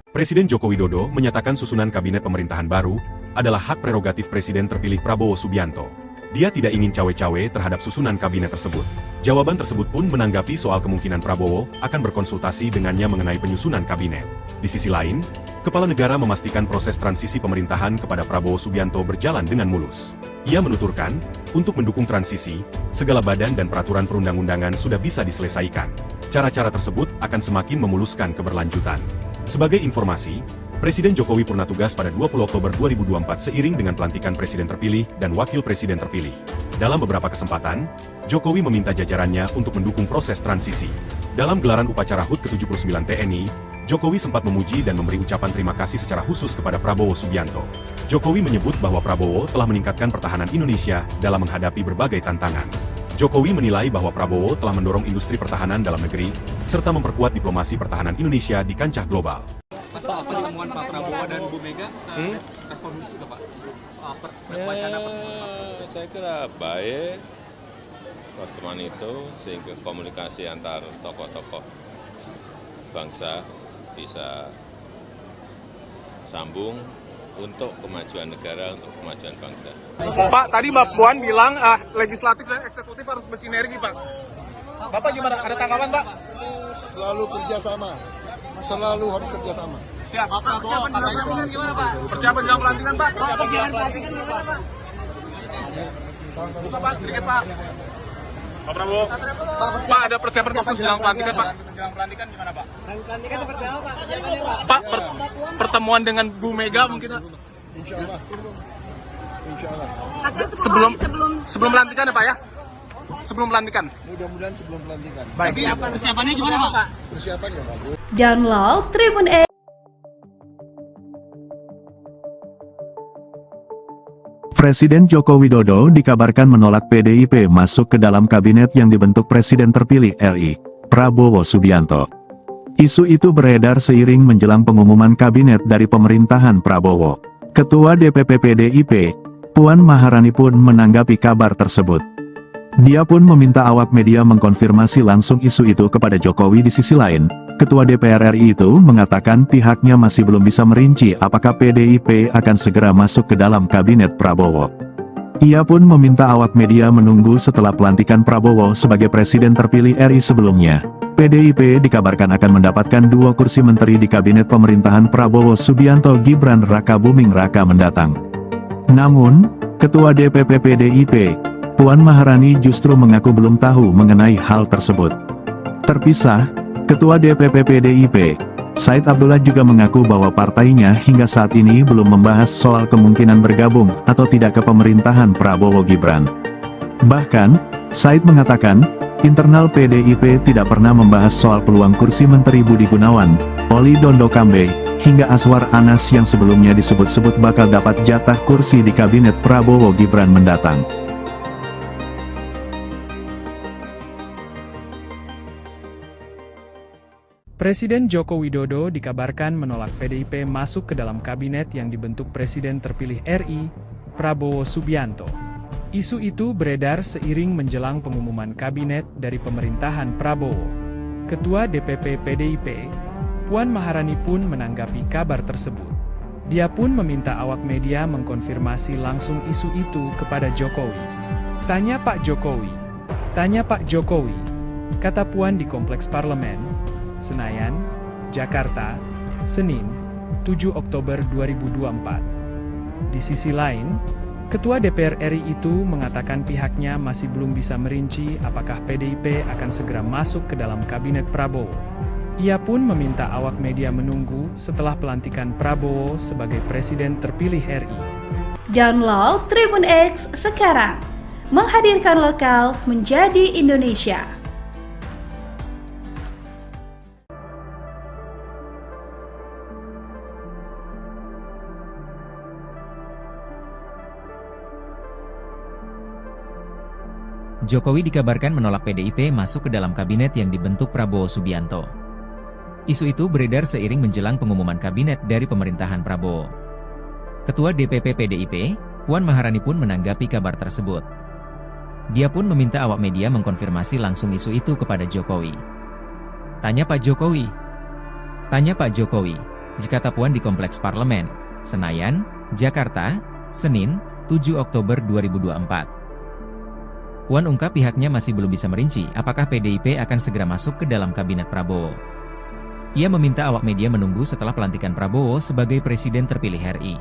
Presiden Joko Widodo menyatakan susunan kabinet pemerintahan baru adalah hak prerogatif Presiden terpilih Prabowo Subianto. Dia tidak ingin cawe-cawe terhadap susunan kabinet tersebut. Jawaban tersebut pun menanggapi soal kemungkinan Prabowo akan berkonsultasi dengannya mengenai penyusunan kabinet. Di sisi lain, Kepala Negara memastikan proses transisi pemerintahan kepada Prabowo Subianto berjalan dengan mulus. Ia menuturkan, untuk mendukung transisi, segala badan dan peraturan perundang-undangan sudah bisa diselesaikan. Cara-cara tersebut akan semakin memuluskan keberlanjutan. Sebagai informasi, Presiden Jokowi purna tugas pada 20 Oktober 2024 seiring dengan pelantikan Presiden terpilih dan Wakil Presiden terpilih. Dalam beberapa kesempatan, Jokowi meminta jajarannya untuk mendukung proses transisi. Dalam gelaran upacara HUT ke-79 TNI, Jokowi sempat memuji dan memberi ucapan terima kasih secara khusus kepada Prabowo Subianto. Jokowi menyebut bahwa Prabowo telah meningkatkan pertahanan Indonesia dalam menghadapi berbagai tantangan. Jokowi menilai bahwa Prabowo telah mendorong industri pertahanan dalam negeri, serta memperkuat diplomasi pertahanan Indonesia di kancah global. Soal pertemuan Pak Prabowo dan Bu Mega, respon khusus nggak Pak? Soal wacana pertemuan. Saya kira baik pertemuan itu sehingga komunikasi antar tokoh-tokoh bangsa bisa sambung untuk kemajuan negara, untuk kemajuan bangsa. Pak, tadi Mbak Puan bilang legislatif dan eksekutif harus bersinergi, Pak. Bapak gimana? Ada tanggapan, Pak? Selalu kerjasama. Selalu harus kerjasama. Siap. Persiapan jelang pelantikan gimana, Pak? Persiapan jelang pelantikan, Pak? Persiapan pelantikan gimana, Pak? Buka, Pak, sedikit, Pak. Pak Prabowo. Pak, ada persiapan khusus jelang pelantikan, Pak? Jelang pelantikan gimana Pak? Pelantikan seperti apa, Pak? Persiapannya, Pak? Pak, pertemuan dengan Bu Mega mungkin, Pak? Insya Allah. Insya Allah. Sebelum pelantikan ya, Pak, ya? Sebelum pelantikan. Mudah-mudahan sebelum pelantikan. Baik. Persiapannya gimana, Pak? Persiapan ya bagus. Download Tribun X. Presiden Joko Widodo dikabarkan menolak PDIP masuk ke dalam kabinet yang dibentuk Presiden terpilih RI, Prabowo Subianto. Isu itu beredar seiring menjelang pengumuman kabinet dari pemerintahan Prabowo. Ketua DPP PDIP, Puan Maharani pun menanggapi kabar tersebut. Dia pun meminta awak media mengkonfirmasi langsung isu itu kepada Jokowi. Di sisi lain, Ketua DPR RI itu mengatakan pihaknya masih belum bisa merinci apakah PDIP akan segera masuk ke dalam kabinet Prabowo. Ia pun meminta awak media menunggu setelah pelantikan Prabowo sebagai presiden terpilih RI sebelumnya. PDIP dikabarkan akan mendapatkan 2 kursi menteri di kabinet pemerintahan Prabowo Subianto Gibran Raka Buming Raka mendatang. Namun, Ketua DPP PDIP, Puan Maharani justru mengaku belum tahu mengenai hal tersebut. Terpisah, Ketua DPP PDIP, Said Abdullah juga mengaku bahwa partainya hingga saat ini belum membahas soal kemungkinan bergabung atau tidak ke pemerintahan Prabowo Gibran. Bahkan, Said mengatakan, internal PDIP tidak pernah membahas soal peluang kursi Menteri Budi Gunawan, Oli Dondo Kambe, hingga Aswar Anas yang sebelumnya disebut-sebut bakal dapat jatah kursi di kabinet Prabowo Gibran mendatang. Presiden Joko Widodo dikabarkan menolak PDIP masuk ke dalam kabinet yang dibentuk Presiden terpilih RI, Prabowo Subianto. Isu itu beredar seiring menjelang pengumuman kabinet dari pemerintahan Prabowo. Ketua DPP PDIP, Puan Maharani pun menanggapi kabar tersebut. Dia pun meminta awak media mengkonfirmasi langsung isu itu kepada Jokowi. Tanya Pak Jokowi, kata Puan di Kompleks Parlemen, Senayan, Jakarta, Senin, 7 Oktober 2024. Di sisi lain, Ketua DPR RI itu mengatakan pihaknya masih belum bisa merinci apakah PDIP akan segera masuk ke dalam kabinet Prabowo. Ia pun meminta awak media menunggu setelah pelantikan Prabowo sebagai presiden terpilih RI. Download Tribun X sekarang, menghadirkan lokal menjadi Indonesia. Jokowi dikabarkan menolak PDIP masuk ke dalam kabinet yang dibentuk Prabowo Subianto. Isu itu beredar seiring menjelang pengumuman kabinet dari pemerintahan Prabowo. Ketua DPP PDIP, Puan Maharani pun menanggapi kabar tersebut. Dia pun meminta awak media mengkonfirmasi langsung isu itu kepada Jokowi. Tanya Pak Jokowi. Tanya Pak Jokowi, kata Puan di Kompleks Parlemen, Senayan, Jakarta, Senin, 7 Oktober 2024. Puan ungkap pihaknya masih belum bisa merinci apakah PDIP akan segera masuk ke dalam kabinet Prabowo. Ia meminta awak media menunggu setelah pelantikan Prabowo sebagai Presiden terpilih RI.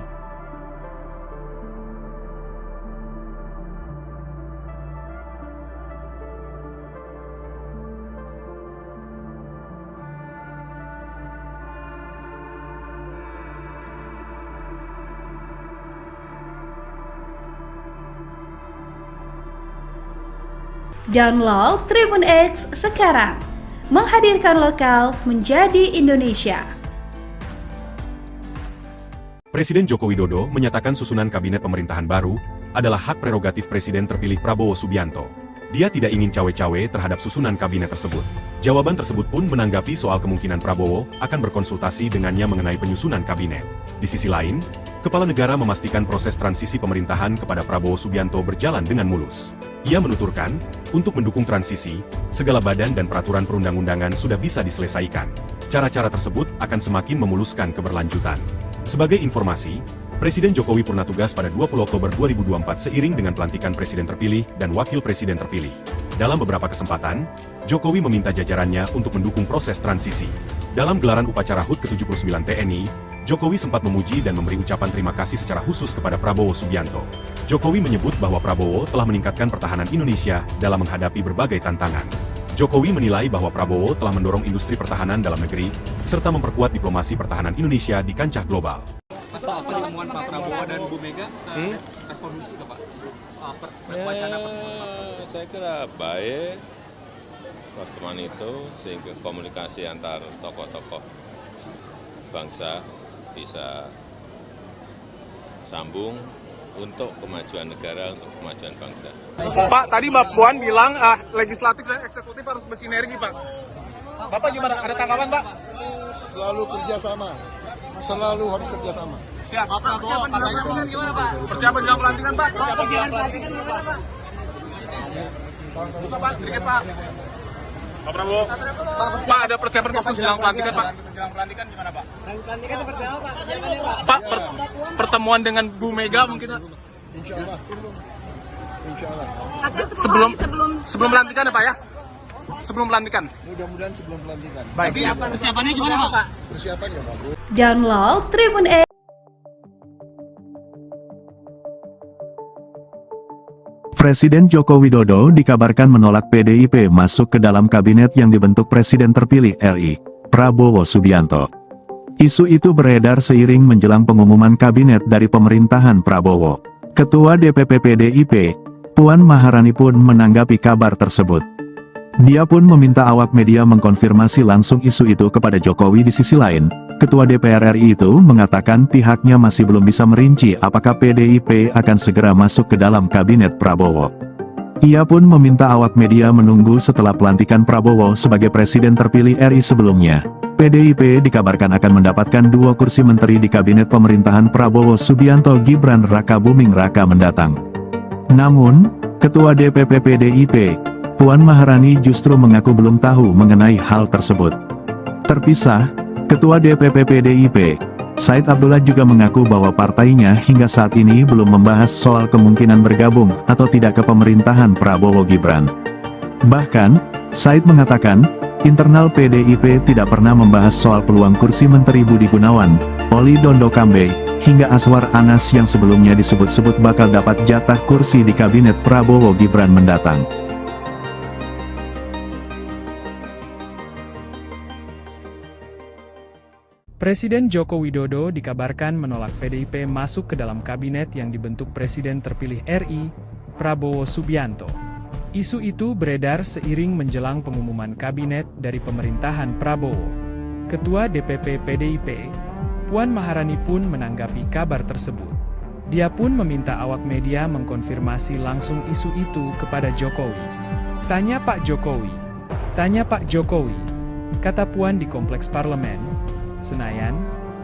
Download Tribun X sekarang, menghadirkan lokal menjadi Indonesia. Presiden Joko Widodo menyatakan susunan kabinet pemerintahan baru adalah hak prerogatif Presiden terpilih Prabowo Subianto. Dia tidak ingin cawe-cawe terhadap susunan kabinet tersebut. Jawaban tersebut pun menanggapi soal kemungkinan Prabowo akan berkonsultasi dengannya mengenai penyusunan kabinet. Di sisi lain, Kepala Negara memastikan proses transisi pemerintahan kepada Prabowo Subianto berjalan dengan mulus. Ia menuturkan, untuk mendukung transisi, segala badan dan peraturan perundang-undangan sudah bisa diselesaikan. Cara-cara tersebut akan semakin memuluskan keberlanjutan. Sebagai informasi, Presiden Jokowi purna tugas pada 20 Oktober 2024 seiring dengan pelantikan Presiden terpilih dan Wakil Presiden terpilih. Dalam beberapa kesempatan, Jokowi meminta jajarannya untuk mendukung proses transisi. Dalam gelaran upacara HUT ke-79 TNI, Jokowi sempat memuji dan memberi ucapan terima kasih secara khusus kepada Prabowo Subianto. Jokowi menyebut bahwa Prabowo telah meningkatkan pertahanan Indonesia dalam menghadapi berbagai tantangan. Jokowi menilai bahwa Prabowo telah mendorong industri pertahanan dalam negeri, serta memperkuat diplomasi pertahanan Indonesia di kancah global. Soal pertemuan Pak Prabowo dan Bu Mega, respon khusus nggak Pak? Soal wacana pertemuan. Saya kira baik pertemuan itu sehingga komunikasi antar tokoh-tokoh bangsa bisa sambung untuk kemajuan negara, untuk kemajuan bangsa. Pak, tadi Mbak Puan bilang legislatif dan eksekutif harus bersinergi, Pak. Bapak gimana? Ada tanggapan, Pak? Selalu kerjasama. Selalu harus kerjasama. Siap. Persiapan jelang pelantikan gimana, Pak? Persiapan jelang pelantikan, Pak? Persiapan jelang pelantikan gimana, Pak? Buka, Pak, sedikit, Pak. Pak Prabowo. Pak, ada persiapan khusus jelang pelantikan, Pak? Jelang pelantikan gimana Pak? Pelantikan seperti apa Pak? Persiapannya Pak? Pak, pertemuan dengan Bu Mega mungkin, Pak? Insya Allah. Insya Allah. Sebelum pelantikan ya, Pak ya? Sebelum pelantikan. Mudah-mudahan sebelum pelantikan. Baik. Persiapannya gimana Pak? Persiapan ya bagus. Download Tribun X. Presiden Joko Widodo dikabarkan menolak PDIP masuk ke dalam kabinet yang dibentuk Presiden terpilih RI, Prabowo Subianto. Isu itu beredar seiring menjelang pengumuman kabinet dari pemerintahan Prabowo. Ketua DPP PDIP, Puan Maharani pun menanggapi kabar tersebut. Dia pun meminta awak media mengkonfirmasi langsung isu itu kepada Jokowi. Di sisi lain, Ketua DPR RI itu mengatakan pihaknya masih belum bisa merinci apakah PDIP akan segera masuk ke dalam kabinet Prabowo. Ia pun meminta awak media menunggu setelah pelantikan Prabowo sebagai Presiden terpilih RI sebelumnya. PDIP dikabarkan akan mendapatkan 2 kursi menteri di kabinet pemerintahan Prabowo Subianto Gibran Raka Buming Raka mendatang. Namun, Ketua DPP PDIP, Puan Maharani justru mengaku belum tahu mengenai hal tersebut. Terpisah, Ketua DPP PDIP, Said Abdullah juga mengaku bahwa partainya hingga saat ini belum membahas soal kemungkinan bergabung atau tidak ke pemerintahan Prabowo Gibran. Bahkan, Said mengatakan, internal PDIP tidak pernah membahas soal peluang kursi Menteri Budi Gunawan, Oli Dondo Kambe, hingga Aswar Anas yang sebelumnya disebut-sebut bakal dapat jatah kursi di kabinet Prabowo Gibran mendatang. Presiden Joko Widodo dikabarkan menolak PDIP masuk ke dalam kabinet yang dibentuk Presiden terpilih RI, Prabowo Subianto. Isu itu beredar seiring menjelang pengumuman kabinet dari pemerintahan Prabowo. Ketua DPP PDIP, Puan Maharani pun menanggapi kabar tersebut. Dia pun meminta awak media mengkonfirmasi langsung isu itu kepada Jokowi. Tanya Pak Jokowi. Tanya Pak Jokowi, kata Puan di Kompleks Parlemen, Senayan,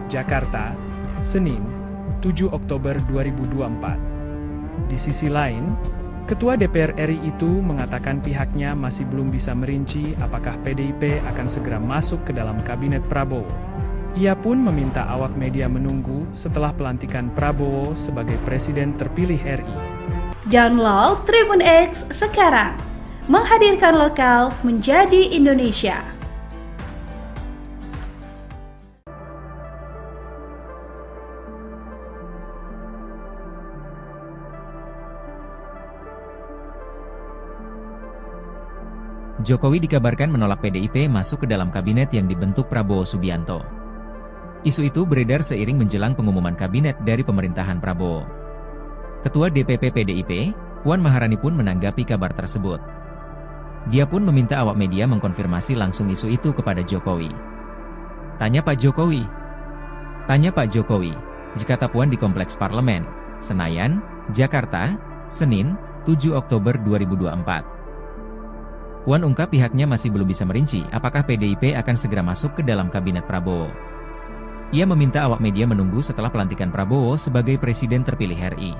Jakarta, Senin, 7 Oktober 2024. Di sisi lain, Ketua DPR RI itu mengatakan pihaknya masih belum bisa merinci apakah PDIP akan segera masuk ke dalam kabinet Prabowo. Ia pun meminta awak media menunggu setelah pelantikan Prabowo sebagai presiden terpilih RI. Download Tribun X sekarang, menghadirkan lokal menjadi Indonesia. Jokowi dikabarkan menolak PDIP masuk ke dalam kabinet yang dibentuk Prabowo Subianto. Isu itu beredar seiring menjelang pengumuman kabinet dari pemerintahan Prabowo. Ketua DPP PDIP, Puan Maharani pun menanggapi kabar tersebut. Dia pun meminta awak media mengkonfirmasi langsung isu itu kepada Jokowi. Tanya Pak Jokowi. Jika Puan di Kompleks Parlemen, Senayan, Jakarta, Senin, 7 Oktober 2024. Puan ungkap pihaknya masih belum bisa merinci apakah PDIP akan segera masuk ke dalam kabinet Prabowo. Ia meminta awak media menunggu setelah pelantikan Prabowo sebagai presiden terpilih RI.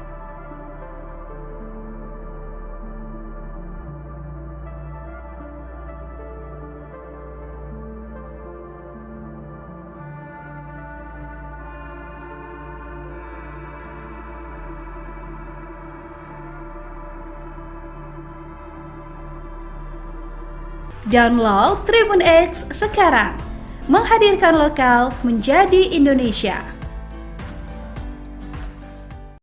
Download Tribun X sekarang, menghadirkan lokal menjadi Indonesia.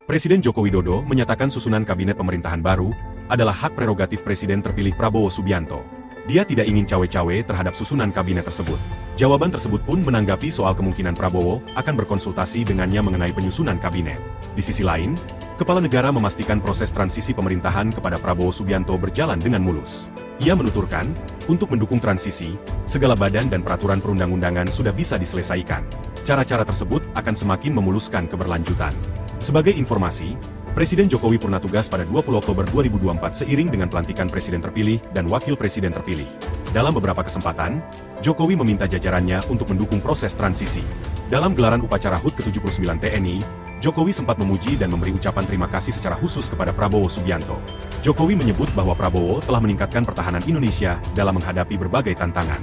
Presiden Joko Widodo menyatakan susunan kabinet pemerintahan baru adalah hak prerogatif Presiden terpilih Prabowo Subianto. Dia tidak ingin cawe-cawe terhadap susunan kabinet tersebut. Jawaban tersebut pun menanggapi soal kemungkinan Prabowo akan berkonsultasi dengannya mengenai penyusunan kabinet. Di sisi lain, Kepala Negara memastikan proses transisi pemerintahan kepada Prabowo Subianto berjalan dengan mulus. Ia menuturkan, untuk mendukung transisi, segala badan dan peraturan perundang-undangan sudah bisa diselesaikan. Cara-cara tersebut akan semakin memuluskan keberlanjutan. Sebagai informasi, Presiden Jokowi purna tugas pada 20 Oktober 2024 seiring dengan pelantikan Presiden terpilih dan Wakil Presiden terpilih. Dalam beberapa kesempatan, Jokowi meminta jajarannya untuk mendukung proses transisi. Dalam gelaran upacara HUT ke-79 TNI, Jokowi sempat memuji dan memberi ucapan terima kasih secara khusus kepada Prabowo Subianto. Jokowi menyebut bahwa Prabowo telah meningkatkan pertahanan Indonesia dalam menghadapi berbagai tantangan.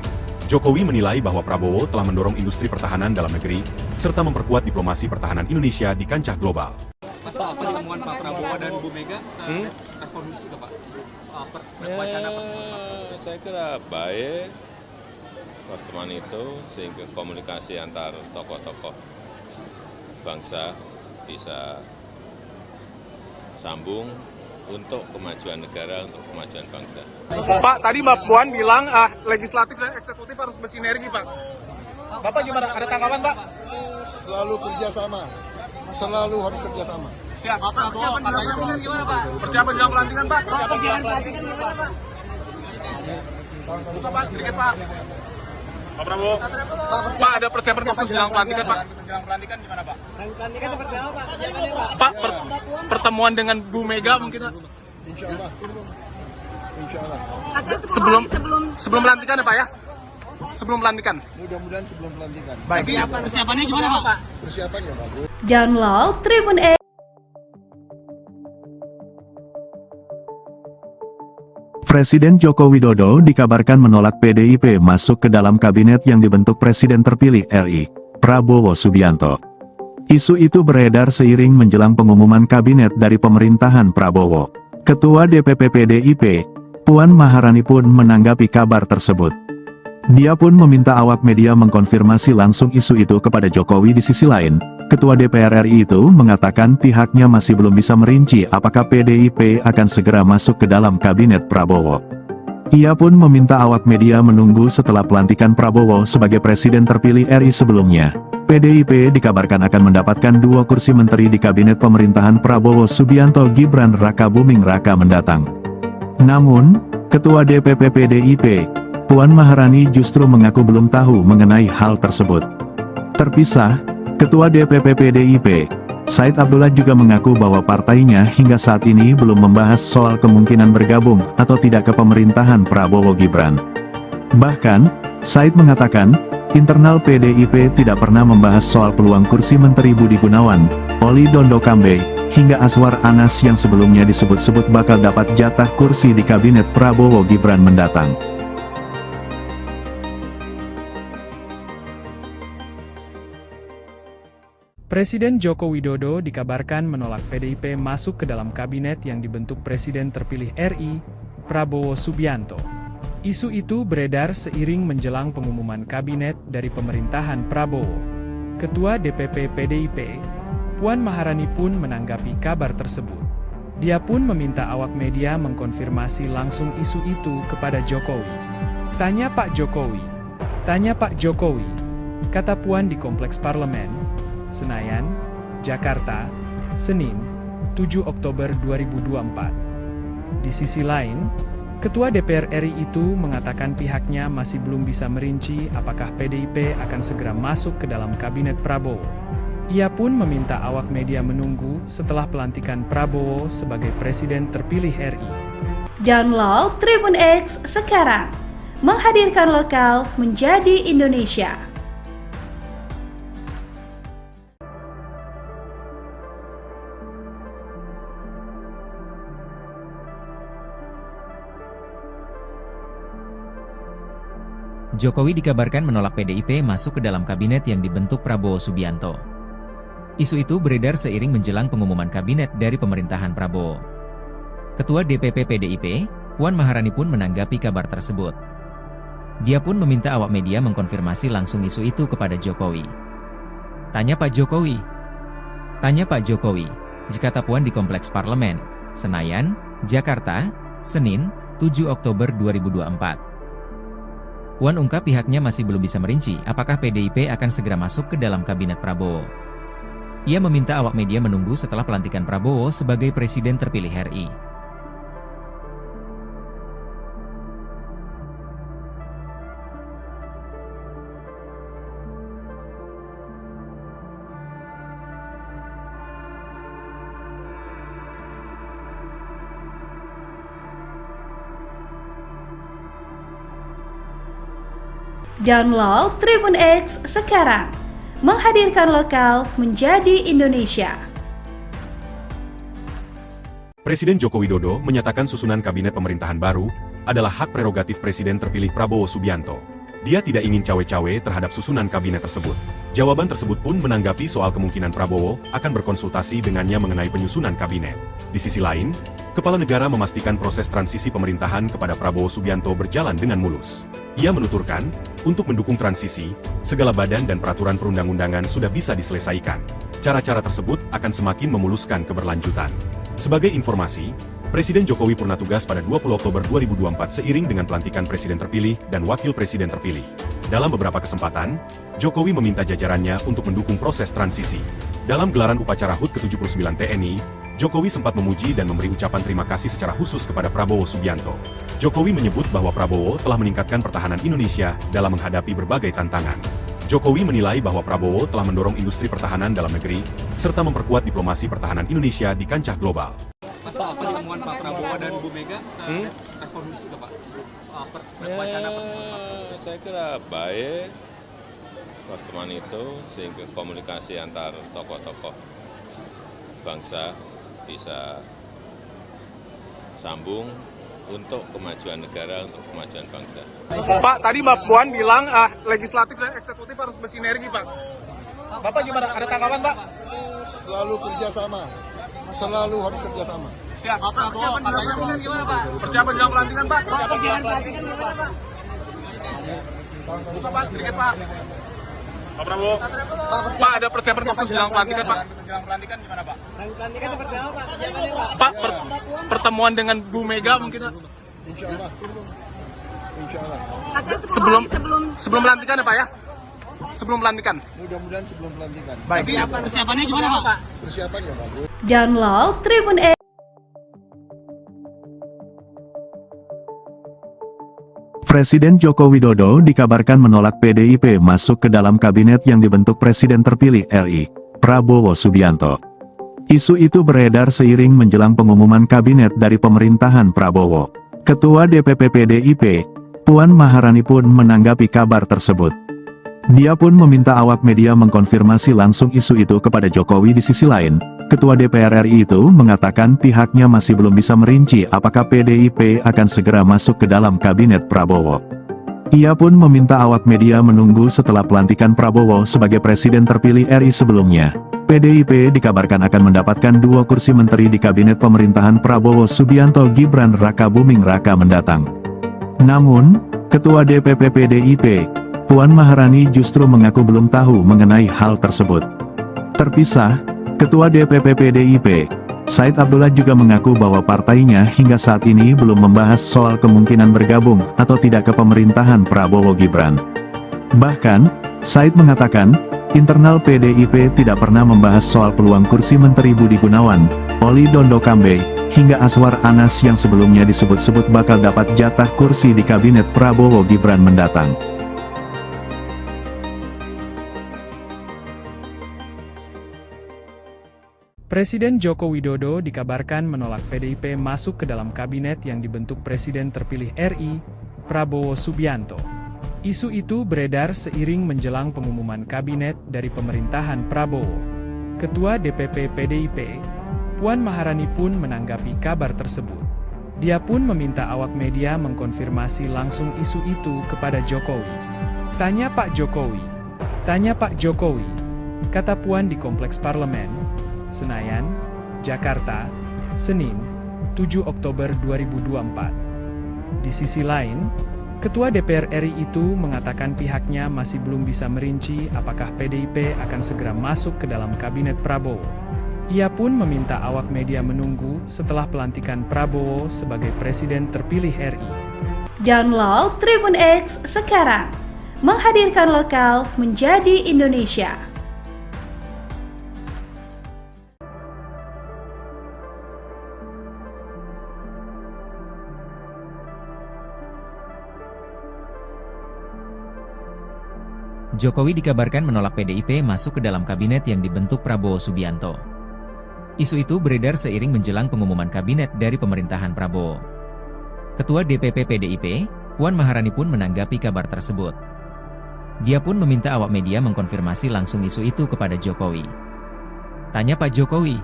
Jokowi menilai bahwa Prabowo telah mendorong industri pertahanan dalam negeri, serta memperkuat diplomasi pertahanan Indonesia di kancah global. Soal pertemuan Pak Prabowo dan Bu Mega, respon khusus nggak Pak? Soal wacana pertemuan. Saya kira baik pertemuan itu sehingga komunikasi antar tokoh-tokoh bangsa bisa sambung untuk kemajuan negara, untuk kemajuan bangsa. Pak, tadi Mbak Puan bilang legislatif dan eksekutif harus bersinergi, Pak. Bapak gimana? Ada tanggapan, Pak? Selalu kerjasama. Selalu harus kerjasama. Siap. Persiapan jelang pelantikan gimana, Pak? Persiapan jelang pelantikan, Pak? Buka, Pak, sedikit, Pak. Pak Prabowo. Pak, ada persiapan khusus jelang pelantikan, Pak? Jelang pelantikan gimana Pak? Pelantikan seperti apa Pak? Persiapannya Pak? Pak, pertemuan dengan Bu Mega mungkin, Pak? Insya Allah. Insya Allah. Sebelum pelantikan ya, Pak ya? Sebelum pelantikan. Mudah-mudahan sebelum pelantikan. Baik. Persiapannya gimana Pak? Persiapan ya bagus. Download Tribun X. Presiden Joko Widodo dikabarkan menolak PDIP masuk ke dalam kabinet yang dibentuk Presiden terpilih RI, Prabowo Subianto. Isu itu beredar seiring menjelang pengumuman kabinet dari pemerintahan Prabowo. Ketua DPP PDIP, Puan Maharani pun menanggapi kabar tersebut. Dia pun meminta awak media mengkonfirmasi langsung isu itu kepada Jokowi. Di sisi lain, Ketua DPR RI itu mengatakan pihaknya masih belum bisa merinci apakah PDIP akan segera masuk ke dalam kabinet Prabowo. Ia pun meminta awak media menunggu setelah pelantikan Prabowo sebagai presiden terpilih RI sebelumnya. PDIP dikabarkan akan mendapatkan 2 kursi menteri di kabinet pemerintahan Prabowo Subianto Gibran Raka Buming Raka mendatang. Namun, Ketua DPP PDIP, Puan Maharani justru mengaku belum tahu mengenai hal tersebut. Terpisah, Ketua DPP PDIP, Said Abdullah juga mengaku bahwa partainya hingga saat ini belum membahas soal kemungkinan bergabung atau tidak ke pemerintahan Prabowo Gibran. Bahkan, Said mengatakan, internal PDIP tidak pernah membahas soal peluang kursi Menteri Budi Gunawan, Oli Dondo Kambe, hingga Aswar Anas yang sebelumnya disebut-sebut bakal dapat jatah kursi di kabinet Prabowo Gibran mendatang. Presiden Joko Widodo dikabarkan menolak PDIP masuk ke dalam kabinet yang dibentuk Presiden terpilih RI, Prabowo Subianto. Isu itu beredar seiring menjelang pengumuman kabinet dari pemerintahan Prabowo. Ketua DPP PDIP, Puan Maharani pun menanggapi kabar tersebut. Dia pun meminta awak media mengkonfirmasi langsung isu itu kepada Jokowi. Tanya Pak Jokowi. Tanya Pak Jokowi, kata Puan di Kompleks Parlemen, Senayan, Jakarta, Senin, 7 Oktober 2024. Di sisi lain, Ketua DPR RI itu mengatakan pihaknya masih belum bisa merinci apakah PDIP akan segera masuk ke dalam kabinet Prabowo. Ia pun meminta awak media menunggu setelah pelantikan Prabowo sebagai Presiden terpilih RI. Download Tribun X sekarang, menghadirkan lokal menjadi Indonesia. Jokowi dikabarkan menolak PDIP masuk ke dalam kabinet yang dibentuk Prabowo Subianto. Isu itu beredar seiring menjelang pengumuman kabinet dari pemerintahan Prabowo. Ketua DPP PDIP, Puan Maharani pun menanggapi kabar tersebut. Dia pun meminta awak media mengkonfirmasi langsung isu itu kepada Jokowi. Tanya Pak Jokowi. Tanya Pak Jokowi, kata Puan di Kompleks Parlemen, Senayan, Jakarta, Senin, 7 Oktober 2024. Puan ungkap pihaknya masih belum bisa merinci apakah PDIP akan segera masuk ke dalam kabinet Prabowo. Ia meminta awak media menunggu setelah pelantikan Prabowo sebagai Presiden terpilih RI. Download Tribun X sekarang, menghadirkan lokal menjadi Indonesia. Presiden Joko Widodo menyatakan susunan kabinet pemerintahan baru adalah hak prerogatif Presiden terpilih Prabowo Subianto. Dia tidak ingin cawe-cawe terhadap susunan kabinet tersebut. Jawaban tersebut pun menanggapi soal kemungkinan Prabowo akan berkonsultasi dengannya mengenai penyusunan kabinet. Di sisi lain, Kepala Negara memastikan proses transisi pemerintahan kepada Prabowo Subianto berjalan dengan mulus. Ia menuturkan, untuk mendukung transisi, segala badan dan peraturan perundang-undangan sudah bisa diselesaikan. Cara-cara tersebut akan semakin memuluskan keberlanjutan. Sebagai informasi, Presiden Jokowi purna tugas pada 20 Oktober 2024 seiring dengan pelantikan Presiden terpilih dan Wakil Presiden terpilih. Dalam beberapa kesempatan, Jokowi meminta jajarannya untuk mendukung proses transisi. Dalam gelaran upacara HUT ke-79 TNI, Jokowi sempat memuji dan memberi ucapan terima kasih secara khusus kepada Prabowo Subianto. Jokowi menyebut bahwa Prabowo telah meningkatkan pertahanan Indonesia dalam menghadapi berbagai tantangan. Jokowi menilai bahwa Prabowo telah mendorong industri pertahanan dalam negeri, serta memperkuat diplomasi pertahanan Indonesia di kancah global. Soal pertemuan Pak Prabowo dan Bu Mega, respon khusus nggak Pak? Soal wacana pertemuan. Saya kira baik pertemuan itu sehingga komunikasi antar tokoh-tokoh bangsa bisa sambung untuk kemajuan negara, untuk kemajuan bangsa. Pak, tadi Mbak Puan bilang legislatif dan eksekutif harus bersinergi, Pak. Bapak gimana? Ada tanggapan, Pak? Selalu kerjasama. Selalu harus kerjasama. Siap. Persiapan jelang pelantikan gimana, Pak? Persiapan jelang pelantikan, Pak? Persiapan jelang pelantikan gimana, Pak? Buka, Pak, sedikit, Pak. Pak Prabowo. Pak, ada persiapan khusus jelang pelantikan, Pak? Jelang pelantikan gimana Pak? Pelantikan seperti apa Pak? Persiapannya Pak? Pak, pertemuan dengan Bu Mega mungkin, Pak? Insya Allah. Insya Allah. Sebelum pelantikan ya, Pak ya? Sebelum pelantikan. Mudah-mudahan sebelum pelantikan. Baik. Persiapannya gimana Pak? Persiapan ya bagus. Download Tribun X. Presiden Joko Widodo dikabarkan menolak PDIP masuk ke dalam kabinet yang dibentuk Presiden terpilih RI, Prabowo Subianto. Isu itu beredar seiring menjelang pengumuman kabinet dari pemerintahan Prabowo. Ketua DPP PDIP, Puan Maharani pun menanggapi kabar tersebut. Dia pun meminta awak media mengkonfirmasi langsung isu itu kepada Jokowi. Di sisi lain, Ketua DPR RI itu mengatakan pihaknya masih belum bisa merinci apakah PDIP akan segera masuk ke dalam kabinet Prabowo. Ia pun meminta awak media menunggu setelah pelantikan Prabowo sebagai presiden terpilih RI sebelumnya. PDIP dikabarkan akan mendapatkan 2 kursi menteri di kabinet pemerintahan Prabowo Subianto Gibran Raka Buming Raka mendatang. Namun, Ketua DPP PDIP, Puan Maharani justru mengaku belum tahu mengenai hal tersebut. Terpisah, Ketua DPP PDIP, Said Abdullah juga mengaku bahwa partainya hingga saat ini belum membahas soal kemungkinan bergabung atau tidak ke pemerintahan Prabowo Gibran. Bahkan, Said mengatakan, internal PDIP tidak pernah membahas soal peluang kursi Menteri Budi Gunawan, Oli Dondo Kambe, hingga Aswar Anas yang sebelumnya disebut-sebut bakal dapat jatah kursi di kabinet Prabowo Gibran mendatang. Presiden Joko Widodo dikabarkan menolak PDIP masuk ke dalam kabinet yang dibentuk Presiden terpilih RI, Prabowo Subianto. Isu itu beredar seiring menjelang pengumuman kabinet dari pemerintahan Prabowo. Ketua DPP PDIP, Puan Maharani pun menanggapi kabar tersebut. Dia pun meminta awak media mengkonfirmasi langsung isu itu kepada Jokowi. Tanya Pak Jokowi. Tanya Pak Jokowi, kata Puan di Kompleks Parlemen, Senayan, Jakarta, Senin, 7 Oktober 2024. Di sisi lain, Ketua DPR RI itu mengatakan pihaknya masih belum bisa merinci apakah PDIP akan segera masuk ke dalam kabinet Prabowo. Ia pun meminta awak media menunggu setelah pelantikan Prabowo sebagai presiden terpilih RI. Download Tribun X sekarang, menghadirkan lokal menjadi Indonesia. Jokowi dikabarkan menolak PDIP masuk ke dalam kabinet yang dibentuk Prabowo Subianto. Isu itu beredar seiring menjelang pengumuman kabinet dari pemerintahan Prabowo. Ketua DPP PDIP, Puan Maharani pun menanggapi kabar tersebut. Dia pun meminta awak media mengkonfirmasi langsung isu itu kepada Jokowi. Tanya Pak Jokowi.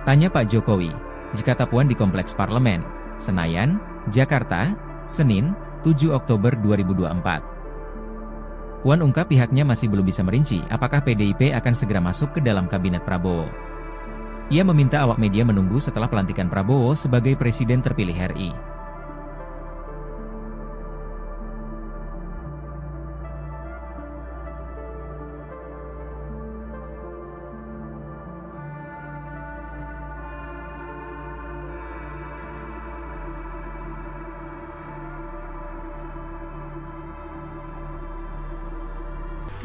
Tanya Pak Jokowi, kata Puan di Kompleks Parlemen, Senayan, Jakarta, Senin, 7 Oktober 2024. Puan ungkap pihaknya masih belum bisa merinci apakah PDIP akan segera masuk ke dalam kabinet Prabowo. Ia meminta awak media menunggu setelah pelantikan Prabowo sebagai presiden terpilih RI.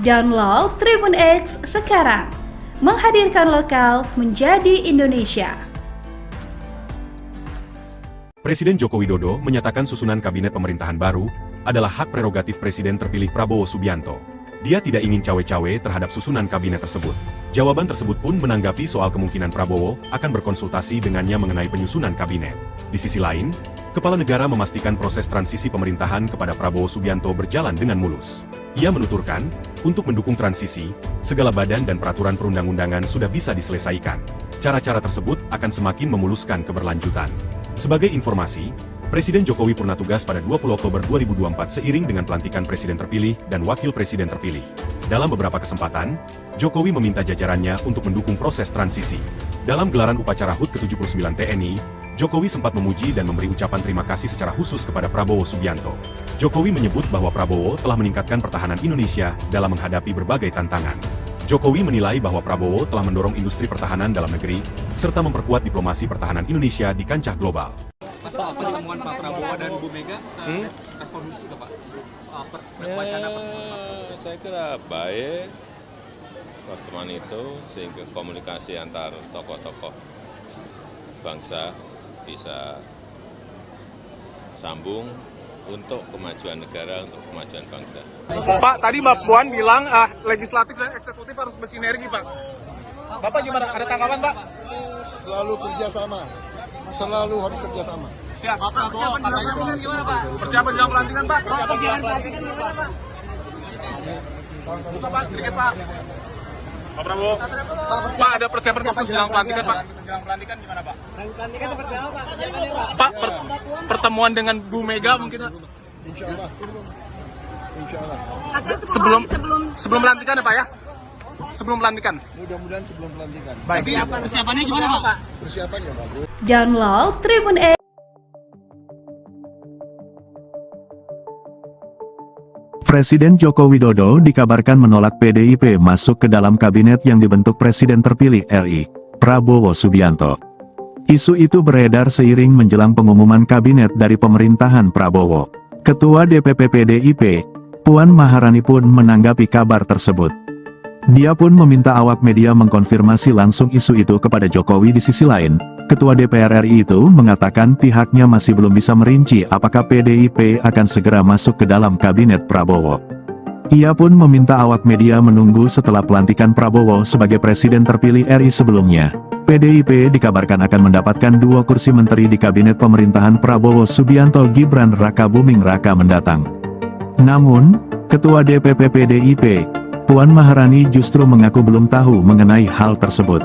Download Tribun X sekarang, menghadirkan lokal menjadi Indonesia. Presiden Joko Widodo menyatakan susunan kabinet pemerintahan baru adalah hak prerogatif Presiden terpilih Prabowo Subianto. Dia tidak ingin cawe-cawe terhadap susunan kabinet tersebut. Jawaban tersebut pun menanggapi soal kemungkinan Prabowo akan berkonsultasi dengannya mengenai penyusunan kabinet. Di sisi lain, Kepala Negara memastikan proses transisi pemerintahan kepada Prabowo Subianto berjalan dengan mulus. Ia menuturkan, untuk mendukung transisi, segala badan dan peraturan perundang-undangan sudah bisa diselesaikan. Cara-cara tersebut akan semakin memuluskan keberlanjutan. Sebagai informasi, Presiden Jokowi purna tugas pada 20 Oktober 2024 seiring dengan pelantikan Presiden terpilih dan Wakil Presiden terpilih. Dalam beberapa kesempatan, Jokowi meminta jajarannya untuk mendukung proses transisi. Dalam gelaran upacara HUT ke-79 TNI, Jokowi sempat memuji dan memberi ucapan terima kasih secara khusus kepada Prabowo Subianto. Jokowi menyebut bahwa Prabowo telah meningkatkan pertahanan Indonesia dalam menghadapi berbagai tantangan. Jokowi menilai bahwa Prabowo telah mendorong industri pertahanan dalam negeri, serta memperkuat diplomasi pertahanan Indonesia di kancah global. Soal pertemuan Pak Prabowo dan Bu Mega, respon khusus nggak Pak? Soal wacana pertemuan. Saya kira baik pertemuan itu sehingga komunikasi antar tokoh-tokoh bangsa bisa sambung untuk kemajuan negara, untuk kemajuan bangsa. Pak, tadi Mbak Puan bilang legislatif dan eksekutif harus bersinergi, Pak. Bapak gimana? Ada tanggapan, Pak? Selalu kerjasama. Selalu harus kerjasama. Siap. Persiapan jelang pelantikan gimana, Pak? Persiapan jelang pelantikan, Pak? Persiapan jelang pelantikan gimana, Pak? Buka Pak, sedikit Pak. Pak Prabowo. Pak, ada persiapan khusus jelang pelantikan Pak. Jelang pelantikan gimana Pak? Pelantikan seperti apa Pak? Persiapannya Pak? Pak, pertemuan dengan Bu Mega mungkin Pak. Insya Allah. Insya Allah. Sebelum pelantikan ya Pak ya? Sebelum pelantikan. Mudah-mudahan sebelum pelantikan. Baik. Persiapannya gimana Pak? Persiapan ya bagus. Download Tribun X. Presiden Joko Widodo dikabarkan menolak PDIP masuk ke dalam kabinet yang dibentuk Presiden terpilih RI, Prabowo Subianto. Isu itu beredar seiring menjelang pengumuman kabinet dari pemerintahan Prabowo. Ketua DPP PDIP, Puan Maharani pun menanggapi kabar tersebut. Dia pun meminta awak media mengkonfirmasi langsung isu itu kepada Jokowi. Di sisi lain, Ketua DPR RI itu mengatakan pihaknya masih belum bisa merinci apakah PDIP akan segera masuk ke dalam kabinet Prabowo. Ia pun meminta awak media menunggu setelah pelantikan Prabowo sebagai presiden terpilih RI sebelumnya. PDIP dikabarkan akan mendapatkan 2 kursi menteri di kabinet pemerintahan Prabowo Subianto Gibran Raka Buming Raka mendatang. Namun, Ketua DPP PDIP, Puan Maharani justru mengaku belum tahu mengenai hal tersebut.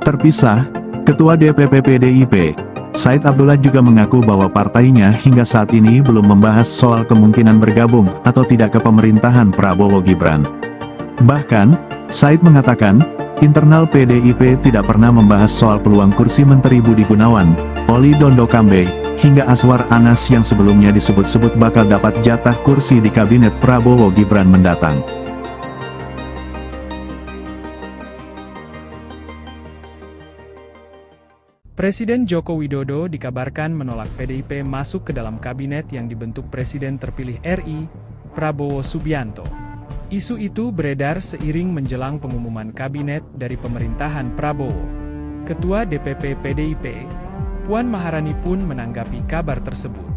Terpisah, Ketua DPP PDIP, Said Abdullah juga mengaku bahwa partainya hingga saat ini belum membahas soal kemungkinan bergabung atau tidak ke pemerintahan Prabowo Gibran. Bahkan, Said mengatakan, internal PDIP tidak pernah membahas soal peluang kursi Menteri Budi Gunawan, Oli Dondo Kambe, hingga Aswar Anas yang sebelumnya disebut-sebut bakal dapat jatah kursi di kabinet Prabowo Gibran mendatang. Presiden Joko Widodo dikabarkan menolak PDIP masuk ke dalam kabinet yang dibentuk Presiden terpilih RI, Prabowo Subianto. Isu itu beredar seiring menjelang pengumuman kabinet dari pemerintahan Prabowo. Ketua DPP PDIP, Puan Maharani pun menanggapi kabar tersebut.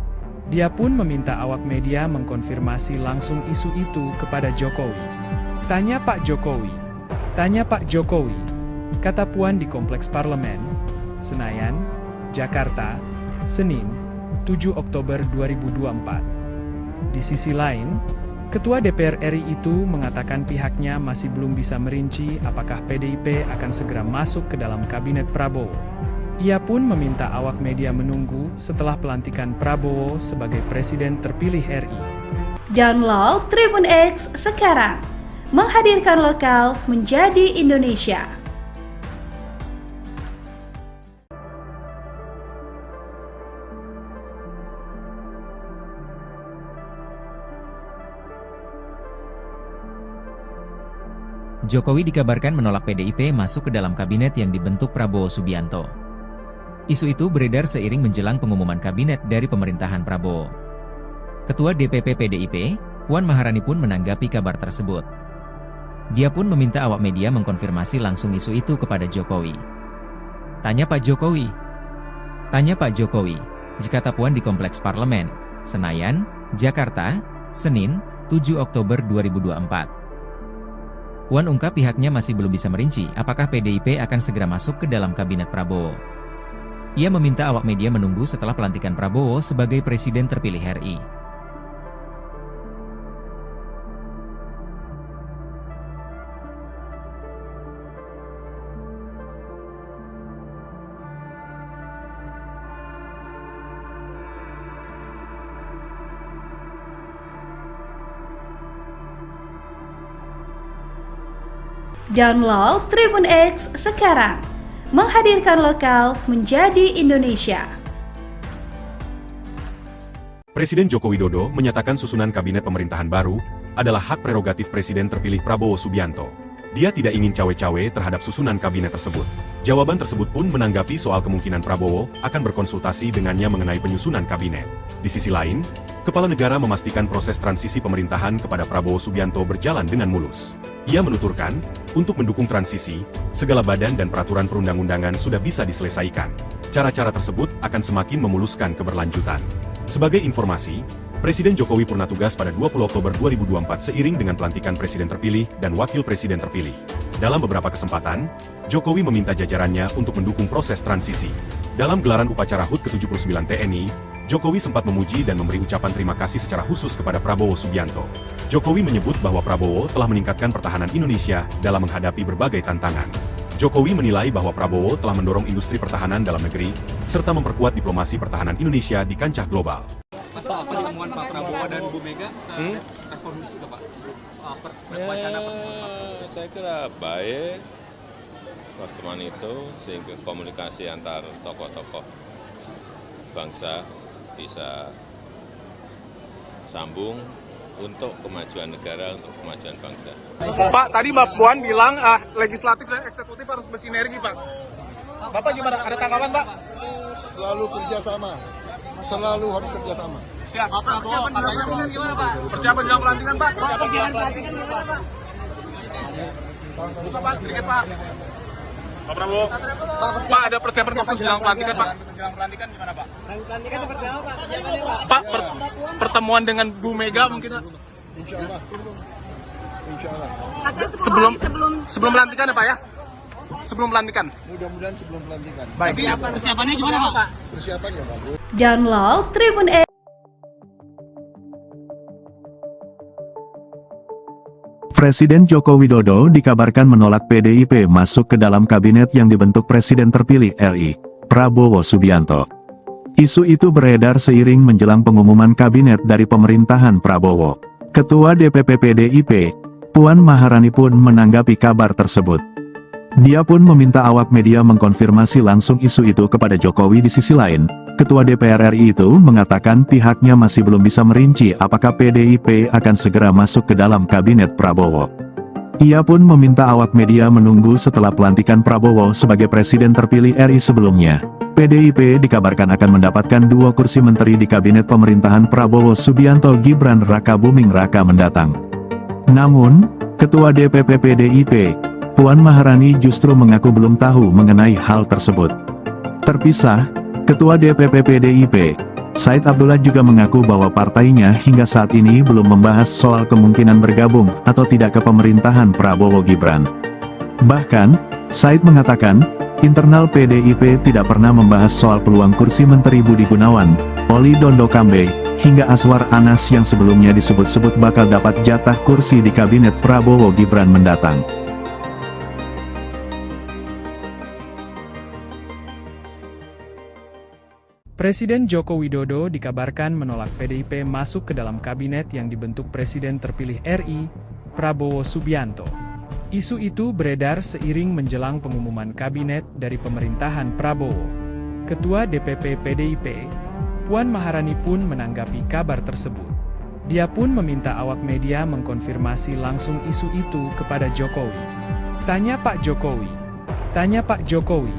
Dia pun meminta awak media mengkonfirmasi langsung isu itu kepada Jokowi. Tanya Pak Jokowi. Tanya Pak Jokowi, kata Puan di Kompleks Parlemen, Senayan, Jakarta, Senin, 7 Oktober 2024. Di sisi lain, Ketua DPR RI itu mengatakan pihaknya masih belum bisa merinci apakah PDIP akan segera masuk ke dalam kabinet Prabowo. Ia pun meminta awak media menunggu setelah pelantikan Prabowo sebagai presiden terpilih RI. Download Tribun X sekarang. Menghadirkan lokal menjadi Indonesia. Jokowi dikabarkan menolak PDIP masuk ke dalam kabinet yang dibentuk Prabowo Subianto. Isu itu beredar seiring menjelang pengumuman kabinet dari pemerintahan Prabowo. Ketua DPP PDIP, Puan Maharani pun menanggapi kabar tersebut. Dia pun meminta awak media mengkonfirmasi langsung isu itu kepada Jokowi. Tanya Pak Jokowi. Tanya Pak Jokowi, kata Puan di Kompleks Parlemen, Senayan, Jakarta, Senin, 7 Oktober 2024. Puan ungkap pihaknya masih belum bisa merinci apakah PDIP akan segera masuk ke dalam kabinet Prabowo. Ia meminta awak media menunggu setelah pelantikan Prabowo sebagai presiden terpilih RI. Download Tribun X sekarang. Menghadirkan lokal menjadi Indonesia. Presiden Joko Widodo menyatakan susunan kabinet pemerintahan baru adalah hak prerogatif Presiden terpilih Prabowo Subianto. Dia tidak ingin cawe-cawe terhadap susunan kabinet tersebut. Jawaban tersebut pun menanggapi soal kemungkinan Prabowo akan berkonsultasi dengannya mengenai penyusunan kabinet. Di sisi lain, Kepala Negara memastikan proses transisi pemerintahan kepada Prabowo Subianto berjalan dengan mulus. Ia menuturkan, untuk mendukung transisi, segala badan dan peraturan perundang-undangan sudah bisa diselesaikan. Cara-cara tersebut akan semakin memuluskan keberlanjutan. Sebagai informasi, Presiden Jokowi purna tugas pada 20 Oktober 2024 seiring dengan pelantikan Presiden terpilih dan Wakil Presiden terpilih. Dalam beberapa kesempatan, Jokowi meminta jajarannya untuk mendukung proses transisi. Dalam gelaran upacara HUT ke-79 TNI, Jokowi sempat memuji dan memberi ucapan terima kasih secara khusus kepada Prabowo Subianto. Jokowi menyebut bahwa Prabowo telah meningkatkan pertahanan Indonesia dalam menghadapi berbagai tantangan. Jokowi menilai bahwa Prabowo telah mendorong industri pertahanan dalam negeri, serta memperkuat diplomasi pertahanan Indonesia di kancah global. Soal pertemuan Pak Prabowo dan Bu Mega, respon khusus nggak Pak? Soal wacana pertemuan Pak? Saya kira baik pertemuan itu sehingga komunikasi antar tokoh-tokoh bangsa bisa sambung untuk kemajuan negara, untuk kemajuan bangsa. Pak, tadi Mbak Puan bilang legislatif dan eksekutif harus bersinergi, Pak. Bapak gimana? Ada tanggapan, Pak? Selalu kerjasama. Selalu harus kerjasama. Siap. Persiapan jelang pelantikan gimana, Pak? Persiapan jelang pelantikan, Pak? Buka, Pak, sedikit, Pak. Pak Prabowo. Pak, ada persiapan khusus jelang pelantikan, Pak? Jelang pelantikan gimana Pak? Pelantikan seperti apa Pak? Persiapannya Pak? Pak, pertemuan dengan Bu Mega mungkin, Pak? Insya Allah. Insya Allah. Sebelum pelantikan ya, Pak ya? Sebelum pelantikan. Mudah-mudahan sebelum pelantikan. Baik. Persiapannya gimana Pak? Persiapan ya bagus. Download Tribun X. Presiden Joko Widodo dikabarkan menolak PDIP masuk ke dalam kabinet yang dibentuk Presiden terpilih RI, Prabowo Subianto. Isu itu beredar seiring menjelang pengumuman kabinet dari pemerintahan Prabowo. Ketua DPP PDIP, Puan Maharani pun menanggapi kabar tersebut. Dia pun meminta awak media mengkonfirmasi langsung isu itu kepada Jokowi. Di sisi lain, Ketua DPR RI itu mengatakan pihaknya masih belum bisa merinci apakah PDIP akan segera masuk ke dalam kabinet Prabowo. Ia pun meminta awak media menunggu setelah pelantikan Prabowo sebagai presiden terpilih RI sebelumnya. PDIP dikabarkan akan mendapatkan 2 kursi menteri di kabinet pemerintahan Prabowo Subianto Gibran Raka Buming Raka mendatang. Namun, Ketua DPP PDIP, Puan Maharani justru mengaku belum tahu mengenai hal tersebut. Terpisah, Ketua DPP PDIP, Said Abdullah juga mengaku bahwa partainya hingga saat ini belum membahas soal kemungkinan bergabung atau tidak ke pemerintahan Prabowo Gibran. Bahkan, Said mengatakan, internal PDIP tidak pernah membahas soal peluang kursi Menteri Budi Gunawan, Oli Dondo Kambe, hingga Aswar Anas yang sebelumnya disebut-sebut bakal dapat jatah kursi di kabinet Prabowo Gibran mendatang. Presiden Joko Widodo dikabarkan menolak PDIP masuk ke dalam kabinet yang dibentuk Presiden terpilih RI, Prabowo Subianto. Isu itu beredar seiring menjelang pengumuman kabinet dari pemerintahan Prabowo. Ketua DPP PDIP, Puan Maharani pun menanggapi kabar tersebut. Dia pun meminta awak media mengkonfirmasi langsung isu itu kepada Jokowi. Tanya Pak Jokowi,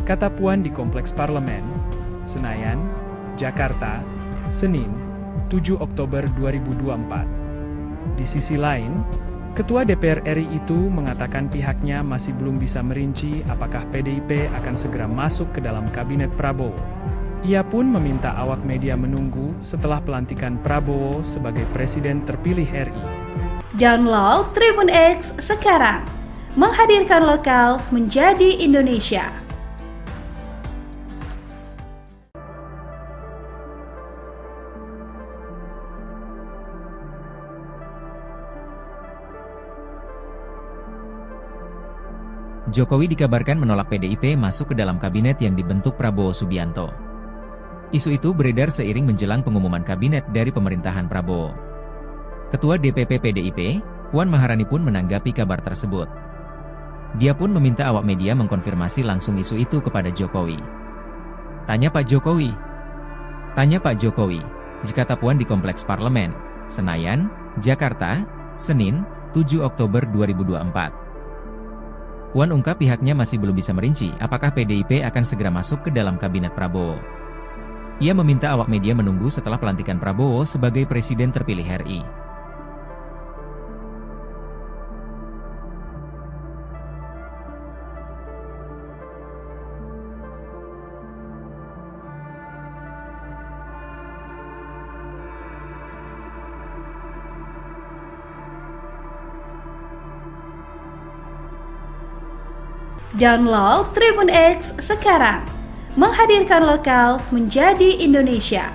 kata Puan di Kompleks Parlemen, Senayan, Jakarta, Senin, 7 Oktober 2024. Di sisi lain, Ketua DPR RI itu mengatakan pihaknya masih belum bisa merinci apakah PDIP akan segera masuk ke dalam kabinet Prabowo. Ia pun meminta awak media menunggu setelah pelantikan Prabowo sebagai presiden terpilih RI. Download Tribun X sekarang. Menghadirkan lokal menjadi Indonesia. Jokowi dikabarkan menolak PDIP masuk ke dalam kabinet yang dibentuk Prabowo Subianto. Isu itu beredar seiring menjelang pengumuman kabinet dari pemerintahan Prabowo. Ketua DPP PDIP, Puan Maharani pun menanggapi kabar tersebut. Dia pun meminta awak media mengkonfirmasi langsung isu itu kepada Jokowi. Tanya Pak Jokowi, kata Puan di Kompleks Parlemen, Senayan, Jakarta, Senin, 7 Oktober 2024. Puan ungkap pihaknya masih belum bisa merinci apakah PDIP akan segera masuk ke dalam kabinet Prabowo. Ia meminta awak media menunggu setelah pelantikan Prabowo sebagai presiden terpilih RI. Download Tribun X sekarang. menghadirkan lokal menjadi Indonesia.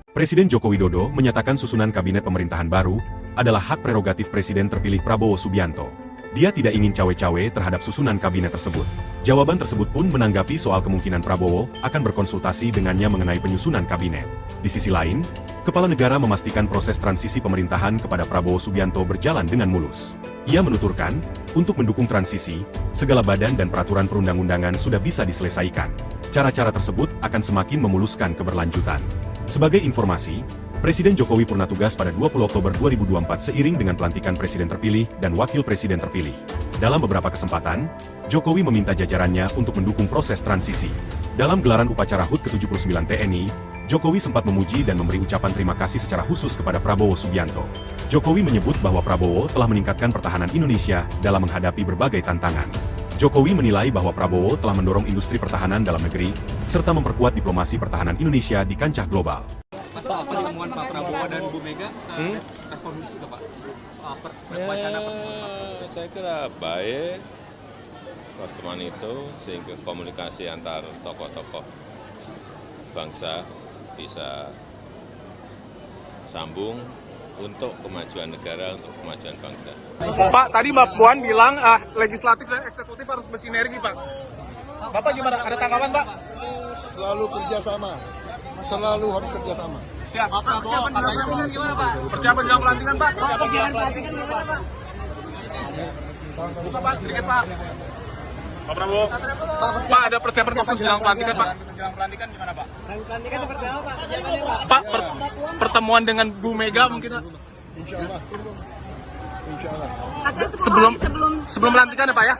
Presiden Joko Widodo menyatakan susunan kabinet pemerintahan baru adalah hak prerogatif Presiden terpilih Prabowo Subianto. Dia tidak ingin cawe-cawe terhadap susunan kabinet tersebut. Jawaban tersebut pun menanggapi soal kemungkinan Prabowo akan berkonsultasi dengannya mengenai penyusunan kabinet. Di sisi lain, Kepala Negara memastikan proses transisi pemerintahan kepada Prabowo Subianto berjalan dengan mulus. Ia menuturkan, untuk mendukung transisi, segala badan dan peraturan perundang-undangan sudah bisa diselesaikan. Cara-cara tersebut akan semakin memuluskan keberlanjutan. Sebagai informasi, Presiden Jokowi purna tugas pada 20 Oktober 2024 seiring dengan pelantikan Presiden terpilih dan Wakil Presiden terpilih. Dalam beberapa kesempatan, Jokowi meminta jajarannya untuk mendukung proses transisi. Dalam gelaran upacara HUT ke-79 TNI, Jokowi sempat memuji dan memberi ucapan terima kasih secara khusus kepada Prabowo Subianto. Jokowi menyebut bahwa Prabowo telah meningkatkan pertahanan Indonesia dalam menghadapi berbagai tantangan. Jokowi menilai bahwa Prabowo telah mendorong industri pertahanan dalam negeri, serta memperkuat diplomasi pertahanan Indonesia di kancah global. Soal pertemuan Pak Prabowo dan Bu Mega, respon khusus Pak? Soal wacana pertemuan. Saya kira baik pertemuan itu sehingga komunikasi antar tokoh-tokoh bangsa bisa sambung untuk kemajuan negara, untuk kemajuan bangsa. Pak, tadi Mbak Puan bilang legislatif dan eksekutif harus bersinergi, Pak. Bapak gimana? Ada tanggapan, Pak? Selalu kerjasama. Selalu harus kerjasama. Siap. Persiapan jelang pelantikan gimana, Pak? Persiapan jelang pelantikan, Pak? Persiapan pelantikan gimana, Pak? Buka, Pak, sedikit, Pak. Pak Prabowo. Pak, ada persiapan khusus jelang pelantikan, Pak? Jelang pelantikan gimana Pak? Pelantikan seperti apa Pak? Persiapannya Pak? Pak, pertemuan dengan Bu Mega mungkin, Pak? Insya Allah. Insya Allah. Sebelum pelantikan ya, Pak ya?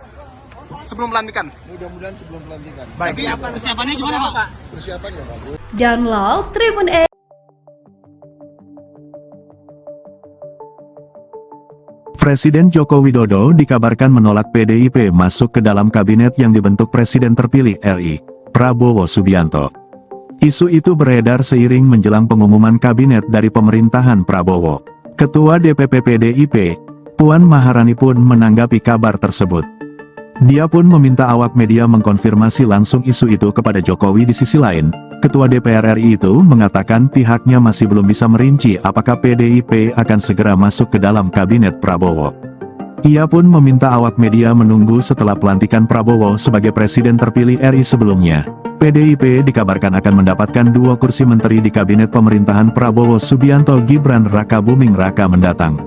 Sebelum pelantikan. Mudah-mudahan sebelum pelantikan. Baik. Persiapannya gimana Pak? Persiapan ya bagus. Download Tribun X. Presiden Joko Widodo dikabarkan menolak PDIP masuk ke dalam kabinet yang dibentuk Presiden terpilih RI, Prabowo Subianto. Isu itu beredar seiring menjelang pengumuman kabinet dari pemerintahan Prabowo. Ketua DPP PDIP, Puan Maharani pun menanggapi kabar tersebut. Dia pun meminta awak media mengkonfirmasi langsung isu itu kepada Jokowi. Di sisi lain, Ketua DPR RI itu mengatakan pihaknya masih belum bisa merinci apakah PDIP akan segera masuk ke dalam kabinet Prabowo. Ia pun meminta awak media menunggu setelah pelantikan Prabowo sebagai presiden terpilih RI sebelumnya. PDIP dikabarkan akan mendapatkan 2 kursi menteri di kabinet pemerintahan Prabowo Subianto Gibran Raka Buming Raka mendatang.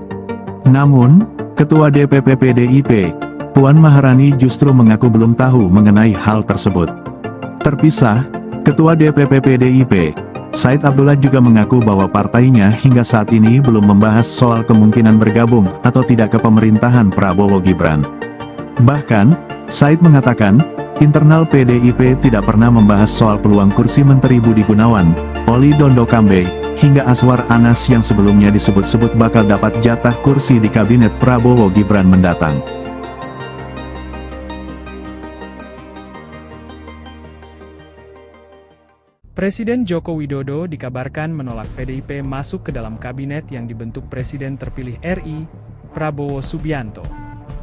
Namun, Ketua DPP PDIP, Puan Maharani justru mengaku belum tahu mengenai hal tersebut. Terpisah, Ketua DPP PDIP, Said Abdullah juga mengaku bahwa partainya hingga saat ini belum membahas soal kemungkinan bergabung atau tidak ke pemerintahan Prabowo Gibran. Bahkan, Said mengatakan, internal PDIP tidak pernah membahas soal peluang kursi Menteri Budi Gunawan, Oli Dondo Kambe, hingga Aswar Anas yang sebelumnya disebut-sebut bakal dapat jatah kursi di kabinet Prabowo Gibran mendatang. Presiden Joko Widodo dikabarkan menolak PDIP masuk ke dalam kabinet yang dibentuk Presiden terpilih RI, Prabowo Subianto.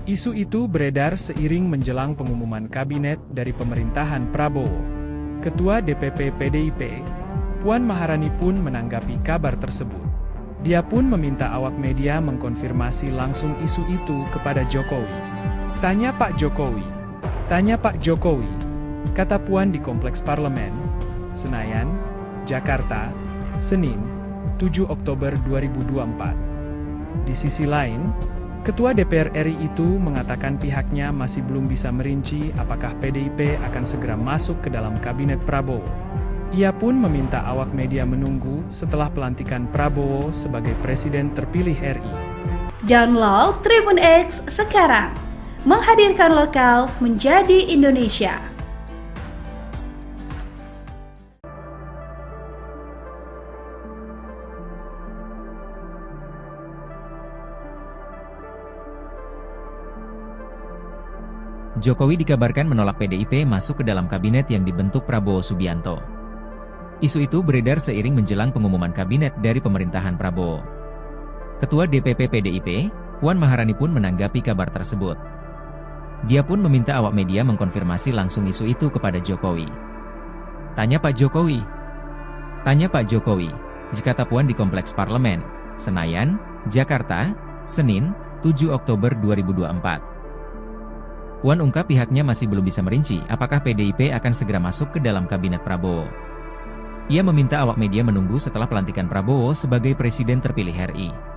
Isu itu beredar seiring menjelang pengumuman kabinet dari pemerintahan Prabowo. Ketua DPP PDIP, Puan Maharani pun menanggapi kabar tersebut. Dia pun meminta awak media mengkonfirmasi langsung isu itu kepada Jokowi. Tanya Pak Jokowi, kata Puan di Kompleks Parlemen, Senayan, Jakarta, Senin, 7 Oktober 2024. Di sisi lain, Ketua DPR RI itu mengatakan pihaknya masih belum bisa merinci apakah PDIP akan segera masuk ke dalam kabinet Prabowo. Ia pun meminta awak media menunggu setelah pelantikan Prabowo sebagai presiden terpilih RI. Download Tribun X sekarang, menghadirkan lokal menjadi Indonesia. Jokowi dikabarkan menolak PDIP masuk ke dalam kabinet yang dibentuk Prabowo Subianto. Isu itu beredar seiring menjelang pengumuman kabinet dari pemerintahan Prabowo. Ketua DPP PDIP, Puan Maharani pun menanggapi kabar tersebut. Dia pun meminta awak media mengkonfirmasi langsung isu itu kepada Jokowi. Tanya Pak Jokowi. Tanya Pak Jokowi, kata Puan di Kompleks Parlemen, Senayan, Jakarta, Senin, 7 Oktober 2024. Puan ungkap pihaknya masih belum bisa merinci apakah PDIP akan segera masuk ke dalam kabinet Prabowo. Ia meminta awak media menunggu setelah pelantikan Prabowo sebagai Presiden terpilih RI.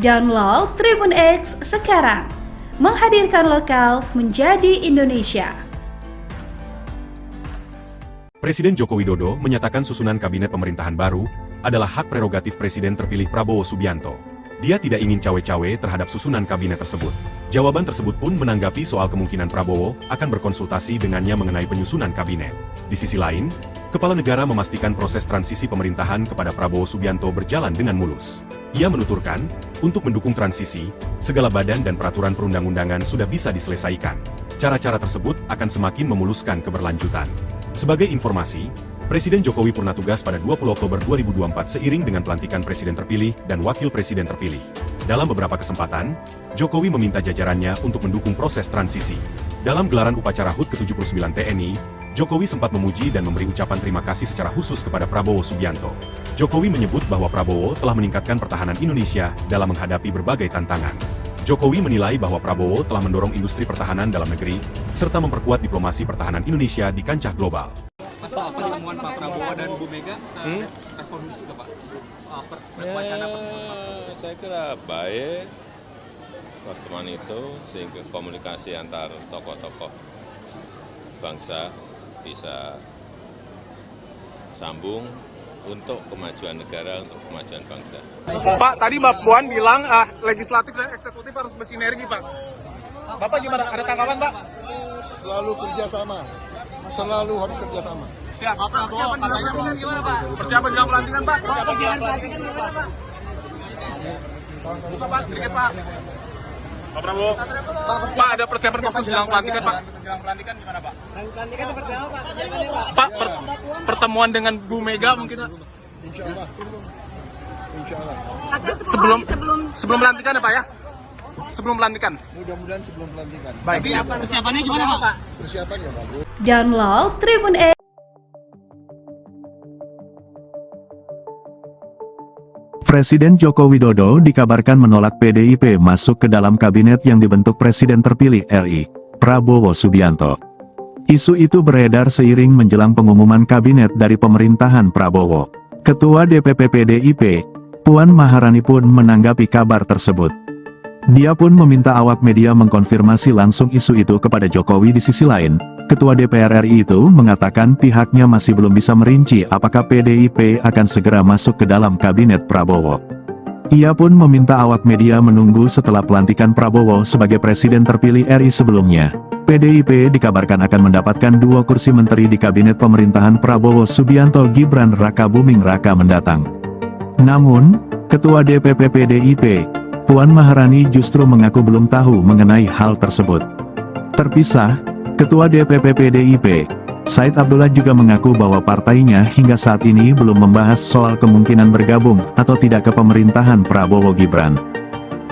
Download Tribun X sekarang, menghadirkan lokal menjadi Indonesia. Presiden Joko Widodo menyatakan susunan kabinet pemerintahan baru adalah hak prerogatif Presiden terpilih Prabowo Subianto. Dia tidak ingin cawe-cawe terhadap susunan kabinet tersebut. Jawaban tersebut pun menanggapi soal kemungkinan Prabowo akan berkonsultasi dengannya mengenai penyusunan kabinet. Di sisi lain, Kepala Negara memastikan proses transisi pemerintahan kepada Prabowo Subianto berjalan dengan mulus. Ia menuturkan, untuk mendukung transisi, segala badan dan peraturan perundang-undangan sudah bisa diselesaikan. Cara-cara tersebut akan semakin memuluskan keberlanjutan. Sebagai informasi, Presiden Jokowi purna tugas pada 20 Oktober 2024 seiring dengan pelantikan Presiden terpilih dan Wakil Presiden terpilih. Dalam beberapa kesempatan, Jokowi meminta jajarannya untuk mendukung proses transisi. Dalam gelaran upacara HUT ke-79 TNI, Jokowi sempat memuji dan memberi ucapan terima kasih secara khusus kepada Prabowo Subianto. Jokowi menyebut bahwa Prabowo telah meningkatkan pertahanan Indonesia dalam menghadapi berbagai tantangan. Jokowi menilai bahwa Prabowo telah mendorong industri pertahanan dalam negeri, serta memperkuat diplomasi pertahanan Indonesia di kancah global. Soal pertemuan Pak Prabowo dan Bu Mega, respon khusus nggak Pak? Soal wacana pertemuan. Saya kira baik pertemuan itu sehingga komunikasi antar tokoh-tokoh bangsa bisa sambung untuk kemajuan negara, untuk kemajuan bangsa. Pak, tadi Mbak Puan bilang legislatif dan eksekutif harus bersinergi, Pak. Bapak gimana? Ada tanggapan, Pak? Selalu kerjasama. Selalu harus kerjasama. Siap. Persiapan jelang pelantikan gimana, Pak? Persiapan jelang pelantikan, Pak? Persiapan jelang pelantikan gimana, Pak? Buka, Pak, sedikit, Pak. Pak Prabowo. Pak, ada persiapan khusus jelang pelantikan, Pak? Jelang pelantikan gimana Pak? Pelantikan seperti apa, Pak? Persiapannya, Pak? Pak, pertemuan dengan Bu Mega mungkin, Pak? Insya Allah. Insya Allah. Sebelum pelantikan ya, Pak ya? Sebelum pelantikan. Mudah-mudahan sebelum pelantikan. Baik. Persiapannya gimana, Pak? Persiapan ya bagus. Download Tribun X. Presiden Joko Widodo dikabarkan menolak PDIP masuk ke dalam kabinet yang dibentuk Presiden terpilih RI, Prabowo Subianto. Isu itu beredar seiring menjelang pengumuman kabinet dari pemerintahan Prabowo. Ketua DPP PDIP, Puan Maharani pun menanggapi kabar tersebut. Dia pun meminta awak media mengkonfirmasi langsung isu itu kepada Jokowi. Di sisi lain, Ketua DPR RI itu mengatakan pihaknya masih belum bisa merinci apakah PDIP akan segera masuk ke dalam kabinet Prabowo. Ia pun meminta awak media menunggu setelah pelantikan Prabowo sebagai Presiden terpilih RI sebelumnya. PDIP dikabarkan akan mendapatkan 2 kursi menteri di kabinet pemerintahan Prabowo Subianto Gibran Raka Buming Raka mendatang. Namun, Ketua DPP PDIP, Puan Maharani justru mengaku belum tahu mengenai hal tersebut. Terpisah, Ketua DPP PDIP, Said Abdullah juga mengaku bahwa partainya hingga saat ini belum membahas soal kemungkinan bergabung atau tidak ke pemerintahan Prabowo Gibran.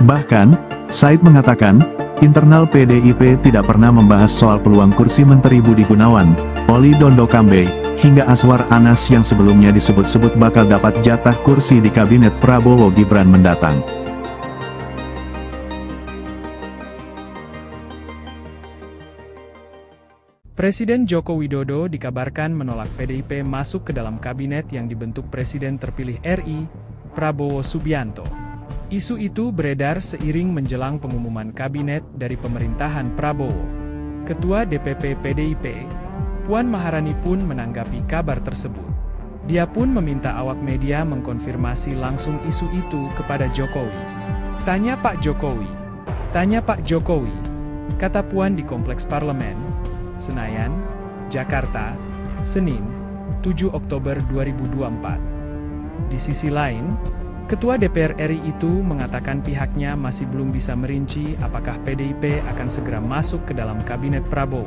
Bahkan, Said mengatakan, internal PDIP tidak pernah membahas soal peluang kursi Menteri Budi Gunawan, Oli Dondo Kambe, hingga Aswar Anas yang sebelumnya disebut-sebut bakal dapat jatah kursi di kabinet Prabowo Gibran mendatang. Presiden Joko Widodo dikabarkan menolak PDIP masuk ke dalam kabinet yang dibentuk Presiden terpilih RI, Prabowo Subianto. Isu itu beredar seiring menjelang pengumuman kabinet dari pemerintahan Prabowo. Ketua DPP PDIP, Puan Maharani pun menanggapi kabar tersebut. Dia pun meminta awak media mengkonfirmasi langsung isu itu kepada Jokowi. Tanya Pak Jokowi. Tanya Pak Jokowi, kata Puan di Kompleks Parlemen, Senayan, Jakarta, Senin, 7 Oktober 2024. Di sisi lain, Ketua DPR RI itu mengatakan pihaknya masih belum bisa merinci apakah PDIP akan segera masuk ke dalam kabinet Prabowo.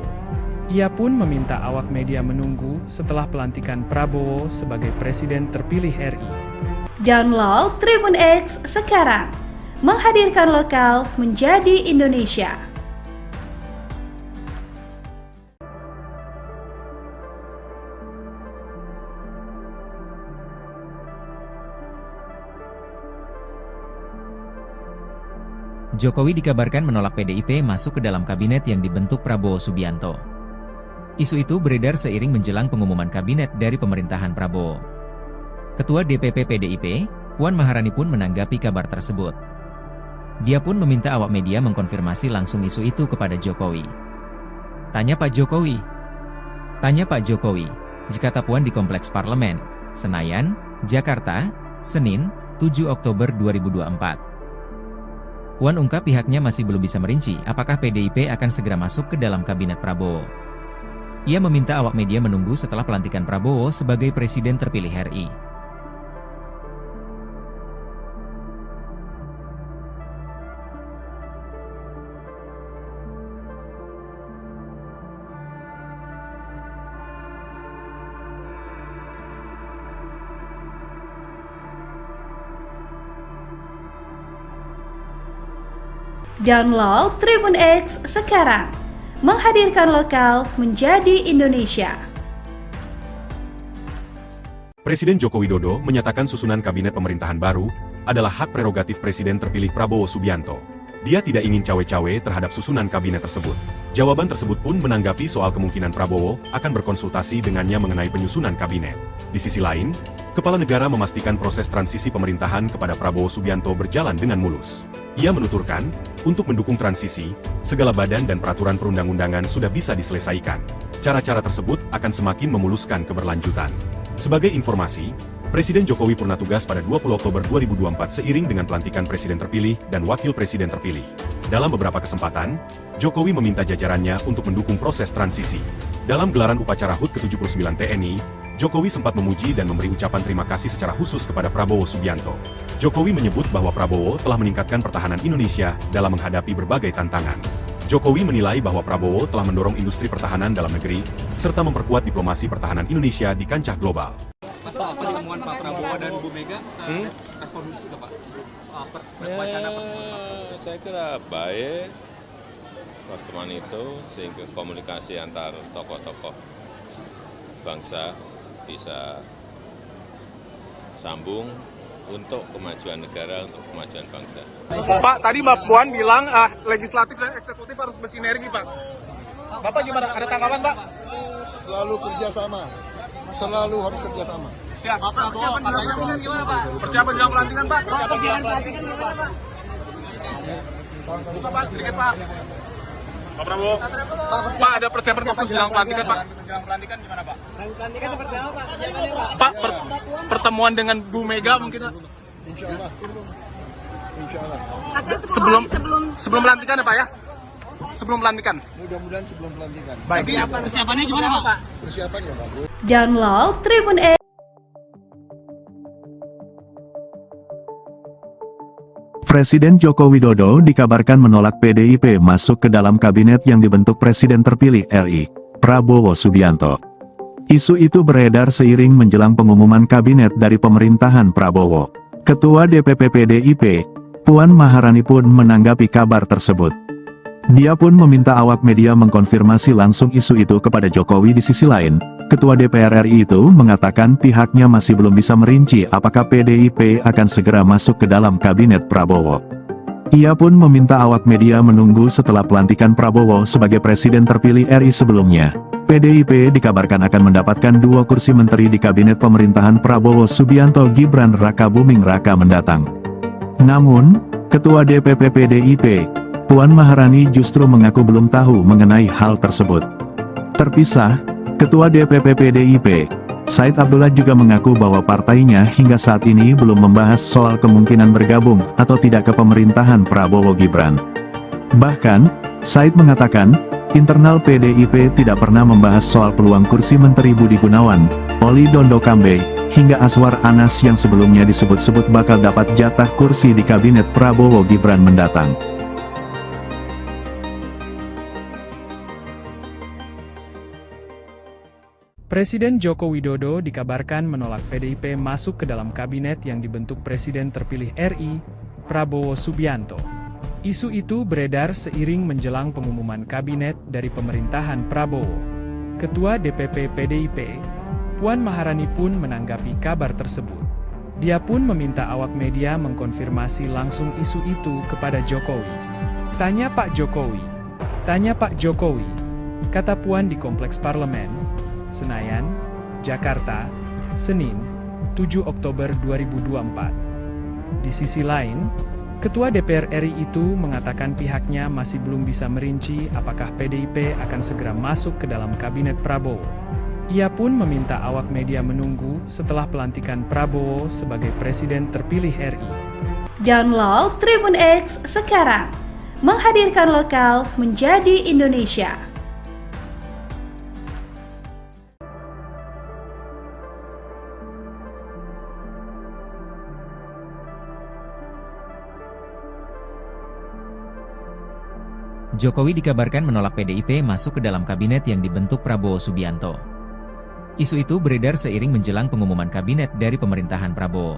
Ia pun meminta awak media menunggu setelah pelantikan Prabowo sebagai presiden terpilih RI. Download Tribun X sekarang, menghadirkan lokal menjadi Indonesia. Jokowi dikabarkan menolak PDIP masuk ke dalam kabinet yang dibentuk Prabowo Subianto. Isu itu beredar seiring menjelang pengumuman kabinet dari pemerintahan Prabowo. Ketua DPP PDIP, Puan Maharani pun menanggapi kabar tersebut. Dia pun meminta awak media mengkonfirmasi langsung isu itu kepada Jokowi. Tanya Pak Jokowi. Jika Puan di Kompleks Parlemen, Senayan, Jakarta, Senin, 7 Oktober 2024. Puan ungkap pihaknya masih belum bisa merinci apakah PDIP akan segera masuk ke dalam kabinet Prabowo. Ia meminta awak media menunggu setelah pelantikan Prabowo sebagai presiden terpilih RI. Download Tribun X sekarang, menghadirkan lokal menjadi Indonesia. Presiden Joko Widodo menyatakan susunan kabinet pemerintahan baru adalah hak prerogatif Presiden terpilih Prabowo Subianto. Dia tidak ingin cawe-cawe terhadap susunan kabinet tersebut. Jawaban tersebut pun menanggapi soal kemungkinan Prabowo akan berkonsultasi dengannya mengenai penyusunan kabinet. Di sisi lain, Kepala Negara memastikan proses transisi pemerintahan kepada Prabowo Subianto berjalan dengan mulus. Ia menuturkan, untuk mendukung transisi, segala badan dan peraturan perundang-undangan sudah bisa diselesaikan. Cara-cara tersebut akan semakin memuluskan keberlanjutan. Sebagai informasi, Presiden Jokowi purna tugas pada 20 Oktober 2024 seiring dengan pelantikan Presiden terpilih dan Wakil Presiden terpilih. Dalam beberapa kesempatan, Jokowi meminta jajarannya untuk mendukung proses transisi. Dalam gelaran upacara HUT ke-79 TNI, Jokowi sempat memuji dan memberi ucapan terima kasih secara khusus kepada Prabowo Subianto. Jokowi menyebut bahwa Prabowo telah meningkatkan pertahanan Indonesia dalam menghadapi berbagai tantangan. Jokowi menilai bahwa Prabowo telah mendorong industri pertahanan dalam negeri, serta memperkuat diplomasi pertahanan Indonesia di kancah global. Soal pertemuan Pak Prabowo dan Bu Mega, respon khusus Pak? Soal wacana pertemuan. Saya kira baik pertemuan itu sehingga komunikasi antar tokoh-tokoh bangsa bisa sambung untuk kemajuan negara, untuk kemajuan bangsa. Pak, tadi Mbak Puan bilang legislatif dan eksekutif harus bersinergi, Pak. Bapak gimana? Ada tanggapan, Pak? Selalu kerjasama. Selalu harus kerjasama. Siap. Persiapan pelantikan gimana, Pak? Persiapan jelang pelantikan, Pak. Persiapan pelantikan gimana, Pak? Buka, Pak, sedikit, Pak. Pak Prabowo. Pak, ada persiapan khusus jelang pelantikan, Pak. Jelang pelantikan gimana Pak? Pelantikan seperti apa, Pak? Persiapannya, Pak? Pak, pertemuan dengan Bu Mega mungkin, Pak. Insya Allah. Insya Allah. Sebelum pelantikan ya, Pak ya? Sebelum pelantikan. Mudah-mudahan sebelum pelantikan. Baik. Persiapannya gimana, Pak? Persiapannya bagus. Download Tribun X. Presiden Joko Widodo dikabarkan menolak PDIP masuk ke dalam kabinet yang dibentuk Presiden terpilih RI, Prabowo Subianto. Isu itu beredar seiring menjelang pengumuman kabinet dari pemerintahan Prabowo. Ketua DPP PDIP, Puan Maharani pun menanggapi kabar tersebut. Dia pun meminta awak media mengkonfirmasi langsung isu itu kepada Jokowi. Di sisi lain, Ketua DPR RI itu mengatakan pihaknya masih belum bisa merinci apakah PDIP akan segera masuk ke dalam kabinet Prabowo. Ia pun meminta awak media menunggu setelah pelantikan Prabowo sebagai presiden terpilih RI sebelumnya. PDIP dikabarkan akan mendapatkan 2 kursi menteri di kabinet pemerintahan Prabowo Subianto Gibran Raka Buming Raka mendatang. Namun, Ketua DPP PDIP, Puan Maharani justru mengaku belum tahu mengenai hal tersebut. Terpisah, Ketua DPP PDIP, Said Abdullah juga mengaku bahwa partainya hingga saat ini belum membahas soal kemungkinan bergabung atau tidak ke pemerintahan Prabowo Gibran. Bahkan, Said mengatakan, internal PDIP tidak pernah membahas soal peluang kursi Menteri Budi Gunawan, Oli Dondo Kambe, hingga Aswar Anas yang sebelumnya disebut-sebut bakal dapat jatah kursi di kabinet Prabowo Gibran mendatang. Presiden Joko Widodo dikabarkan menolak PDIP masuk ke dalam kabinet yang dibentuk Presiden terpilih RI, Prabowo Subianto. Isu itu beredar seiring menjelang pengumuman kabinet dari pemerintahan Prabowo. Ketua DPP PDIP, Puan Maharani pun menanggapi kabar tersebut. Dia pun meminta awak media mengkonfirmasi langsung isu itu kepada Jokowi. Tanya Pak Jokowi. Tanya Pak Jokowi, kata Puan di Kompleks Parlemen, Senayan, Jakarta, Senin, 7 Oktober 2024. Di sisi lain, Ketua DPR RI itu mengatakan pihaknya masih belum bisa merinci apakah PDIP akan segera masuk ke dalam kabinet Prabowo. Ia pun meminta awak media menunggu setelah pelantikan Prabowo sebagai Presiden terpilih RI. Download Tribun X sekarang, menghadirkan lokal menjadi Indonesia. Jokowi dikabarkan menolak PDIP masuk ke dalam kabinet yang dibentuk Prabowo Subianto. Isu itu beredar seiring menjelang pengumuman kabinet dari pemerintahan Prabowo.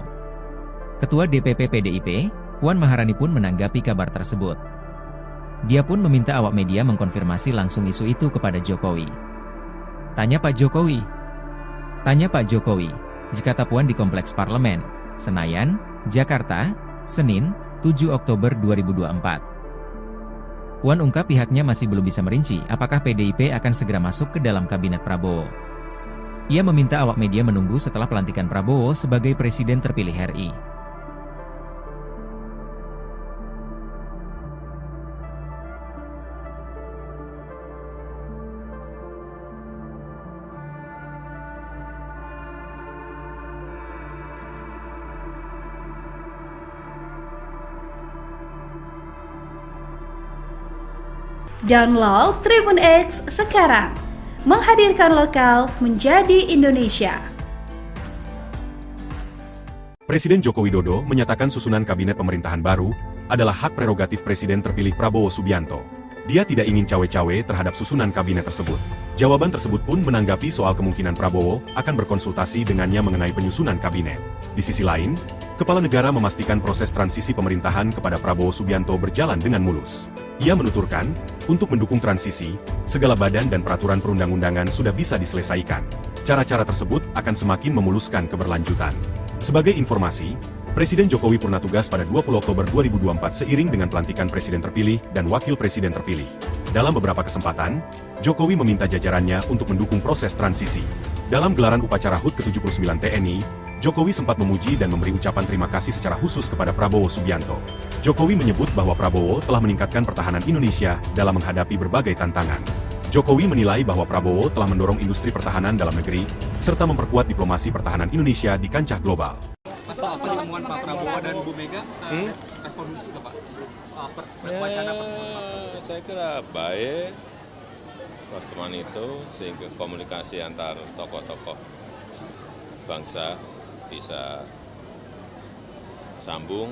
Ketua DPP PDIP, Puan Maharani pun menanggapi kabar tersebut. Dia pun meminta awak media mengkonfirmasi langsung isu itu kepada Jokowi. Tanya Pak Jokowi. Tanya Pak Jokowi, kata Puan di Kompleks Parlemen, Senayan, Jakarta, Senin, 7 Oktober 2024. Puan ungkap pihaknya masih belum bisa merinci apakah PDIP akan segera masuk ke dalam kabinet Prabowo. Ia meminta awak media menunggu setelah pelantikan Prabowo sebagai Presiden terpilih RI. Download Tribun X sekarang, menghadirkan lokal menjadi Indonesia. Presiden Joko Widodo menyatakan susunan kabinet pemerintahan baru adalah hak prerogatif Presiden terpilih Prabowo Subianto. Dia tidak ingin cawe-cawe terhadap susunan kabinet tersebut. Jawaban tersebut pun menanggapi soal kemungkinan Prabowo akan berkonsultasi dengannya mengenai penyusunan kabinet. Di sisi lain, Kepala Negara memastikan proses transisi pemerintahan kepada Prabowo Subianto berjalan dengan mulus. Ia menuturkan, untuk mendukung transisi, segala badan dan peraturan perundang-undangan sudah bisa diselesaikan. Cara-cara tersebut akan semakin memuluskan keberlanjutan. Sebagai informasi, Presiden Jokowi purna tugas pada 20 Oktober 2024 seiring dengan pelantikan Presiden terpilih dan Wakil Presiden terpilih. Dalam beberapa kesempatan, Jokowi meminta jajarannya untuk mendukung proses transisi. Dalam gelaran upacara HUT ke-79 TNI, Jokowi sempat memuji dan memberi ucapan terima kasih secara khusus kepada Prabowo Subianto. Jokowi menyebut bahwa Prabowo telah meningkatkan pertahanan Indonesia dalam menghadapi berbagai tantangan. Jokowi menilai bahwa Prabowo telah mendorong industri pertahanan dalam negeri, serta memperkuat diplomasi pertahanan Indonesia di kancah global. Soal pertemuan Pak Prabowo dan Bu Mega, respon khusus Pak? Soal wacana pertemuan. Saya kira baik pertemuan itu sehingga komunikasi antar tokoh-tokoh bangsa bisa sambung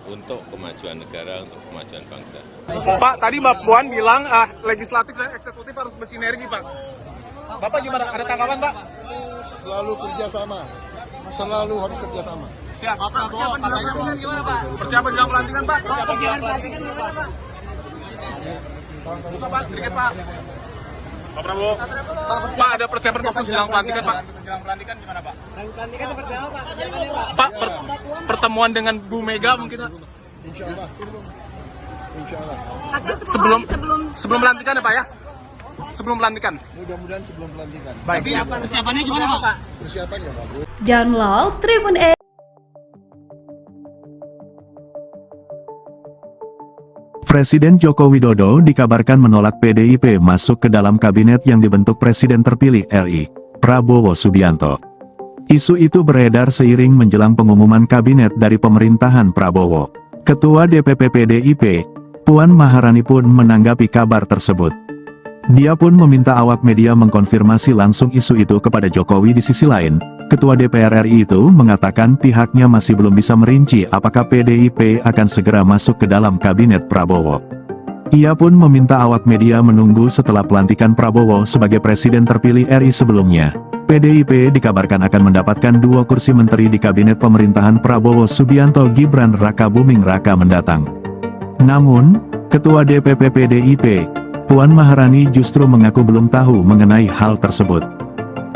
untuk kemajuan negara, untuk kemajuan bangsa. Pak, tadi Mbak Puan bilang legislatif dan eksekutif harus bersinergi, Pak. Bapak gimana? Ada tanggapan, Pak? Selalu kerjasama. Selalu harus kerjasama. Siap. Persiapan jelang pelantikan gimana, Pak? Persiapan jelang pelantikan, Pak? Persiapan pelantikan gimana, Pak? Buka, Pak, sedikit, Pak. Pak Prabowo. Pak, ada persiapan khusus jelang pelantikan, Pak? Jelang pelantikan gimana Pak? Pelantikan seperti apa Pak? Persiapannya Pak? Pak, pertemuan dengan Bu Mega mungkin, Pak? Insya Allah. Insya Allah. Sebelum pelantikan ya, Pak ya? Sebelum pelantikan. Mudah-mudahan sebelum pelantikan. Baik. Persiapannya gimana Pak? Persiapannya bagus. Download Tribun X. Presiden Joko Widodo dikabarkan menolak PDIP masuk ke dalam kabinet yang dibentuk Presiden terpilih RI, Prabowo Subianto. Isu itu beredar seiring menjelang pengumuman kabinet dari pemerintahan Prabowo. Ketua DPP PDIP, Puan Maharani pun menanggapi kabar tersebut. Dia pun meminta awak media mengkonfirmasi langsung isu itu kepada Jokowi. Di sisi lain, Ketua DPR RI itu mengatakan pihaknya masih belum bisa merinci apakah PDIP akan segera masuk ke dalam kabinet Prabowo. Ia pun meminta awak media menunggu setelah pelantikan Prabowo sebagai presiden terpilih RI sebelumnya. PDIP dikabarkan akan mendapatkan 2 kursi menteri di kabinet pemerintahan Prabowo Subianto Gibran Raka Buming Raka mendatang. Namun, Ketua DPP PDIP, Puan Maharani justru mengaku belum tahu mengenai hal tersebut.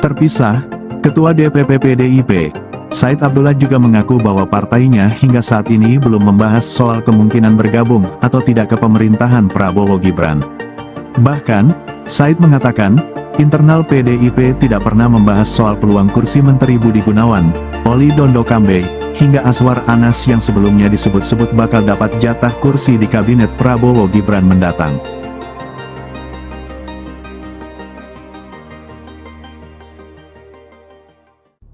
Terpisah, Ketua DPP PDIP, Said Abdullah juga mengaku bahwa partainya hingga saat ini belum membahas soal kemungkinan bergabung atau tidak ke pemerintahan Prabowo Gibran. Bahkan, Said mengatakan, internal PDIP tidak pernah membahas soal peluang kursi Menteri Budi Gunawan, Oli Dondo Kambe, hingga Aswar Anas yang sebelumnya disebut-sebut bakal dapat jatah kursi di kabinet Prabowo Gibran mendatang.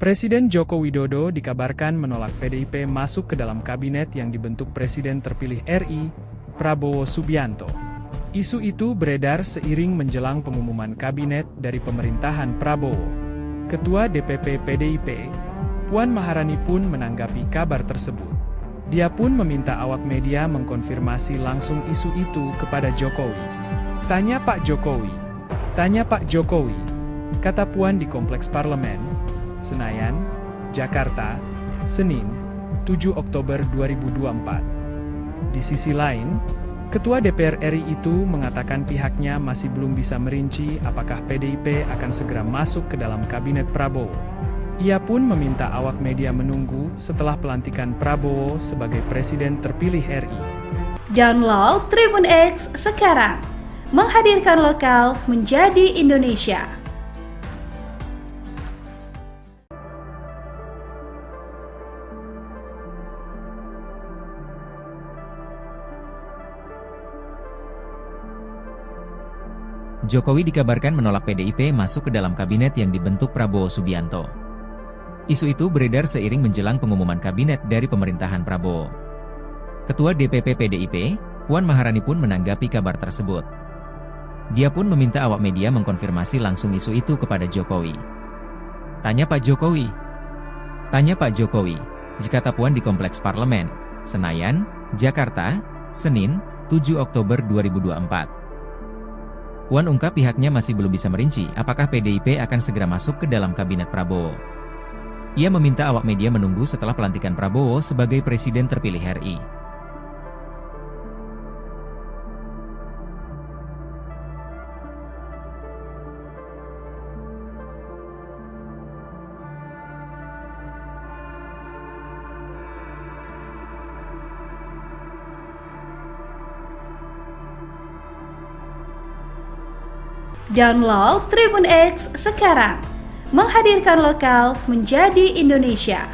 Presiden Joko Widodo dikabarkan menolak PDIP masuk ke dalam kabinet yang dibentuk Presiden terpilih RI, Prabowo Subianto. Isu itu beredar seiring menjelang pengumuman kabinet dari pemerintahan Prabowo. Ketua DPP PDIP, Puan Maharani pun menanggapi kabar tersebut. Dia pun meminta awak media mengkonfirmasi langsung isu itu kepada Jokowi. Tanya Pak Jokowi. Tanya Pak Jokowi, kata Puan di Kompleks Parlemen, Senayan, Jakarta, Senin, 7 Oktober 2024. Di sisi lain, Ketua DPR RI itu mengatakan pihaknya masih belum bisa merinci apakah PDIP akan segera masuk ke dalam kabinet Prabowo. Ia pun meminta awak media menunggu setelah pelantikan Prabowo sebagai presiden terpilih RI. Download Tribun X sekarang, menghadirkan lokal menjadi Indonesia. Jokowi dikabarkan menolak PDIP masuk ke dalam kabinet yang dibentuk Prabowo Subianto. Isu itu beredar seiring menjelang pengumuman kabinet dari pemerintahan Prabowo. Ketua DPP PDIP, Puan Maharani pun menanggapi kabar tersebut. Dia pun meminta awak media mengkonfirmasi langsung isu itu kepada Jokowi. Tanya Pak Jokowi. Tanya Pak Jokowi, kata Puan di Kompleks Parlemen, Senayan, Jakarta, Senin, 7 Oktober 2024. Puan ungkap pihaknya masih belum bisa merinci apakah PDIP akan segera masuk ke dalam kabinet Prabowo. Ia meminta awak media menunggu setelah pelantikan Prabowo sebagai presiden terpilih RI. Download Tribun X sekarang, menghadirkan lokal menjadi Indonesia.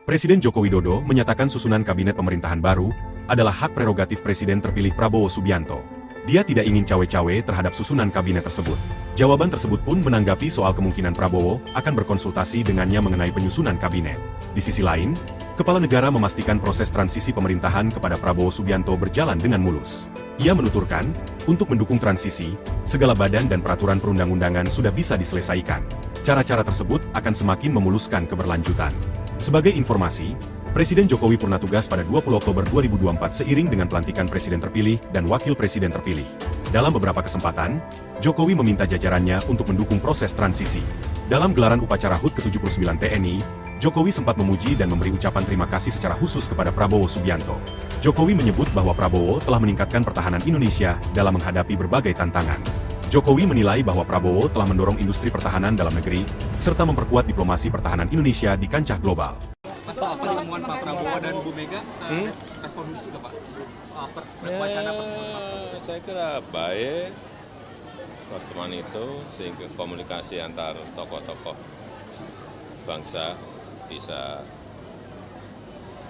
Presiden Joko Widodo menyatakan susunan kabinet pemerintahan baru adalah hak prerogatif Presiden terpilih Prabowo Subianto. Dia tidak ingin cawe-cawe terhadap susunan kabinet tersebut. Jawaban tersebut pun menanggapi soal kemungkinan Prabowo akan berkonsultasi dengannya mengenai penyusunan kabinet. Di sisi lain, Kepala Negara memastikan proses transisi pemerintahan kepada Prabowo Subianto berjalan dengan mulus. Ia menuturkan, untuk mendukung transisi, segala badan dan peraturan perundang-undangan sudah bisa diselesaikan. Cara-cara tersebut akan semakin memuluskan keberlanjutan. Sebagai informasi, Presiden Jokowi purna tugas pada 20 Oktober 2024 seiring dengan pelantikan Presiden terpilih dan Wakil Presiden terpilih. Dalam beberapa kesempatan, Jokowi meminta jajarannya untuk mendukung proses transisi. Dalam gelaran upacara HUT ke-79 TNI, Jokowi sempat memuji dan memberi ucapan terima kasih secara khusus kepada Prabowo Subianto. Jokowi menyebut bahwa Prabowo telah meningkatkan pertahanan Indonesia dalam menghadapi berbagai tantangan. Jokowi menilai bahwa Prabowo telah mendorong industri pertahanan dalam negeri, serta memperkuat diplomasi pertahanan Indonesia di kancah global. Soal pertemuan Pak Prabowo dan Bu Mega, resolusi nggak Pak? Soal wacana pertemuan Pak Prabowo. Saya kira baik pertemuan itu sehingga komunikasi antar tokoh-tokoh bangsa bisa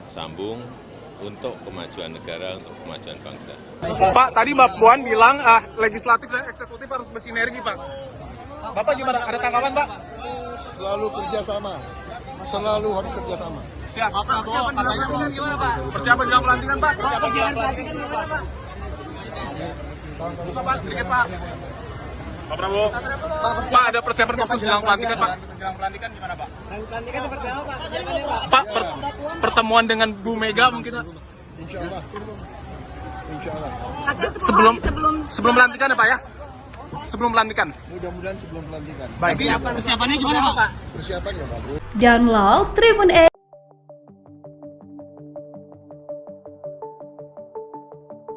sambung untuk kemajuan negara, untuk kemajuan bangsa. Pak, tadi Mbak Puan bilang legislatif dan eksekutif harus bersinergi, Pak. Bapak gimana? Ada tanggapan, Pak? Selalu kerjasama. Selalu harus kerjasama. Siap. Persiapan jelang pelantikan gimana, Pak? Persiapan jelang pelantikan, Pak? Buka, Pak, sedikit, Pak. Pak Prabowo. Pak, ada persiapan khusus jelang pelantikan, Pak? Jelang pelantikan gimana, Pak? Pelantikan seperti apa, Pak? Persiapannya, Pak? Pak, pertemuan dengan Bu Mega mungkin, Pak? Insya Allah. Insya Allah. Sebelum pelantikan ya, Pak ya? Sebelum pelantikan. Mudah-mudahan sebelum pelantikan. Baik. Persiapannya gimana, Pak? Persiapannya bagus. Download Tribun X.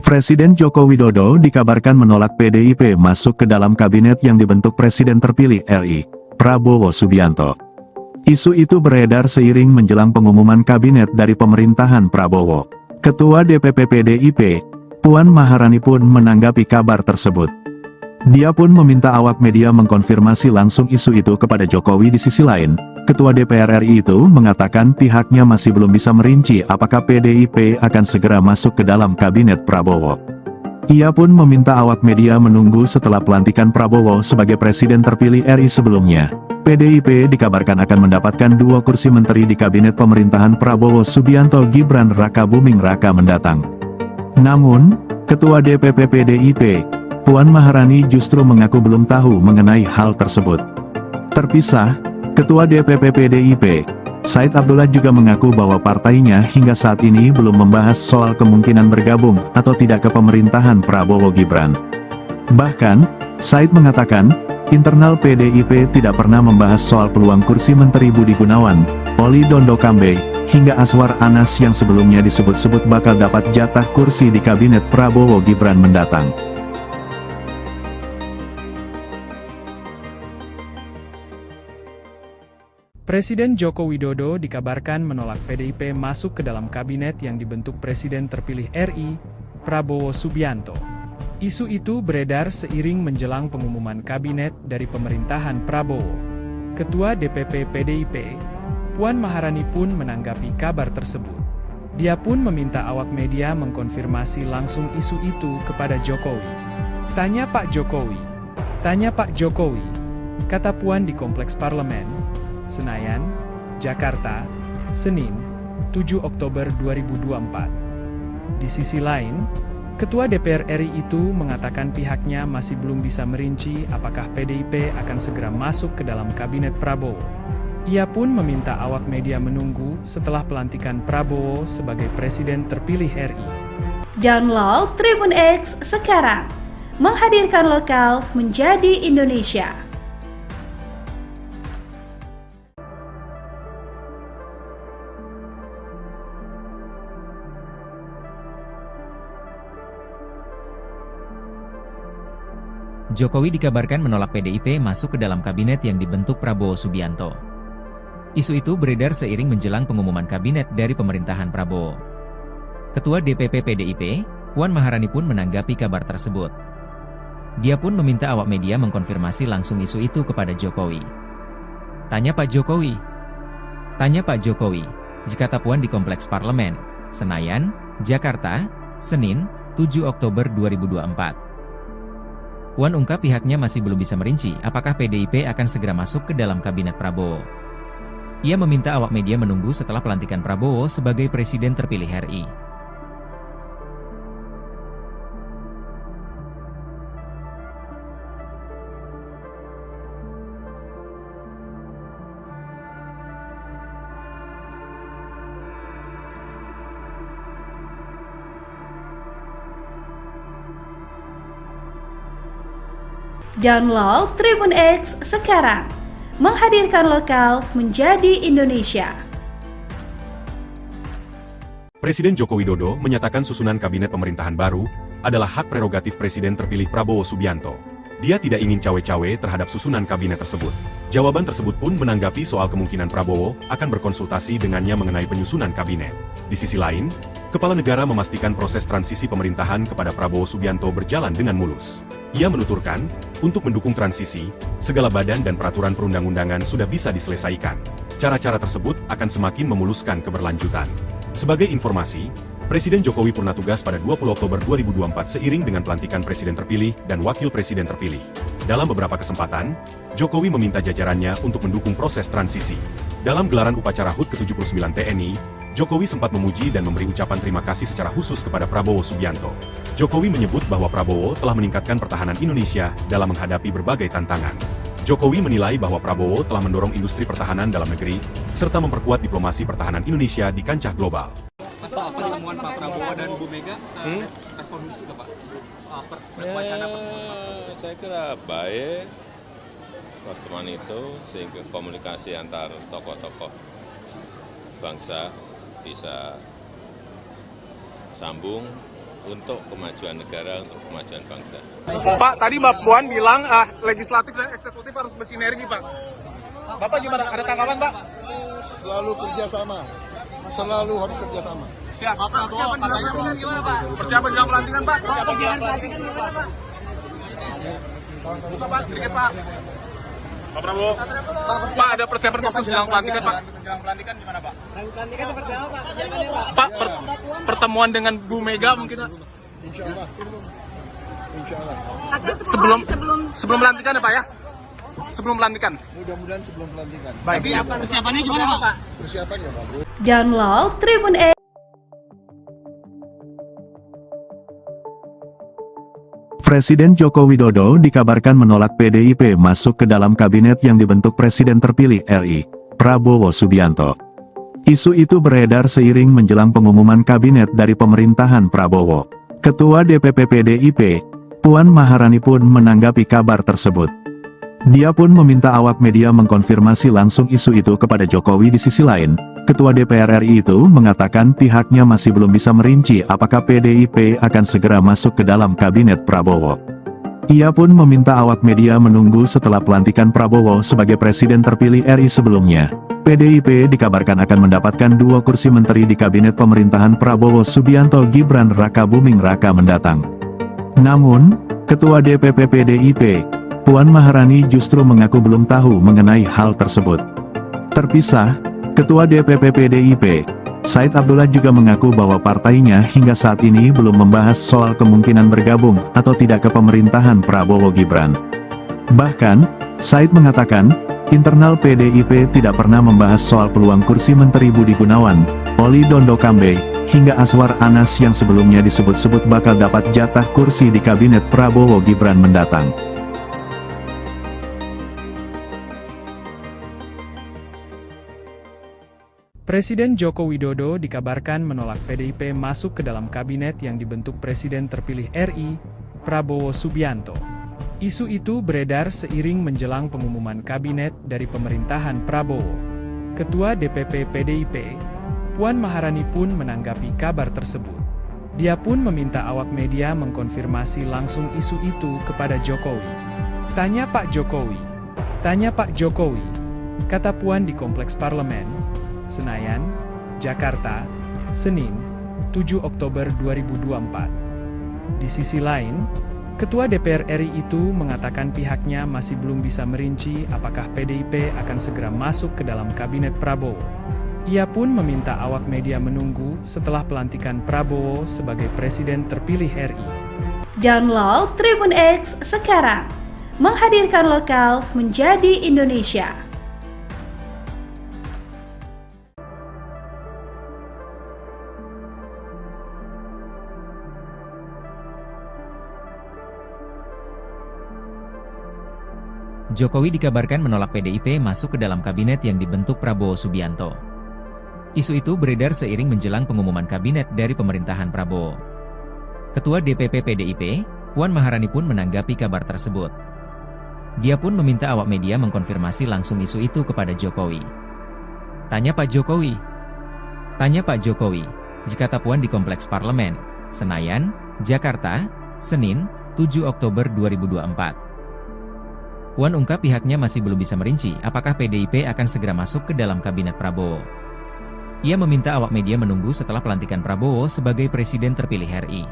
Presiden Joko Widodo dikabarkan menolak PDIP masuk ke dalam kabinet yang dibentuk Presiden terpilih RI, Prabowo Subianto. Isu itu beredar seiring menjelang pengumuman kabinet dari pemerintahan Prabowo. Ketua DPP PDIP, Puan Maharani pun menanggapi kabar tersebut. Dia pun meminta awak media mengkonfirmasi langsung isu itu kepada Jokowi. Di sisi lain, Ketua DPR RI itu mengatakan pihaknya masih belum bisa merinci apakah PDIP akan segera masuk ke dalam kabinet Prabowo. Ia pun meminta awak media menunggu setelah pelantikan Prabowo sebagai presiden terpilih RI sebelumnya. PDIP dikabarkan akan mendapatkan 2 kursi menteri di kabinet pemerintahan Prabowo Subianto Gibran Raka Buming Raka mendatang. Namun, Ketua DPP PDIP, Puan Maharani justru mengaku belum tahu mengenai hal tersebut. Terpisah, Ketua DPP PDIP, Said Abdullah juga mengaku bahwa partainya hingga saat ini belum membahas soal kemungkinan bergabung atau tidak ke pemerintahan Prabowo Gibran. Bahkan, Said mengatakan, internal PDIP tidak pernah membahas soal peluang kursi Menteri Budi Gunawan, Oli Dondo Kambe, hingga Aswar Anas yang sebelumnya disebut-sebut bakal dapat jatah kursi di kabinet Prabowo Gibran mendatang. Presiden Joko Widodo dikabarkan menolak PDIP masuk ke dalam kabinet yang dibentuk Presiden terpilih RI, Prabowo Subianto. Isu itu beredar seiring menjelang pengumuman kabinet dari pemerintahan Prabowo. Ketua DPP PDIP, Puan Maharani pun menanggapi kabar tersebut. Dia pun meminta awak media mengkonfirmasi langsung isu itu kepada Jokowi. Tanya Pak Jokowi, kata Puan di Kompleks Parlemen, Senayan, Jakarta, Senin, 7 Oktober 2024. Di sisi lain, Ketua DPR RI itu mengatakan pihaknya masih belum bisa merinci apakah PDIP akan segera masuk ke dalam kabinet Prabowo. Ia pun meminta awak media menunggu setelah pelantikan Prabowo sebagai presiden terpilih RI. Download Tribun X sekarang. Menghadirkan lokal menjadi Indonesia. Jokowi dikabarkan menolak PDIP masuk ke dalam kabinet yang dibentuk Prabowo Subianto. Isu itu beredar seiring menjelang pengumuman kabinet dari pemerintahan Prabowo. Ketua DPP PDIP, Puan Maharani pun menanggapi kabar tersebut. Dia pun meminta awak media mengkonfirmasi langsung isu itu kepada Jokowi. Tanya Pak Jokowi, kata Puan di Kompleks Parlemen, Senayan, Jakarta, Senin, 7 Oktober 2024. Puan ungkap pihaknya masih belum bisa merinci apakah PDIP akan segera masuk ke dalam kabinet Prabowo. Ia meminta awak media menunggu setelah pelantikan Prabowo sebagai presiden terpilih RI. Download Tribun X sekarang. Menghadirkan lokal menjadi Indonesia. Presiden Joko Widodo menyatakan susunan kabinet pemerintahan baru adalah hak prerogatif Presiden terpilih Prabowo Subianto. Dia tidak ingin cawe-cawe terhadap susunan kabinet tersebut. Jawaban tersebut pun menanggapi soal kemungkinan Prabowo akan berkonsultasi dengannya mengenai penyusunan kabinet. Di sisi lain, Kepala Negara memastikan proses transisi pemerintahan kepada Prabowo Subianto berjalan dengan mulus. Ia menuturkan, untuk mendukung transisi, segala badan dan peraturan perundang-undangan sudah bisa diselesaikan. Cara-cara tersebut akan semakin memuluskan keberlanjutan. Sebagai informasi, Presiden Jokowi purna tugas pada 20 Oktober 2024 seiring dengan pelantikan Presiden terpilih dan Wakil Presiden terpilih. Dalam beberapa kesempatan, Jokowi meminta jajarannya untuk mendukung proses transisi. Dalam gelaran upacara HUT ke-79 TNI, Jokowi sempat memuji dan memberi ucapan terima kasih secara khusus kepada Prabowo Subianto. Jokowi menyebut bahwa Prabowo telah meningkatkan pertahanan Indonesia dalam menghadapi berbagai tantangan. Jokowi menilai bahwa Prabowo telah mendorong industri pertahanan dalam negeri, serta memperkuat diplomasi pertahanan Indonesia di kancah global. Soal pertemuan Pak Prabowo dan Bu Mega, respon khusus nggak Pak? Soal wacana pertemuan Pak. Saya kira baik pertemuan itu sehingga komunikasi antar tokoh-tokoh bangsa bisa sambung untuk kemajuan negara, untuk kemajuan bangsa. Pak, tadi Mbak Puan bilang legislatif dan eksekutif harus bersinergi, Pak. Bapak gimana? Ada tanggapan, Pak? Selalu kerjasama. Selalu harus kerjasama. Siap. Persiapan jelang pelantikan gimana, Pak? Persiapan jelang pelantikan, Pak? Persiapan jelang pelantikan gimana, Pak? Buka, Pak, sedikit, Pak. Pak Prabowo. Pak, ada persiapan khusus jelang pelantikan, Pak? Jelang pelantikan gimana Pak? Pelantikan seperti apa, Pak? Persiapannya, Pak? Pak, pertemuan dengan Bu Mega mungkin, Pak? Insya Allah. Insya Allah. Sebelum pelantikan ya, Pak ya? Sebelum pelantikan. Mudah-mudahan sebelum pelantikan. Baik. Persiapannya gimana, Pak? Persiapannya bagus. Download Tribun X. Presiden Joko Widodo dikabarkan menolak PDIP masuk ke dalam kabinet yang dibentuk Presiden terpilih RI, Prabowo Subianto. Isu itu beredar seiring menjelang pengumuman kabinet dari pemerintahan Prabowo. Ketua DPP PDIP, Puan Maharani pun menanggapi kabar tersebut. Dia pun meminta awak media mengkonfirmasi langsung isu itu kepada Jokowi. Di sisi lain, Ketua DPR RI itu mengatakan pihaknya masih belum bisa merinci apakah PDIP akan segera masuk ke dalam kabinet Prabowo. Ia pun meminta awak media menunggu setelah pelantikan Prabowo sebagai presiden terpilih RI sebelumnya. PDIP dikabarkan akan mendapatkan 2 kursi menteri di kabinet pemerintahan Prabowo Subianto Gibran Raka Buming Raka mendatang. Namun, Ketua DPP PDIP, Puan Maharani justru mengaku belum tahu mengenai hal tersebut. Terpisah, Ketua DPP PDIP, Said Abdullah juga mengaku bahwa partainya hingga saat ini belum membahas soal kemungkinan bergabung atau tidak ke pemerintahan Prabowo Gibran. Bahkan, Said mengatakan, internal PDIP tidak pernah membahas soal peluang kursi Menteri Budi Gunawan, Oli Dondo Kambe, hingga Aswar Anas yang sebelumnya disebut-sebut bakal dapat jatah kursi di kabinet Prabowo Gibran mendatang. Presiden Joko Widodo dikabarkan menolak PDIP masuk ke dalam kabinet yang dibentuk Presiden terpilih RI, Prabowo Subianto. Isu itu beredar seiring menjelang pengumuman kabinet dari pemerintahan Prabowo. Ketua DPP PDIP, Puan Maharani pun menanggapi kabar tersebut. Dia pun meminta awak media mengkonfirmasi langsung isu itu kepada Jokowi. Tanya Pak Jokowi. Tanya Pak Jokowi, kata Puan di Kompleks Parlemen, Senayan, Jakarta, Senin, 7 Oktober 2024. Di sisi lain, Ketua DPR RI itu mengatakan pihaknya masih belum bisa merinci apakah PDIP akan segera masuk ke dalam kabinet Prabowo. Ia pun meminta awak media menunggu setelah pelantikan Prabowo sebagai presiden terpilih RI. Download Tribun X sekarang. Menghadirkan lokal menjadi Indonesia. Jokowi dikabarkan menolak PDIP masuk ke dalam kabinet yang dibentuk Prabowo Subianto. Isu itu beredar seiring menjelang pengumuman kabinet dari pemerintahan Prabowo. Ketua DPP PDIP, Puan Maharani pun menanggapi kabar tersebut. Dia pun meminta awak media mengkonfirmasi langsung isu itu kepada Jokowi. Tanya Pak Jokowi. Tanya Pak Jokowi, kata Puan di Kompleks Parlemen, Senayan, Jakarta, Senin, 7 Oktober 2024. Puan ungkap pihaknya masih belum bisa merinci apakah PDIP akan segera masuk ke dalam kabinet Prabowo. Ia meminta awak media menunggu setelah pelantikan Prabowo sebagai presiden terpilih RI.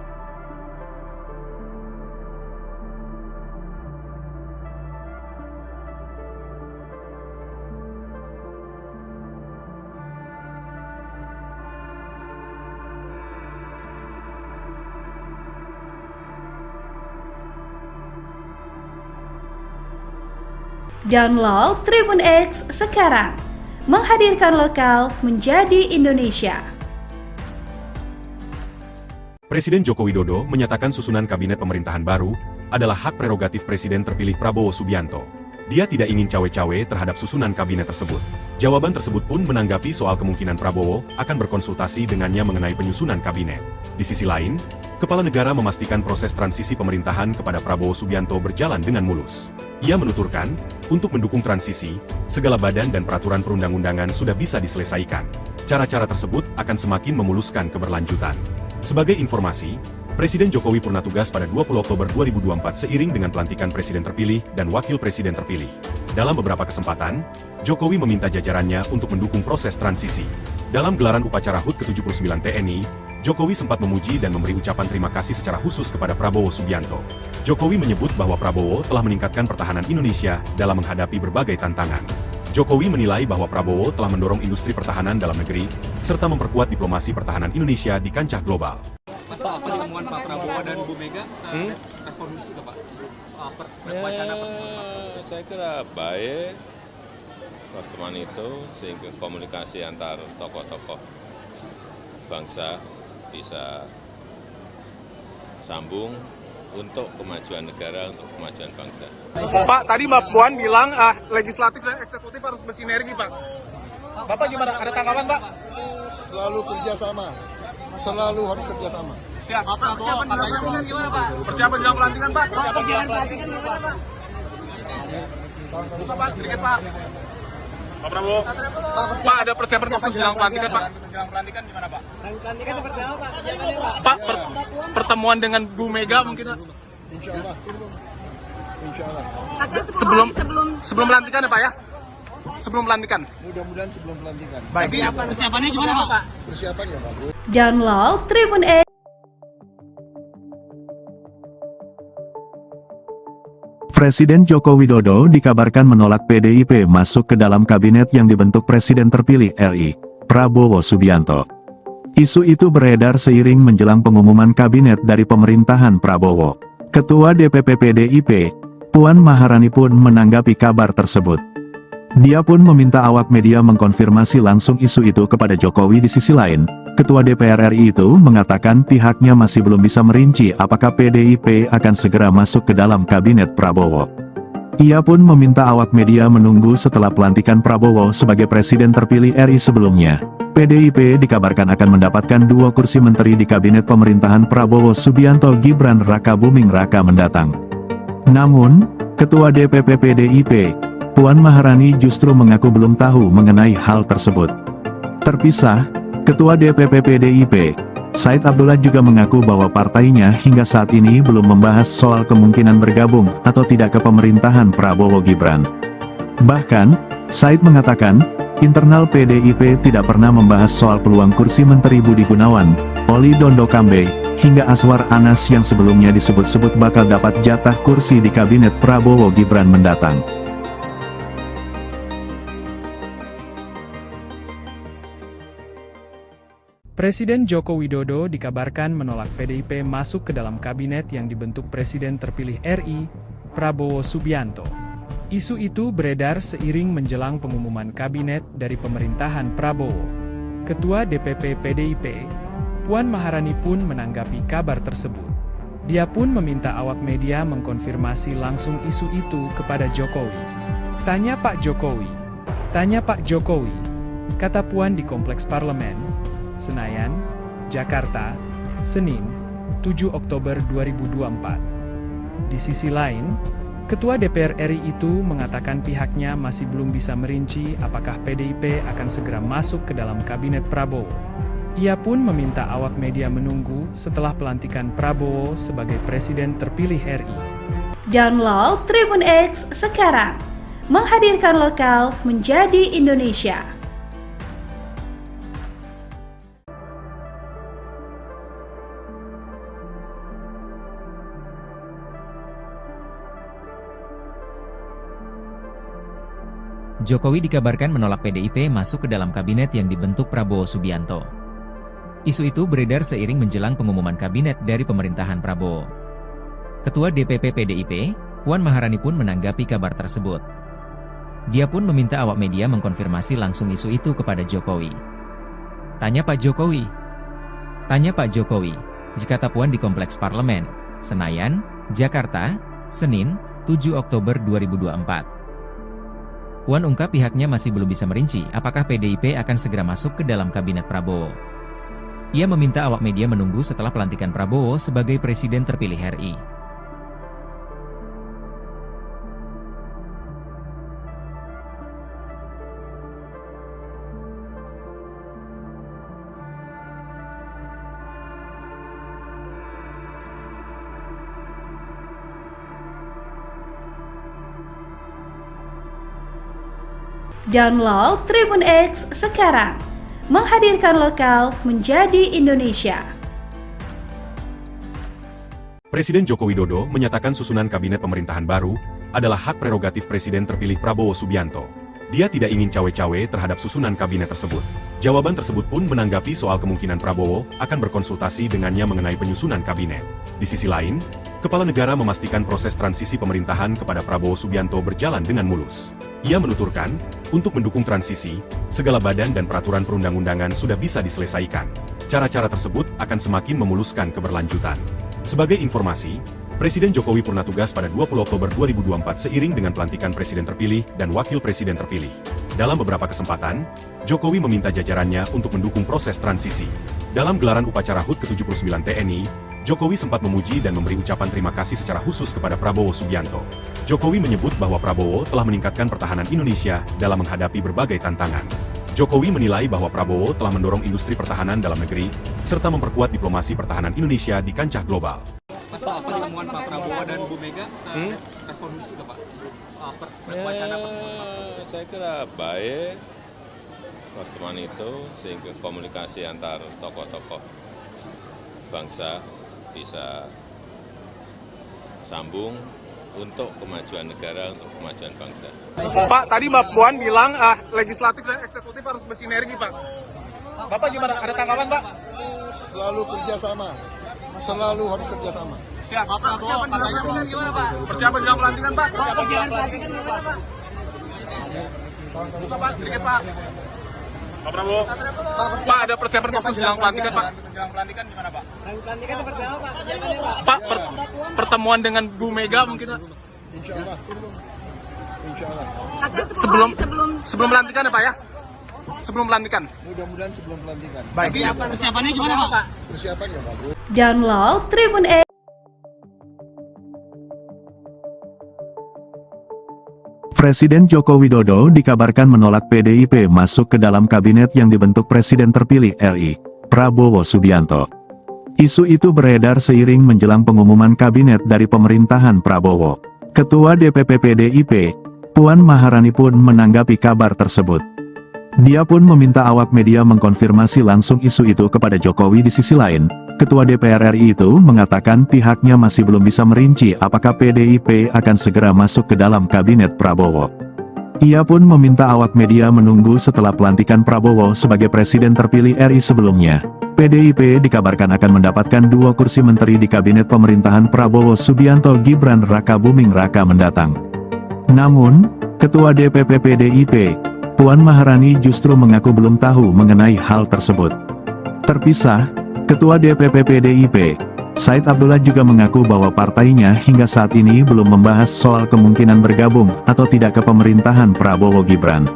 Download Tribun X sekarang. Menghadirkan lokal menjadi Indonesia. Presiden Joko Widodo menyatakan susunan kabinet pemerintahan baru adalah hak prerogatif Presiden terpilih Prabowo Subianto. Dia tidak ingin cawe-cawe terhadap susunan kabinet tersebut. Jawaban tersebut pun menanggapi soal kemungkinan Prabowo akan berkonsultasi dengannya mengenai penyusunan kabinet. Di sisi lain, Kepala Negara memastikan proses transisi pemerintahan kepada Prabowo Subianto berjalan dengan mulus. Ia menuturkan, untuk mendukung transisi, segala badan dan peraturan perundang-undangan sudah bisa diselesaikan. Cara-cara tersebut akan semakin memuluskan keberlanjutan. Sebagai informasi, Presiden Jokowi purna tugas pada 20 Oktober 2024 seiring dengan pelantikan Presiden terpilih dan Wakil Presiden terpilih. Dalam beberapa kesempatan, Jokowi meminta jajarannya untuk mendukung proses transisi. Dalam gelaran upacara HUT ke-79 TNI, Jokowi sempat memuji dan memberi ucapan terima kasih secara khusus kepada Prabowo Subianto. Jokowi menyebut bahwa Prabowo telah meningkatkan pertahanan Indonesia dalam menghadapi berbagai tantangan. Jokowi menilai bahwa Prabowo telah mendorong industri pertahanan dalam negeri, serta memperkuat diplomasi pertahanan Indonesia di kancah global. Soal pertemuan Pak Prabowo dan Bu Mega, respon khusus nggak Pak? Soal wacana pertemuan. Saya kira baik pertemuan itu sehingga komunikasi antar tokoh-tokoh bangsa bisa sambung untuk kemajuan negara, untuk kemajuan bangsa. Pak, tadi Mbak Puan bilang legislatif dan eksekutif harus bersinergi, Pak. Bapak gimana? Ada tanggapan, Pak? Selalu kerjasama. Selalu harus kerjasama. Siap. Persiapan jelang pelantikan gimana, Pak? Persiapan jelang pelantikan, Pak. Persiapan jelang pelantikan gimana, Pak? Buka, Pak, sedikit, Pak. Pak Prabowo. Pak, ada persiapan khusus jelang pelantikan, Pak. Jelang pelantikan gimana Pak? Pelantikan seperti apa, Pak? Persiapannya, Pak? Pak, pertemuan dengan Bu Mega mungkin, Pak. Insya Allah. Insya Allah. Sebelum pelantikan ya, Pak ya? Sebelum pelantikan. Mudah-mudahan sebelum pelantikan. Baik. Persiapannya gimana, Pak? Persiapannya bagus. Download Tribun X. Presiden Joko Widodo dikabarkan menolak PDIP masuk ke dalam kabinet yang dibentuk Presiden terpilih RI, Prabowo Subianto. Isu itu beredar seiring menjelang pengumuman kabinet dari pemerintahan Prabowo. Ketua DPP PDIP, Puan Maharani pun menanggapi kabar tersebut. Dia pun meminta awak media mengkonfirmasi langsung isu itu kepada Jokowi. Di sisi lain, Ketua DPR RI itu mengatakan pihaknya masih belum bisa merinci apakah PDIP akan segera masuk ke dalam kabinet Prabowo. Ia pun meminta awak media menunggu setelah pelantikan Prabowo sebagai presiden terpilih RI sebelumnya. PDIP dikabarkan akan mendapatkan 2 kursi menteri di kabinet pemerintahan Prabowo Subianto Gibran Raka Buming Raka mendatang. Namun, Ketua DPP PDIP, Puan Maharani justru mengaku belum tahu mengenai hal tersebut. Terpisah, Ketua DPP PDIP, Said Abdullah juga mengaku bahwa partainya hingga saat ini belum membahas soal kemungkinan bergabung atau tidak ke pemerintahan Prabowo Gibran. Bahkan, Said mengatakan, internal PDIP tidak pernah membahas soal peluang kursi Menteri Budi Gunawan, Oli Dondo Kambe, hingga Aswar Anas yang sebelumnya disebut-sebut bakal dapat jatah kursi di kabinet Prabowo Gibran mendatang. Presiden Joko Widodo dikabarkan menolak PDIP masuk ke dalam kabinet yang dibentuk Presiden terpilih RI, Prabowo Subianto. Isu itu beredar seiring menjelang pengumuman kabinet dari pemerintahan Prabowo. Ketua DPP PDIP, Puan Maharani pun menanggapi kabar tersebut. Dia pun meminta awak media mengkonfirmasi langsung isu itu kepada Jokowi. Tanya Pak Jokowi. Tanya Pak Jokowi, kata Puan di Kompleks Parlemen, Senayan, Jakarta, Senin, 7 Oktober 2024. Di sisi lain, Ketua DPR RI itu mengatakan pihaknya masih belum bisa merinci apakah PDIP akan segera masuk ke dalam kabinet Prabowo. Ia pun meminta awak media menunggu setelah pelantikan Prabowo sebagai presiden terpilih RI. Download Tribun X sekarang. Menghadirkan lokal menjadi Indonesia. Jokowi dikabarkan menolak PDIP masuk ke dalam kabinet yang dibentuk Prabowo Subianto. Isu itu beredar seiring menjelang pengumuman kabinet dari pemerintahan Prabowo. Ketua DPP PDIP, Puan Maharani pun menanggapi kabar tersebut. Dia pun meminta awak media mengkonfirmasi langsung isu itu kepada Jokowi. Tanya Pak Jokowi. Tanya Pak Jokowi, Kata Puan di Kompleks Parlemen, Senayan, Jakarta, Senin, 7 Oktober 2024. Puan ungkap pihaknya masih belum bisa merinci apakah PDIP akan segera masuk ke dalam kabinet Prabowo. Ia meminta awak media menunggu setelah pelantikan Prabowo sebagai Presiden terpilih RI. Download Tribun X sekarang, menghadirkan lokal menjadi Indonesia. Presiden Joko Widodo menyatakan susunan kabinet pemerintahan baru adalah hak prerogatif Presiden terpilih Prabowo Subianto. Dia tidak ingin cawe-cawe terhadap susunan kabinet tersebut. Jawaban tersebut pun menanggapi soal kemungkinan Prabowo akan berkonsultasi dengannya mengenai penyusunan kabinet. Di sisi lain, Kepala Negara memastikan proses transisi pemerintahan kepada Prabowo Subianto berjalan dengan mulus. Ia menuturkan, untuk mendukung transisi, segala badan dan peraturan perundang-undangan sudah bisa diselesaikan. Cara-cara tersebut akan semakin memuluskan keberlanjutan. Sebagai informasi, Presiden Jokowi purna tugas pada 20 Oktober 2024 seiring dengan pelantikan Presiden terpilih dan Wakil Presiden terpilih. Dalam beberapa kesempatan, Jokowi meminta jajarannya untuk mendukung proses transisi. Dalam gelaran upacara HUT ke-79 TNI, Jokowi sempat memuji dan memberi ucapan terima kasih secara khusus kepada Prabowo Subianto. Jokowi menyebut bahwa Prabowo telah meningkatkan pertahanan Indonesia dalam menghadapi berbagai tantangan. Jokowi menilai bahwa Prabowo telah mendorong industri pertahanan dalam negeri, serta memperkuat diplomasi pertahanan Indonesia di kancah global. Soal pertemuan Pak Prabowo dan Bu Mega, respon khusus nggak Pak? Soal wacana pertemuan. Saya kira baik pertemuan itu sehingga komunikasi antar tokoh-tokoh bangsa bisa sambung untuk kemajuan negara, untuk kemajuan bangsa. Pak, tadi Mbak Puan bilang legislatif dan eksekutif harus bersinergi, Pak. Bapak gimana? Ada tanggapan, Pak? Selalu kerjasama. Selalu harus kerjasama. Siap. Persiapan jelang pelantikan gimana, Pak? Persiapan jelang pelantikan, Pak? Buka, Pak, sedikit, Pak. Pak Prabowo. Pak, ada persiapan khusus jelang pelantikan, Pak? Jelang pelantikan gimana Pak? Pelantikan seperti apa Pak? Persiapannya Pak? Pak, pertemuan dengan Bu Mega mungkin, Pak? Insya Allah. Insya Allah. Sebelum pelantikan ya, Pak ya? Sebelum pelantikan. Mudah-mudahan sebelum pelantikan. Baik. Persiapannya gimana Pak? Persiapan ya bagus. Download Tribun X. Presiden Joko Widodo dikabarkan menolak PDIP masuk ke dalam kabinet yang dibentuk Presiden terpilih RI, Prabowo Subianto. Isu itu beredar seiring menjelang pengumuman kabinet dari pemerintahan Prabowo. Ketua DPP PDIP, Puan Maharani pun menanggapi kabar tersebut. Dia pun meminta awak media mengkonfirmasi langsung isu itu kepada Jokowi. Di sisi lain, Ketua DPR RI itu mengatakan pihaknya masih belum bisa merinci apakah PDIP akan segera masuk ke dalam kabinet Prabowo. Ia pun meminta awak media menunggu setelah pelantikan Prabowo sebagai Presiden terpilih RI sebelumnya. PDIP dikabarkan akan mendapatkan 2 kursi menteri di kabinet pemerintahan Prabowo Subianto Gibran Raka Buming Raka mendatang. Namun, Ketua DPP PDIP, Puan Maharani justru mengaku belum tahu mengenai hal tersebut. Terpisah, Ketua DPP PDIP, Said Abdullah juga mengaku bahwa partainya hingga saat ini belum membahas soal kemungkinan bergabung atau tidak ke pemerintahan Prabowo Gibran.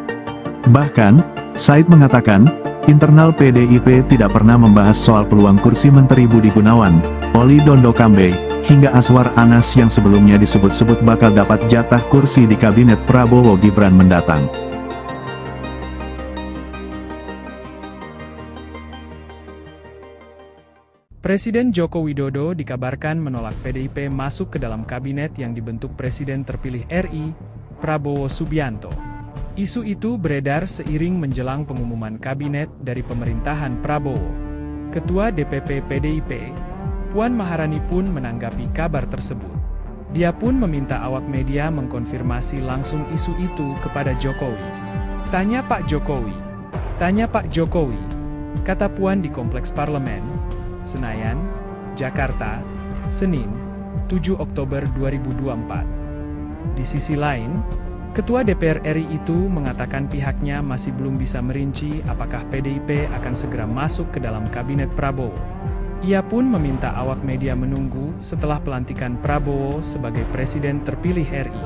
Bahkan, Said mengatakan, internal PDIP tidak pernah membahas soal peluang kursi Menteri Budi Gunawan, Oli Dondo Kambe, hingga Aswar Anas yang sebelumnya disebut-sebut bakal dapat jatah kursi di kabinet Prabowo Gibran mendatang. Presiden Joko Widodo dikabarkan menolak PDIP masuk ke dalam kabinet yang dibentuk Presiden terpilih RI, Prabowo Subianto. Isu itu beredar seiring menjelang pengumuman kabinet dari pemerintahan Prabowo. Ketua DPP PDIP, Puan Maharani pun menanggapi kabar tersebut. Dia pun meminta awak media mengkonfirmasi langsung isu itu kepada Jokowi. Tanya Pak Jokowi. Tanya Pak Jokowi, kata Puan di Kompleks Parlemen, Senayan, Jakarta, Senin, 7 Oktober 2024. Di sisi lain, Ketua DPR RI itu mengatakan pihaknya masih belum bisa merinci apakah PDIP akan segera masuk ke dalam kabinet Prabowo. Ia pun meminta awak media menunggu setelah pelantikan Prabowo sebagai Presiden terpilih RI.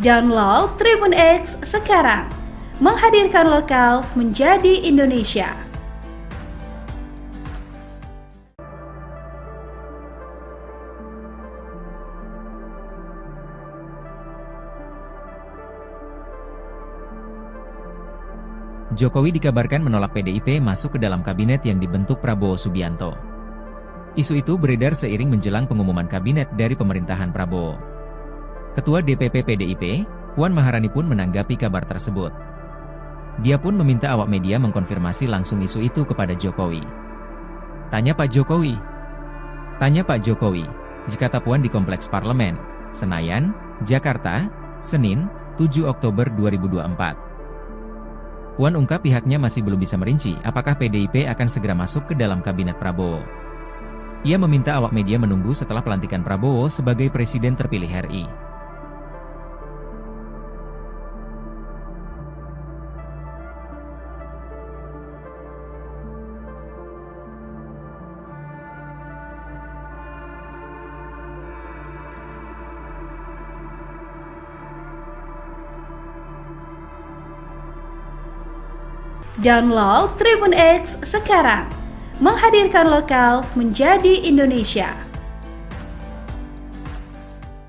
Download Tribun X sekarang, menghadirkan lokal menjadi Indonesia. Jokowi dikabarkan menolak PDIP masuk ke dalam kabinet yang dibentuk Prabowo Subianto. Isu itu beredar seiring menjelang pengumuman kabinet dari pemerintahan Prabowo. Ketua DPP PDIP, Puan Maharani pun menanggapi kabar tersebut. Dia pun meminta awak media mengkonfirmasi langsung isu itu kepada Jokowi. Tanya Pak Jokowi. Jika Puan di Kompleks Parlemen, Senayan, Jakarta, Senin, 7 Oktober 2024. Puan ungkap pihaknya masih belum bisa merinci apakah PDIP akan segera masuk ke dalam kabinet Prabowo. Ia meminta awak media menunggu setelah pelantikan Prabowo sebagai Presiden terpilih RI. Download Tribun X sekarang, menghadirkan lokal menjadi Indonesia.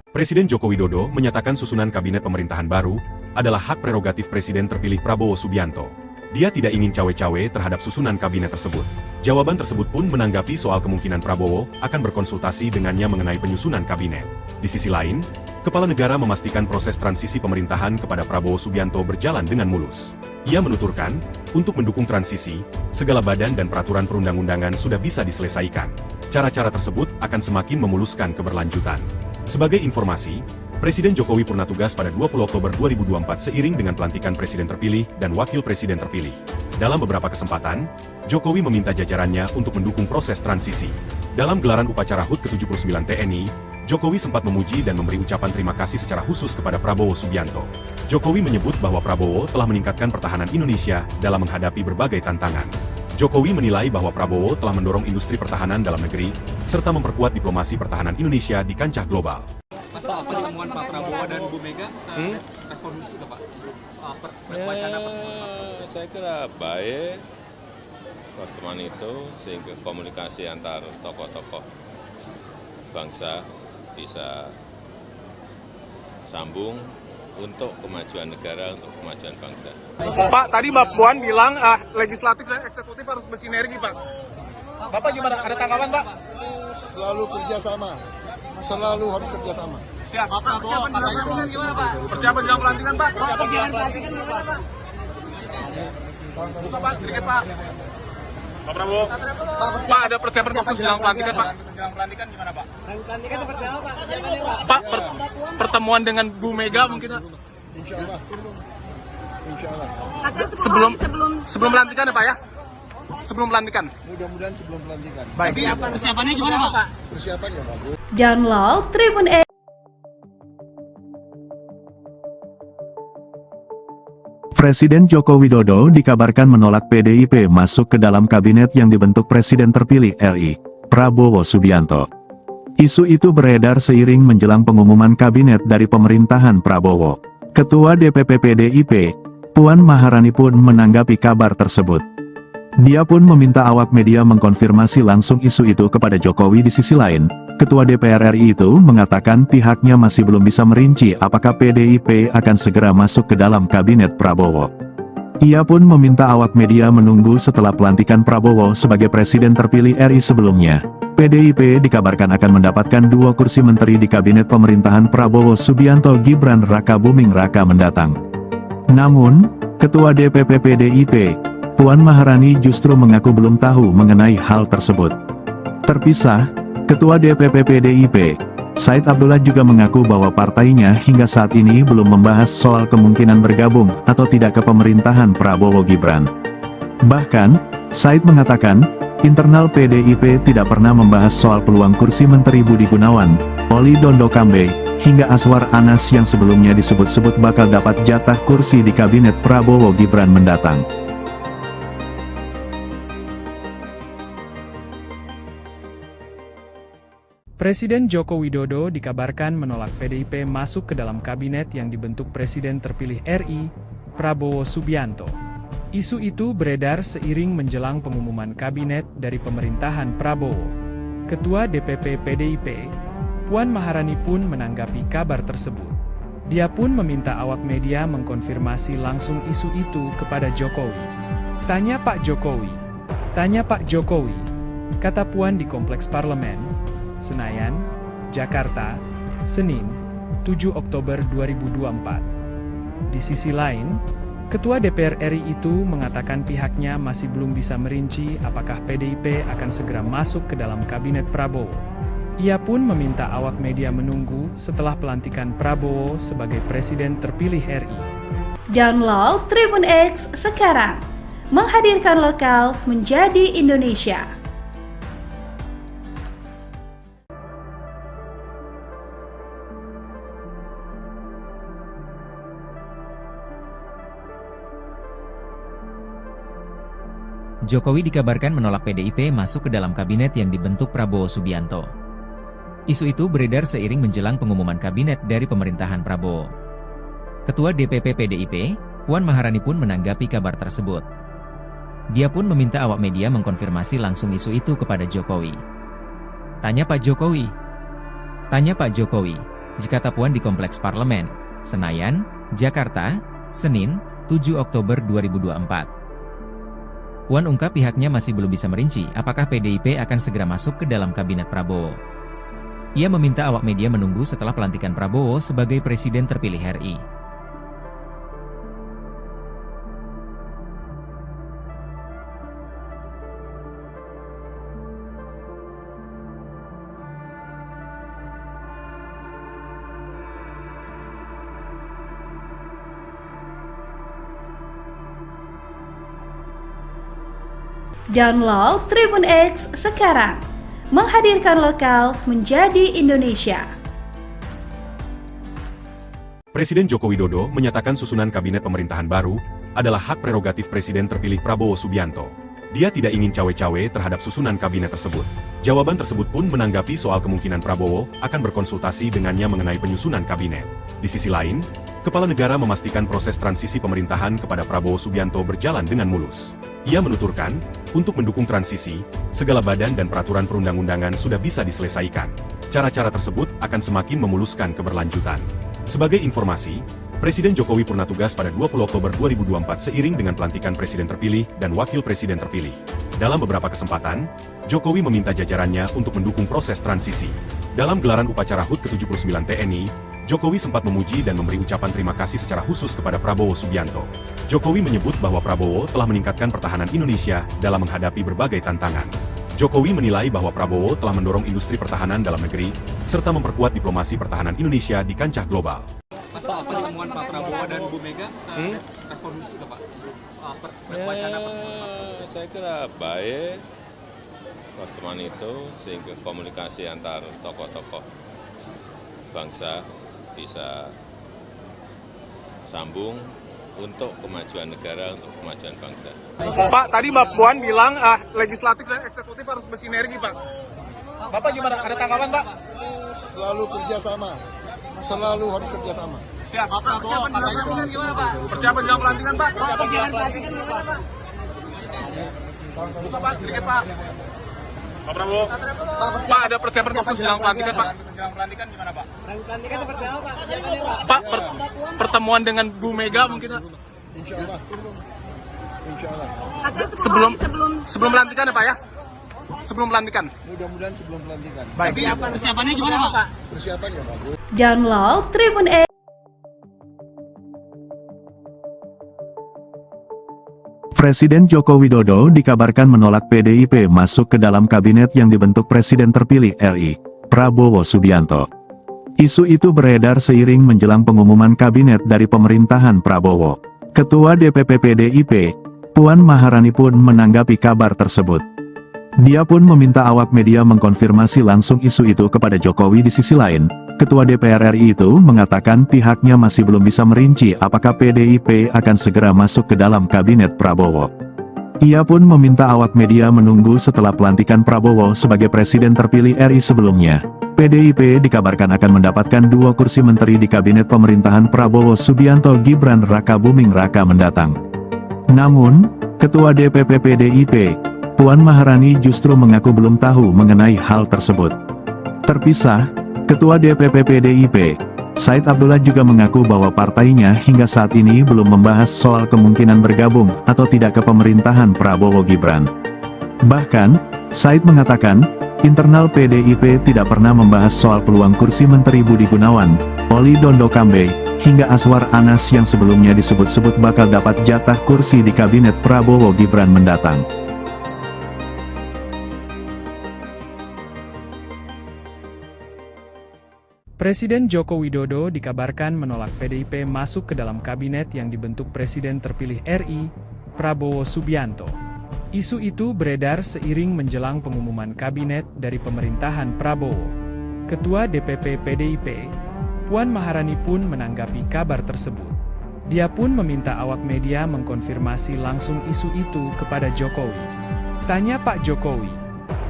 Presiden Joko Widodo menyatakan susunan kabinet pemerintahan baru adalah hak prerogatif Presiden terpilih Prabowo Subianto. Dia tidak ingin cawe-cawe terhadap susunan kabinet tersebut. Jawaban tersebut pun menanggapi soal kemungkinan Prabowo akan berkonsultasi dengannya mengenai penyusunan kabinet. Di sisi lain, Kepala Negara memastikan proses transisi pemerintahan kepada Prabowo Subianto berjalan dengan mulus. Ia menuturkan, untuk mendukung transisi, segala badan dan peraturan perundang-undangan sudah bisa diselesaikan. Cara-cara tersebut akan semakin memuluskan keberlanjutan. Sebagai informasi, Presiden Jokowi purna tugas pada 20 Oktober 2024 seiring dengan pelantikan Presiden terpilih dan Wakil Presiden terpilih. Dalam beberapa kesempatan, Jokowi meminta jajarannya untuk mendukung proses transisi. Dalam gelaran upacara HUT ke-79 TNI, Jokowi sempat memuji dan memberi ucapan terima kasih secara khusus kepada Prabowo Subianto. Jokowi menyebut bahwa Prabowo telah meningkatkan pertahanan Indonesia dalam menghadapi berbagai tantangan. Jokowi menilai bahwa Prabowo telah mendorong industri pertahanan dalam negeri, serta memperkuat diplomasi pertahanan Indonesia di kancah global. Soal pertemuan Pak Prabowo dan Bu Mega, respon khusus nggak Pak? Soal wacana pertemuan. Saya kira baik pertemuan itu sehingga komunikasi antar tokoh-tokoh bangsa bisa sambung untuk kemajuan negara, untuk kemajuan bangsa. Pak, tadi Mbak Puan bilang legislatif dan eksekutif harus bersinergi, Pak. Bapak gimana? Ada tanggapan, Pak? Selalu kerjasama. Selalu harus kerjasama. Siap. Persiapan jelang pelantikan gimana, Pak? Persiapan jelang pelantikan, Pak? Persiapan jelang pelantikan gimana, Pak? Buka, Pak, sedikit, Pak. Pak Prabowo. Pak, ada persiapan khusus jelang pelantikan, Pak? Jelang pelantikan gimana Pak? Pelantikan seperti apa Pak? Persiapannya Pak? Pak, pertemuan dengan Bu Mega mungkin, Pak? Insya Allah. Insya Allah. Sebelum pelantikan ya, Pak ya? Sebelum pelantikan. Mudah-mudahan sebelum pelantikan. Baik. Persiapannya gimana Pak? Persiapan ya bagus. Download Tribun X. Presiden Joko Widodo dikabarkan menolak PDIP masuk ke dalam kabinet yang dibentuk Presiden terpilih RI, Prabowo Subianto. Isu itu beredar seiring menjelang pengumuman kabinet dari pemerintahan Prabowo. Ketua DPP PDIP, Puan Maharani pun menanggapi kabar tersebut. Dia pun meminta awak media mengkonfirmasi langsung isu itu kepada Jokowi. Di sisi lain, Ketua DPR RI itu mengatakan pihaknya masih belum bisa merinci apakah PDIP akan segera masuk ke dalam kabinet Prabowo. Ia pun meminta awak media menunggu setelah pelantikan Prabowo sebagai Presiden terpilih RI sebelumnya. PDIP dikabarkan akan mendapatkan 2 kursi menteri di kabinet pemerintahan Prabowo Subianto Gibran Raka Buming Raka mendatang. Namun, Ketua DPP PDIP, Puan Maharani justru mengaku belum tahu mengenai hal tersebut. Terpisah, Ketua DPP PDIP, Said Abdullah juga mengaku bahwa partainya hingga saat ini belum membahas soal kemungkinan bergabung atau tidak ke pemerintahan Prabowo Gibran. Bahkan, Said mengatakan, internal PDIP tidak pernah membahas soal peluang kursi Menteri Budi Gunawan, Oli Dondo Kambe, hingga Aswar Anas yang sebelumnya disebut-sebut bakal dapat jatah kursi di kabinet Prabowo Gibran mendatang. Presiden Joko Widodo dikabarkan menolak PDIP masuk ke dalam kabinet yang dibentuk Presiden terpilih RI, Prabowo Subianto. Isu itu beredar seiring menjelang pengumuman kabinet dari pemerintahan Prabowo. Ketua DPP PDIP, Puan Maharani pun menanggapi kabar tersebut. Dia pun meminta awak media mengkonfirmasi langsung isu itu kepada Jokowi. Tanya Pak Jokowi. Tanya Pak Jokowi, kata Puan di Kompleks Parlemen, Senayan, Jakarta, Senin, 7 Oktober 2024. Di sisi lain, Ketua DPR RI itu mengatakan pihaknya masih belum bisa merinci apakah PDIP akan segera masuk ke dalam kabinet Prabowo. Ia pun meminta awak media menunggu setelah pelantikan Prabowo sebagai Presiden terpilih RI. Download Tribun X sekarang, menghadirkan lokal menjadi Indonesia. Jokowi dikabarkan menolak PDIP masuk ke dalam kabinet yang dibentuk Prabowo Subianto. Isu itu beredar seiring menjelang pengumuman kabinet dari pemerintahan Prabowo. Ketua DPP PDIP, Puan Maharani pun menanggapi kabar tersebut. Dia pun meminta awak media mengkonfirmasi langsung isu itu kepada Jokowi. Tanya Pak Jokowi. Tanya Pak Jokowi, kata Puan di Kompleks Parlemen, Senayan, Jakarta, Senin, 7 Oktober 2024. Puan ungkap pihaknya masih belum bisa merinci apakah PDIP akan segera masuk ke dalam kabinet Prabowo. Ia meminta awak media menunggu setelah pelantikan Prabowo sebagai Presiden terpilih RI. Download Tribun X sekarang, menghadirkan lokal menjadi Indonesia. Presiden Joko Widodo menyatakan susunan kabinet pemerintahan baru adalah hak prerogatif Presiden terpilih Prabowo Subianto. Dia tidak ingin cawe-cawe terhadap susunan kabinet tersebut. Jawaban tersebut pun menanggapi soal kemungkinan Prabowo akan berkonsultasi dengannya mengenai penyusunan kabinet. Di sisi lain, Kepala Negara memastikan proses transisi pemerintahan kepada Prabowo Subianto berjalan dengan mulus. Ia menuturkan, untuk mendukung transisi, segala badan dan peraturan perundang-undangan sudah bisa diselesaikan. Cara-cara tersebut akan semakin memuluskan keberlanjutan. Sebagai informasi, Presiden Jokowi purna tugas pada 20 Oktober 2024 seiring dengan pelantikan Presiden terpilih dan Wakil Presiden terpilih. Dalam beberapa kesempatan, Jokowi meminta jajarannya untuk mendukung proses transisi. Dalam gelaran upacara HUT ke-79 TNI, Jokowi sempat memuji dan memberi ucapan terima kasih secara khusus kepada Prabowo Subianto. Jokowi menyebut bahwa Prabowo telah meningkatkan pertahanan Indonesia dalam menghadapi berbagai tantangan. Jokowi menilai bahwa Prabowo telah mendorong industri pertahanan dalam negeri, serta memperkuat diplomasi pertahanan Indonesia di kancah global. Soal pertemuan Pak Prabowo dan Bu Mega, respon khusus nggak Pak? Soal wacana pertemuan. Saya kira baik pertemuan itu sehingga komunikasi antar tokoh-tokoh bangsa bisa sambung untuk kemajuan negara, untuk kemajuan bangsa. Pak, tadi Mbak Puan bilang legislatif dan eksekutif harus bersinergi, Pak. Bapak gimana? Ada tanggapan, Pak? Selalu kerjasama. Selalu harus kerjasama. Siap. Persiapan jelang pelantikan gimana, Pak? Persiapan jelang pelantikan, Pak? Buka, Pak, sedikit, Pak. Pak Prabowo. Pak, ada persiapan khusus jelang pelantikan, Pak? Jelang pelantikan gimana Pak? Pelantikan seperti apa Pak? Persiapannya Pak? Pak, pertemuan dengan Bu Mega mungkin, Pak? Insya Allah. Insya Allah. Sebelum pelantikan ya, Pak ya? Sebelum pelantikan. Mudah-mudahan sebelum pelantikan. Baik. Persiapannya gimana Pak? Persiapan ya bagus. Download Tribun X. Presiden Joko Widodo dikabarkan menolak PDIP masuk ke dalam kabinet yang dibentuk Presiden terpilih RI, Prabowo Subianto. Isu itu beredar seiring menjelang pengumuman kabinet dari pemerintahan Prabowo. Ketua DPP PDIP, Puan Maharani pun menanggapi kabar tersebut. Dia pun meminta awak media mengkonfirmasi langsung isu itu kepada Jokowi. Di sisi lain, Ketua DPR RI itu mengatakan pihaknya masih belum bisa merinci apakah PDIP akan segera masuk ke dalam kabinet Prabowo. Ia pun meminta awak media menunggu setelah pelantikan Prabowo sebagai presiden terpilih RI sebelumnya. PDIP dikabarkan akan mendapatkan 2 kursi menteri di kabinet pemerintahan Prabowo Subianto Gibran Raka Buming Raka mendatang. Namun, Ketua DPP PDIP, Puan Maharani justru mengaku belum tahu mengenai hal tersebut. Terpisah, Ketua DPP PDIP, Said Abdullah juga mengaku bahwa partainya hingga saat ini belum membahas soal kemungkinan bergabung atau tidak ke pemerintahan Prabowo Gibran. Bahkan, Said mengatakan, internal PDIP tidak pernah membahas soal peluang kursi Menteri Budi Gunawan, Oli Dondo Kambe, hingga Aswar Anas yang sebelumnya disebut-sebut bakal dapat jatah kursi di kabinet Prabowo Gibran mendatang. Presiden Joko Widodo dikabarkan menolak PDIP masuk ke dalam kabinet yang dibentuk Presiden terpilih RI, Prabowo Subianto. Isu itu beredar seiring menjelang pengumuman kabinet dari pemerintahan Prabowo. Ketua DPP PDIP, Puan Maharani pun menanggapi kabar tersebut. Dia pun meminta awak media mengkonfirmasi langsung isu itu kepada Jokowi. Tanya Pak Jokowi.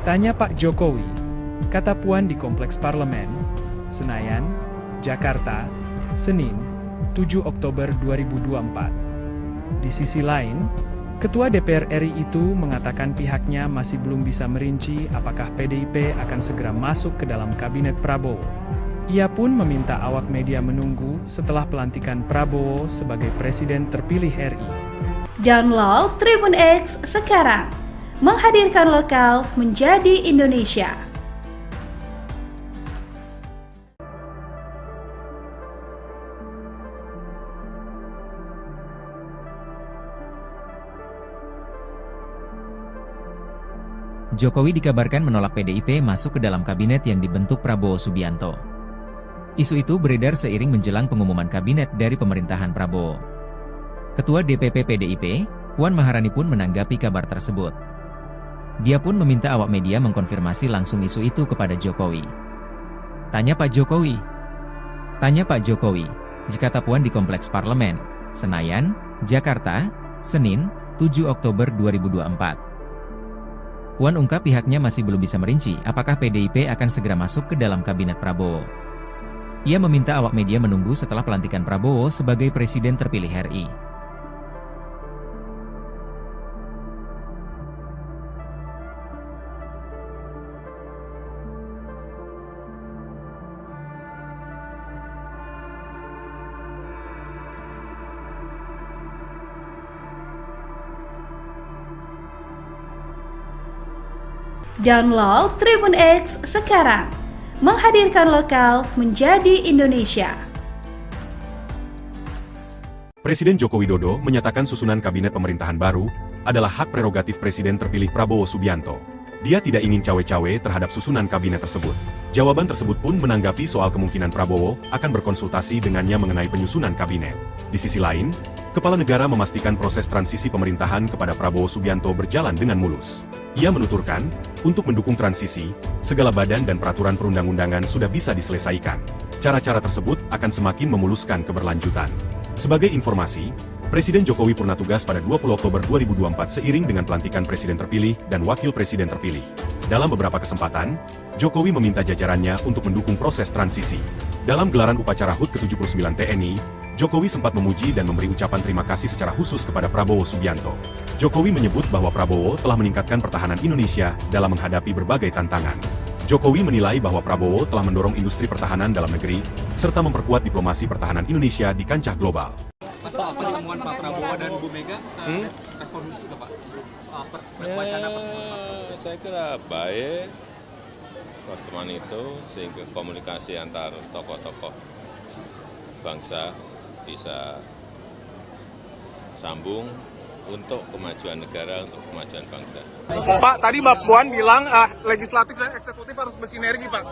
Tanya Pak Jokowi, kata Puan di Kompleks Parlemen, Senayan, Jakarta, Senin, 7 Oktober 2024. Di sisi lain, Ketua DPR RI itu mengatakan pihaknya masih belum bisa merinci apakah PDIP akan segera masuk ke dalam kabinet Prabowo. Ia pun meminta awak media menunggu setelah pelantikan Prabowo sebagai presiden terpilih RI. Download Tribun X sekarang, menghadirkan lokal menjadi Indonesia. Jokowi dikabarkan menolak PDIP masuk ke dalam kabinet yang dibentuk Prabowo Subianto. Isu itu beredar seiring menjelang pengumuman kabinet dari pemerintahan Prabowo. Ketua DPP PDIP, Puan Maharani pun menanggapi kabar tersebut. Dia pun meminta awak media mengkonfirmasi langsung isu itu kepada Jokowi. Tanya Pak Jokowi. Tanya Pak Jokowi, kata Puan di Kompleks Parlemen, Senayan, Jakarta, Senin, 7 Oktober 2024. Puan ungkap pihaknya masih belum bisa merinci apakah PDIP akan segera masuk ke dalam kabinet Prabowo. Ia meminta awak media menunggu setelah pelantikan Prabowo sebagai presiden terpilih RI. Download Tribun X sekarang, menghadirkan lokal menjadi Indonesia. Presiden Joko Widodo menyatakan susunan kabinet pemerintahan baru adalah hak prerogatif Presiden terpilih Prabowo Subianto. Dia tidak ingin cawe-cawe terhadap susunan kabinet tersebut. Jawaban tersebut pun menanggapi soal kemungkinan Prabowo akan berkonsultasi dengannya mengenai penyusunan kabinet. Di sisi lain, Kepala Negara memastikan proses transisi pemerintahan kepada Prabowo Subianto berjalan dengan mulus. Ia menuturkan, untuk mendukung transisi, segala badan dan peraturan perundang-undangan sudah bisa diselesaikan. Cara-cara tersebut akan semakin memuluskan keberlanjutan. Sebagai informasi, Presiden Jokowi purna tugas pada 20 Oktober 2024 seiring dengan pelantikan Presiden terpilih dan Wakil Presiden terpilih. Dalam beberapa kesempatan, Jokowi meminta jajarannya untuk mendukung proses transisi. Dalam gelaran upacara HUT ke-79 TNI, Jokowi sempat memuji dan memberi ucapan terima kasih secara khusus kepada Prabowo Subianto. Jokowi menyebut bahwa Prabowo telah meningkatkan pertahanan Indonesia dalam menghadapi berbagai tantangan. Jokowi menilai bahwa Prabowo telah mendorong industri pertahanan dalam negeri, serta memperkuat diplomasi pertahanan Indonesia di kancah global. Soal pertemuan Pak Prabowo dan Bu Mega, respon khusus nggak Pak? Soal wacana pertemuan. Saya kira baik pertemuan itu sehingga komunikasi antar tokoh-tokoh bangsa bisa sambung untuk kemajuan negara, untuk kemajuan bangsa. Pak, tadi Mbak Puan bilang legislatif dan eksekutif harus bersinergi, Pak.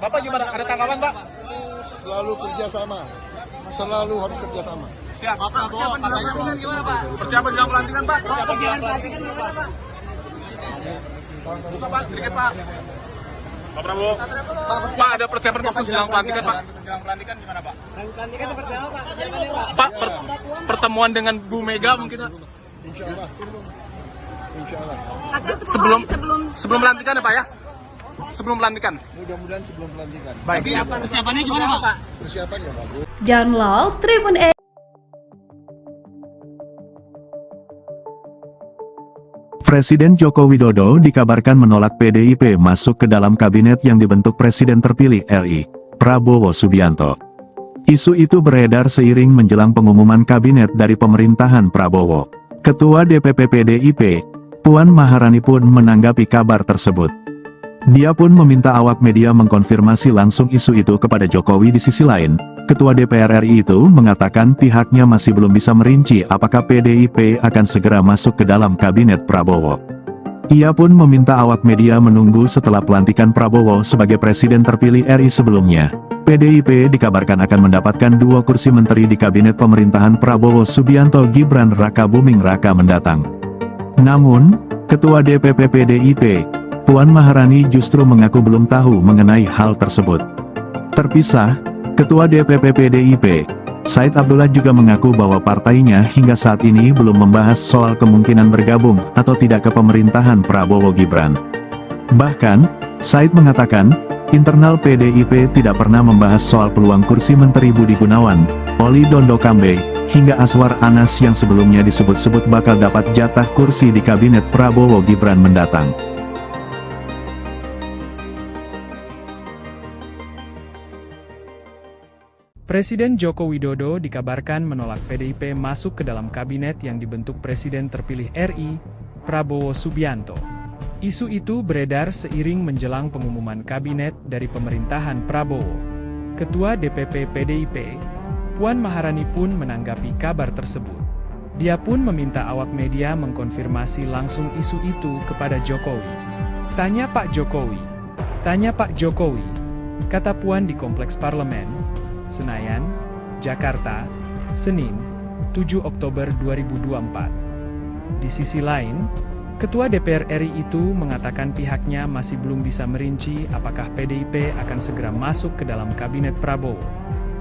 Bapak gimana? Ada tanggapan, Pak? Selalu kerjasama. Selalu harus kerjasama. Siap. Persiapan jelang pelantikan gimana, Pak? Persiapan jelang pelantikan, Pak? Persiapan jelang pelantikan gimana, Pak? Buka, Pak, sedikit, Pak. Pak Prabowo. Pak, ada persiapan khusus jelang pelantikan, Pak? Jelang pelantikan gimana, Pak? Pelantikan seperti apa, Pak? Pak, pertemuan dengan Bu Mega mungkin, Pak? Insya Allah. insya Allah. Katanya 10 Sebelum hari sebelum pelantikan ya Pak ya? Sebelum pelantikan. Mudah-mudahan sebelum pelantikan. Baik. Persiapannya gimana Pak? Persiapan ya bagus. Download Tribun X. Presiden Joko Widodo dikabarkan menolak PDIP masuk ke dalam kabinet yang dibentuk Presiden terpilih RI, Prabowo Subianto. Isu itu beredar seiring menjelang pengumuman kabinet dari pemerintahan Prabowo. Ketua DPP PDIP, Puan Maharani pun menanggapi kabar tersebut. Dia pun meminta awak media mengkonfirmasi langsung isu itu kepada Jokowi. Di sisi lain, Ketua DPR RI itu mengatakan pihaknya masih belum bisa merinci apakah PDIP akan segera masuk ke dalam kabinet Prabowo. Ia pun meminta awak media menunggu setelah pelantikan Prabowo sebagai presiden terpilih RI sebelumnya. PDIP dikabarkan akan mendapatkan 2 kursi menteri di kabinet pemerintahan Prabowo Subianto Gibran Raka Buming Raka mendatang. Namun, Ketua DPP PDIP, Puan Maharani justru mengaku belum tahu mengenai hal tersebut. Terpisah, Ketua DPP PDIP, Said Abdullah juga mengaku bahwa partainya hingga saat ini belum membahas soal kemungkinan bergabung atau tidak ke pemerintahan Prabowo Gibran. Bahkan, Said mengatakan, internal PDIP tidak pernah membahas soal peluang kursi Menteri Budi Gunawan, Oli Dondo Kambe, hingga Aswar Anas yang sebelumnya disebut-sebut bakal dapat jatah kursi di kabinet Prabowo Gibran mendatang. Presiden Joko Widodo dikabarkan menolak PDIP masuk ke dalam kabinet yang dibentuk Presiden terpilih RI, Prabowo Subianto. Isu itu beredar seiring menjelang pengumuman kabinet dari pemerintahan Prabowo. Ketua DPP PDIP, Puan Maharani pun menanggapi kabar tersebut. Dia pun meminta awak media mengkonfirmasi langsung isu itu kepada Jokowi. Tanya Pak Jokowi. Tanya Pak Jokowi, kata Puan di Kompleks Parlemen, Senayan, Jakarta, Senin, 7 Oktober 2024. Di sisi lain, Ketua DPR RI itu mengatakan pihaknya masih belum bisa merinci apakah PDIP akan segera masuk ke dalam kabinet Prabowo.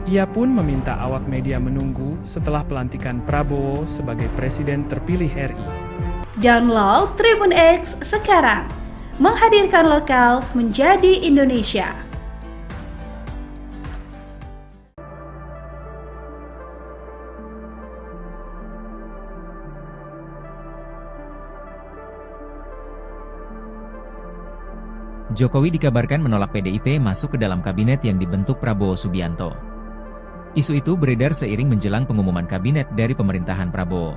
Ia pun meminta awak media menunggu setelah pelantikan Prabowo sebagai presiden terpilih RI. Download Tribun X sekarang. Menghadirkan lokal menjadi Indonesia. Jokowi dikabarkan menolak PDIP masuk ke dalam kabinet yang dibentuk Prabowo Subianto. Isu itu beredar seiring menjelang pengumuman kabinet dari pemerintahan Prabowo.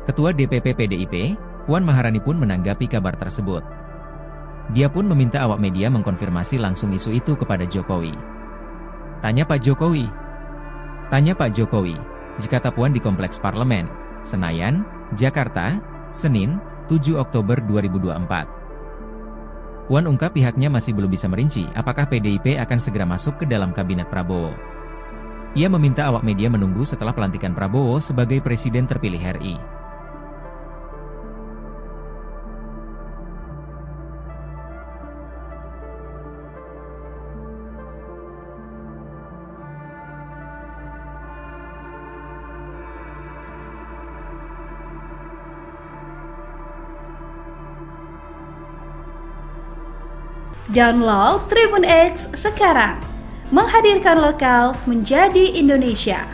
Ketua DPP PDIP, Puan Maharani pun menanggapi kabar tersebut. Dia pun meminta awak media mengkonfirmasi langsung isu itu kepada Jokowi. Tanya Pak Jokowi. Tanya Pak Jokowi, kata Puan di Kompleks Parlemen, Senayan, Jakarta, Senin, 7 Oktober 2024. Puan ungkap pihaknya masih belum bisa merinci apakah PDIP akan segera masuk ke dalam kabinet Prabowo. Ia meminta awak media menunggu setelah pelantikan Prabowo sebagai presiden terpilih RI. Download Tribun X sekarang. Menghadirkan lokal menjadi Indonesia.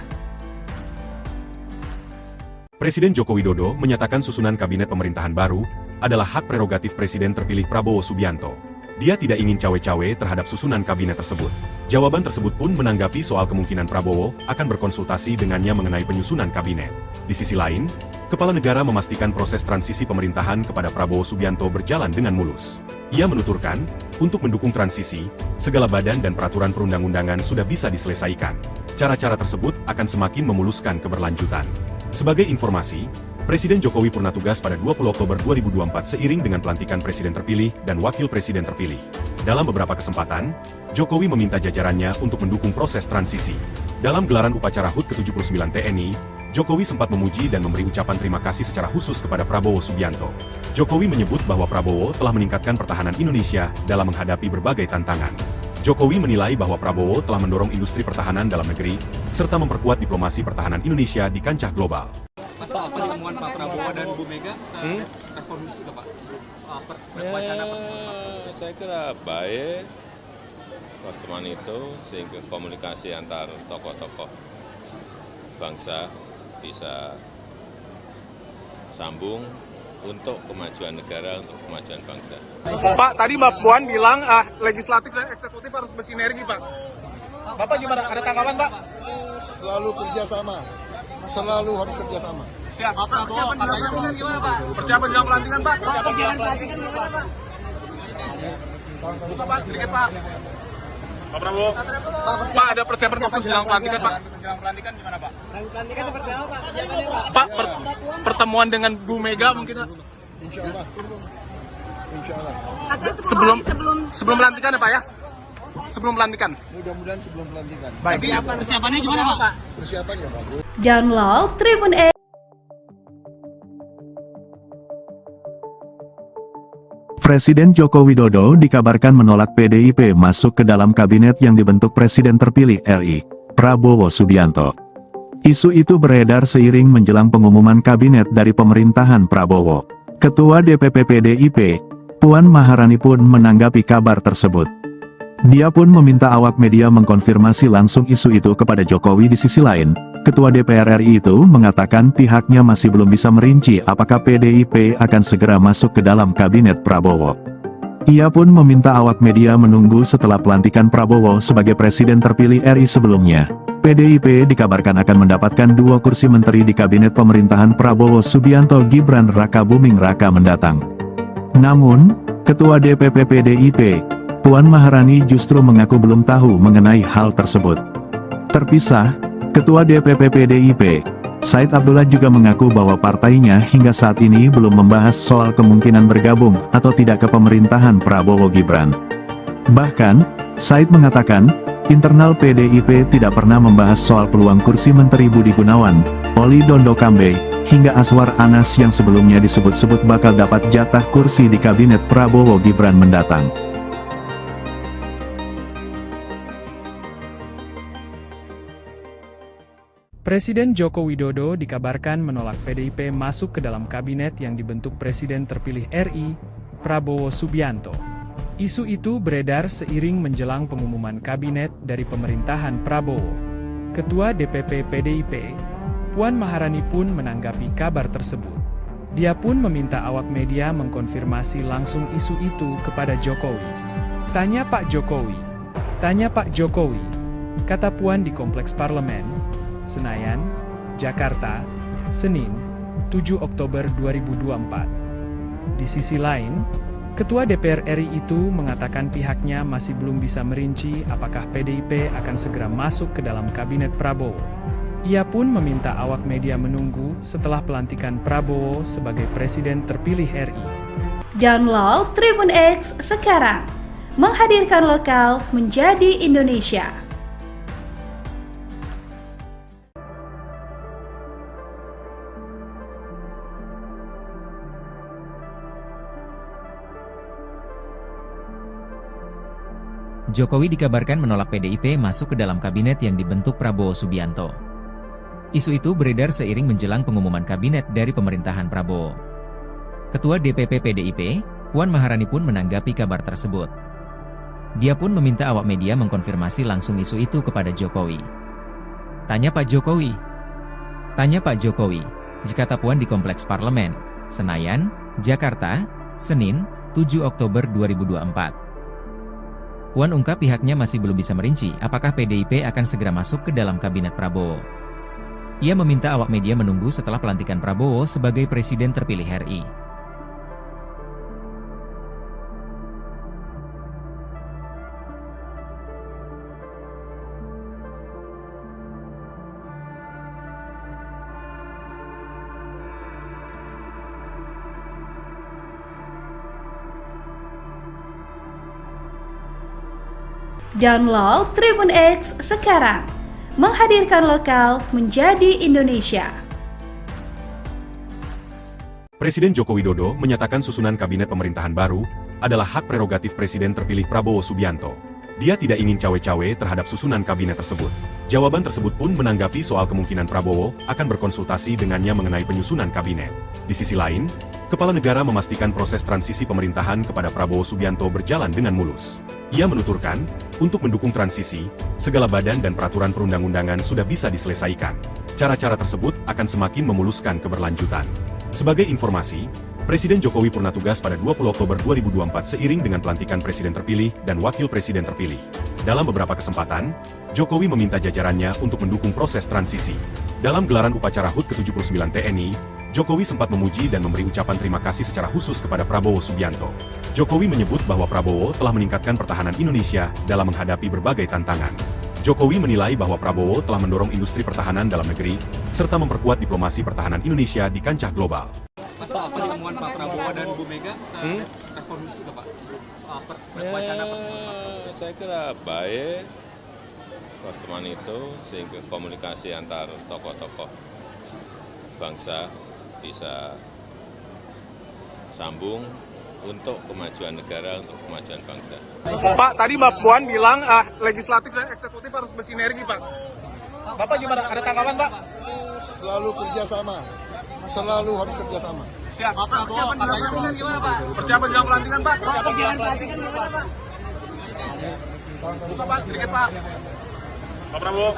Presiden Joko Widodo menyatakan susunan kabinet pemerintahan baru adalah hak prerogatif Presiden terpilih Prabowo Subianto. Dia tidak ingin cawe-cawe terhadap susunan kabinet tersebut. Jawaban tersebut pun menanggapi soal kemungkinan Prabowo akan berkonsultasi dengannya mengenai penyusunan kabinet. Di sisi lain, Kepala Negara memastikan proses transisi pemerintahan kepada Prabowo Subianto berjalan dengan mulus. Ia menuturkan, untuk mendukung transisi, segala badan dan peraturan perundang-undangan sudah bisa diselesaikan. Cara-cara tersebut akan semakin memuluskan keberlanjutan. Sebagai informasi, Presiden Jokowi purna tugas pada 20 Oktober 2024 seiring dengan pelantikan Presiden terpilih dan Wakil Presiden terpilih. Dalam beberapa kesempatan, Jokowi meminta jajarannya untuk mendukung proses transisi. Dalam gelaran upacara HUT ke-79 TNI, Jokowi sempat memuji dan memberi ucapan terima kasih secara khusus kepada Prabowo Subianto. Jokowi menyebut bahwa Prabowo telah meningkatkan pertahanan Indonesia dalam menghadapi berbagai tantangan. Jokowi menilai bahwa Prabowo telah mendorong industri pertahanan dalam negeri, serta memperkuat diplomasi pertahanan Indonesia di kancah global. Soal pertemuan Pak Prabowo dan Bu Mega, kondusif nggak Pak? Soal wacana Saya kira baik pertemuan itu sehingga komunikasi antar tokoh-tokoh bangsa bisa sambung untuk kemajuan negara, untuk kemajuan bangsa. Pak, tadi Mbak Puan bilang legislatif dan eksekutif harus bersinergi, Pak. Bapak gimana? Ada tanggapan, Pak? Selalu kerjasama. Selalu harus kerjasama. Siap. Persiapan jelang pelantikan gimana, Pak? Persiapan jelang pelantikan, Pak. Persiapan jelang pelantikan gimana, Pak? Buka, Pak, sedikit, Pak. Pak Prabowo. Pak, ada persiapan khusus jelang pelantikan, Pak. jelang pelantikan gimana Pak? Pelantikan seperti apa Pak? Persiapannya, Pak? Pak, pertemuan dengan Bu Mega mungkin, Pak. Insya Allah. Insya Allah. Sebelum pelantikan ya, Pak ya? Sebelum pelantikan. Mudah-mudahan sebelum pelantikan. Baik. Persiapannya gimana Pak? Persiapan ya bagus. Download Tribun X. Presiden Joko Widodo dikabarkan menolak PDIP masuk ke dalam kabinet yang dibentuk Presiden terpilih RI, Prabowo Subianto. Isu itu beredar seiring menjelang pengumuman kabinet dari pemerintahan Prabowo. Ketua DPP PDIP, Puan Maharani pun menanggapi kabar tersebut. Dia pun meminta awak media mengkonfirmasi langsung isu itu kepada Jokowi. Di sisi lain, Ketua DPR RI itu mengatakan pihaknya masih belum bisa merinci apakah PDIP akan segera masuk ke dalam kabinet Prabowo. Ia pun meminta awak media menunggu setelah pelantikan Prabowo sebagai presiden terpilih RI sebelumnya. PDIP dikabarkan akan mendapatkan 2 kursi menteri di kabinet pemerintahan Prabowo Subianto Gibran Raka Buming Raka mendatang. Namun, Ketua DPP PDIP, Puan Maharani justru mengaku belum tahu mengenai hal tersebut. Terpisah, Ketua DPP PDIP, Said Abdullah juga mengaku bahwa partainya hingga saat ini belum membahas soal kemungkinan bergabung atau tidak ke pemerintahan Prabowo Gibran. Bahkan, Said mengatakan, internal PDIP tidak pernah membahas soal peluang kursi Menteri Budi Gunawan, Oli Dondo Kambe, hingga Aswar Anas yang sebelumnya disebut-sebut bakal dapat jatah kursi di kabinet Prabowo Gibran mendatang. Presiden Joko Widodo dikabarkan menolak PDIP masuk ke dalam kabinet yang dibentuk Presiden terpilih RI, Prabowo Subianto. Isu itu beredar seiring menjelang pengumuman kabinet dari pemerintahan Prabowo. Ketua DPP PDIP, Puan Maharani pun menanggapi kabar tersebut. Dia pun meminta awak media mengkonfirmasi langsung isu itu kepada Jokowi. Tanya Pak Jokowi. Tanya Pak Jokowi, kata Puan di Kompleks Parlemen, Senayan, Jakarta, Senin, 7 Oktober 2024. Di sisi lain, Ketua DPR RI itu mengatakan pihaknya masih belum bisa merinci apakah PDIP akan segera masuk ke dalam kabinet Prabowo. Ia pun meminta awak media menunggu setelah pelantikan Prabowo sebagai presiden terpilih RI. Download Tribun X sekarang. Menghadirkan lokal menjadi Indonesia. Jokowi dikabarkan menolak PDIP masuk ke dalam kabinet yang dibentuk Prabowo Subianto. Isu itu beredar seiring menjelang pengumuman kabinet dari pemerintahan Prabowo. Ketua DPP PDIP, Puan Maharani pun menanggapi kabar tersebut. Dia pun meminta awak media mengkonfirmasi langsung isu itu kepada Jokowi. Tanya Pak Jokowi. Tanya Pak Jokowi, kata Puan di Kompleks Parlemen, Senayan, Jakarta, Senin, 7 Oktober 2024. Puan ungkap pihaknya masih belum bisa merinci apakah PDIP akan segera masuk ke dalam kabinet Prabowo. Ia meminta awak media menunggu setelah pelantikan Prabowo sebagai presiden terpilih RI. Download Tribun X sekarang. Menghadirkan lokal menjadi Indonesia. Presiden Joko Widodo menyatakan susunan kabinet pemerintahan baru adalah hak prerogatif Presiden terpilih Prabowo Subianto. Dia tidak ingin cawe-cawe terhadap susunan kabinet tersebut. Jawaban tersebut pun menanggapi soal kemungkinan Prabowo akan berkonsultasi dengannya mengenai penyusunan kabinet. Di sisi lain, Kepala Negara memastikan proses transisi pemerintahan kepada Prabowo Subianto berjalan dengan mulus. Ia menuturkan, untuk mendukung transisi, segala badan dan peraturan perundang-undangan sudah bisa diselesaikan. Cara-cara tersebut akan semakin memuluskan keberlanjutan. Sebagai informasi, Presiden Jokowi purna tugas pada 20 Oktober 2024 seiring dengan pelantikan Presiden terpilih dan Wakil Presiden terpilih. Dalam beberapa kesempatan, Jokowi meminta jajarannya untuk mendukung proses transisi. Dalam gelaran upacara HUT ke-79 TNI, Jokowi sempat memuji dan memberi ucapan terima kasih secara khusus kepada Prabowo Subianto. Jokowi menyebut bahwa Prabowo telah meningkatkan pertahanan Indonesia dalam menghadapi berbagai tantangan. Jokowi menilai bahwa Prabowo telah mendorong industri pertahanan dalam negeri, serta memperkuat diplomasi pertahanan Indonesia di kancah global. Soal pertemuan Pak Prabowo dan Bu Mega, respon khusus nggak Pak? Soal wacana pertemuan. Saya kira baik pertemuan itu sehingga komunikasi antar tokoh-tokoh bangsa bisa sambung untuk kemajuan negara, untuk kemajuan bangsa. Pak, tadi Mbak Puan bilang legislatif dan eksekutif harus bersinergi, Pak. Bapak gimana? Ada tanggapan, Pak? Selalu kerjasama. Selalu harus kerjasama. Siap. Persiapan jelang pelantikan gimana, Pak? Persiapan jelang pelantikan, Pak. Persiapan jelang pelantikan gimana, Pak? Buka, Pak, sedikit, Pak. Pak Prabowo.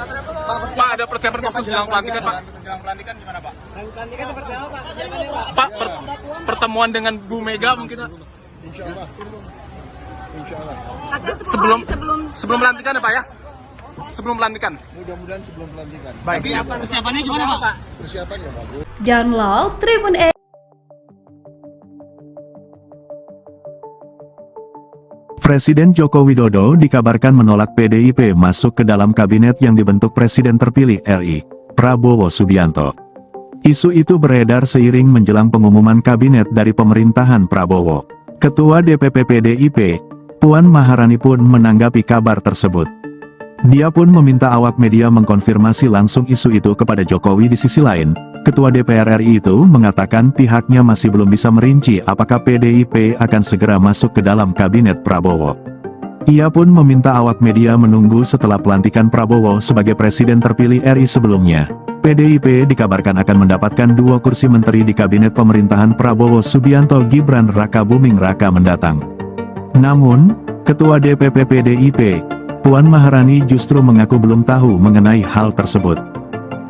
Pak, ada persiapan khusus jelang pelantikan, Pak. Jelang pelantikan gimana Pak? Pelantikan seperti apa, Pak? Persiapannya, Pak? Pak, pertemuan dengan Bu Mega mungkin, Pak. Insya Allah. Insya Allah. Sebelum pelantikan ya, Pak ya? Sebelum pelantikan. Mudah-mudahan sebelum pelantikan. Baik. Persiapannya gimana, Pak? Persiapan ya bagus. Download Tribun X. Presiden Joko Widodo dikabarkan menolak PDIP masuk ke dalam kabinet yang dibentuk Presiden terpilih RI, Prabowo Subianto. Isu itu beredar seiring menjelang pengumuman kabinet dari pemerintahan Prabowo. Ketua DPP PDIP, Puan Maharani pun menanggapi kabar tersebut. Dia pun meminta awak media mengkonfirmasi langsung isu itu kepada Jokowi. Di sisi lain, Ketua DPR RI itu mengatakan pihaknya masih belum bisa merinci apakah PDIP akan segera masuk ke dalam kabinet Prabowo. Ia pun meminta awak media menunggu setelah pelantikan Prabowo sebagai presiden terpilih RI sebelumnya. PDIP dikabarkan akan mendapatkan 2 kursi menteri di kabinet pemerintahan Prabowo Subianto Gibran Raka Buming Raka mendatang. Namun, Ketua DPP PDIP, Puan Maharani justru mengaku belum tahu mengenai hal tersebut.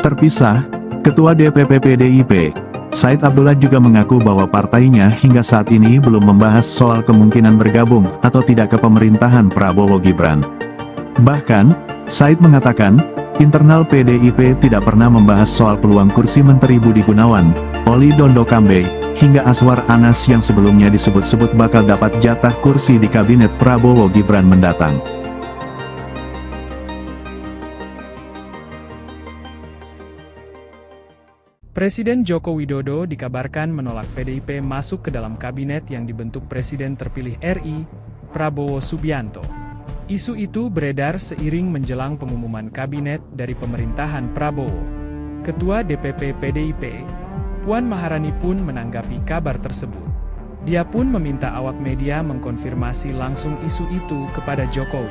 Terpisah, Ketua DPP PDIP, Said Abdullah juga mengaku bahwa partainya hingga saat ini belum membahas soal kemungkinan bergabung atau tidak ke pemerintahan Prabowo Gibran. Bahkan, Said mengatakan, internal PDIP tidak pernah membahas soal peluang kursi Menteri Budi Gunawan, Oli Dondo Kambe, hingga Aswar Anas yang sebelumnya disebut-sebut bakal dapat jatah kursi di kabinet Prabowo Gibran mendatang. Presiden Joko Widodo dikabarkan menolak PDIP masuk ke dalam kabinet yang dibentuk Presiden terpilih RI, Prabowo Subianto. Isu itu beredar seiring menjelang pengumuman kabinet dari pemerintahan Prabowo. Ketua DPP PDIP, Puan Maharani pun menanggapi kabar tersebut. Dia pun meminta awak media mengkonfirmasi langsung isu itu kepada Jokowi.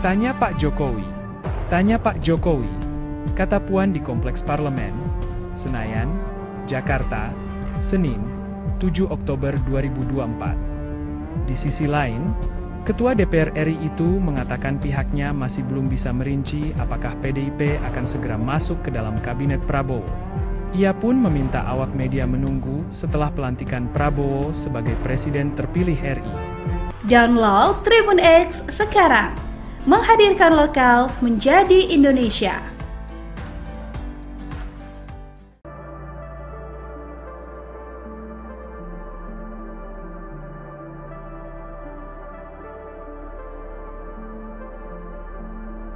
Tanya Pak Jokowi. Tanya Pak Jokowi, kata Puan di Kompleks Parlemen, Senayan, Jakarta, Senin, 7 Oktober 2024. Di sisi lain, Ketua DPR RI itu mengatakan pihaknya masih belum bisa merinci apakah PDIP akan segera masuk ke dalam kabinet Prabowo. Ia pun meminta awak media menunggu setelah pelantikan Prabowo sebagai presiden terpilih RI. Download Tribun X sekarang. Menghadirkan lokal menjadi Indonesia.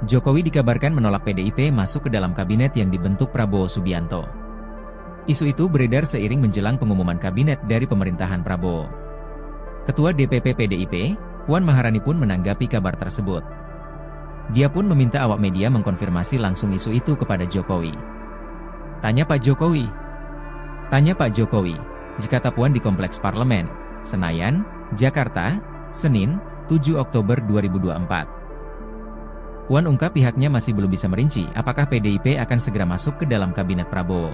Jokowi dikabarkan menolak PDIP masuk ke dalam kabinet yang dibentuk Prabowo Subianto. Isu itu beredar seiring menjelang pengumuman kabinet dari pemerintahan Prabowo. Ketua DPP PDIP, Puan Maharani pun menanggapi kabar tersebut. Dia pun meminta awak media mengkonfirmasi langsung isu itu kepada Jokowi. Tanya Pak Jokowi. Tanya Pak Jokowi, kata Puan di Kompleks Parlemen, Senayan, Jakarta, Senin, 7 Oktober 2024. Puan ungkap pihaknya masih belum bisa merinci apakah PDIP akan segera masuk ke dalam kabinet Prabowo.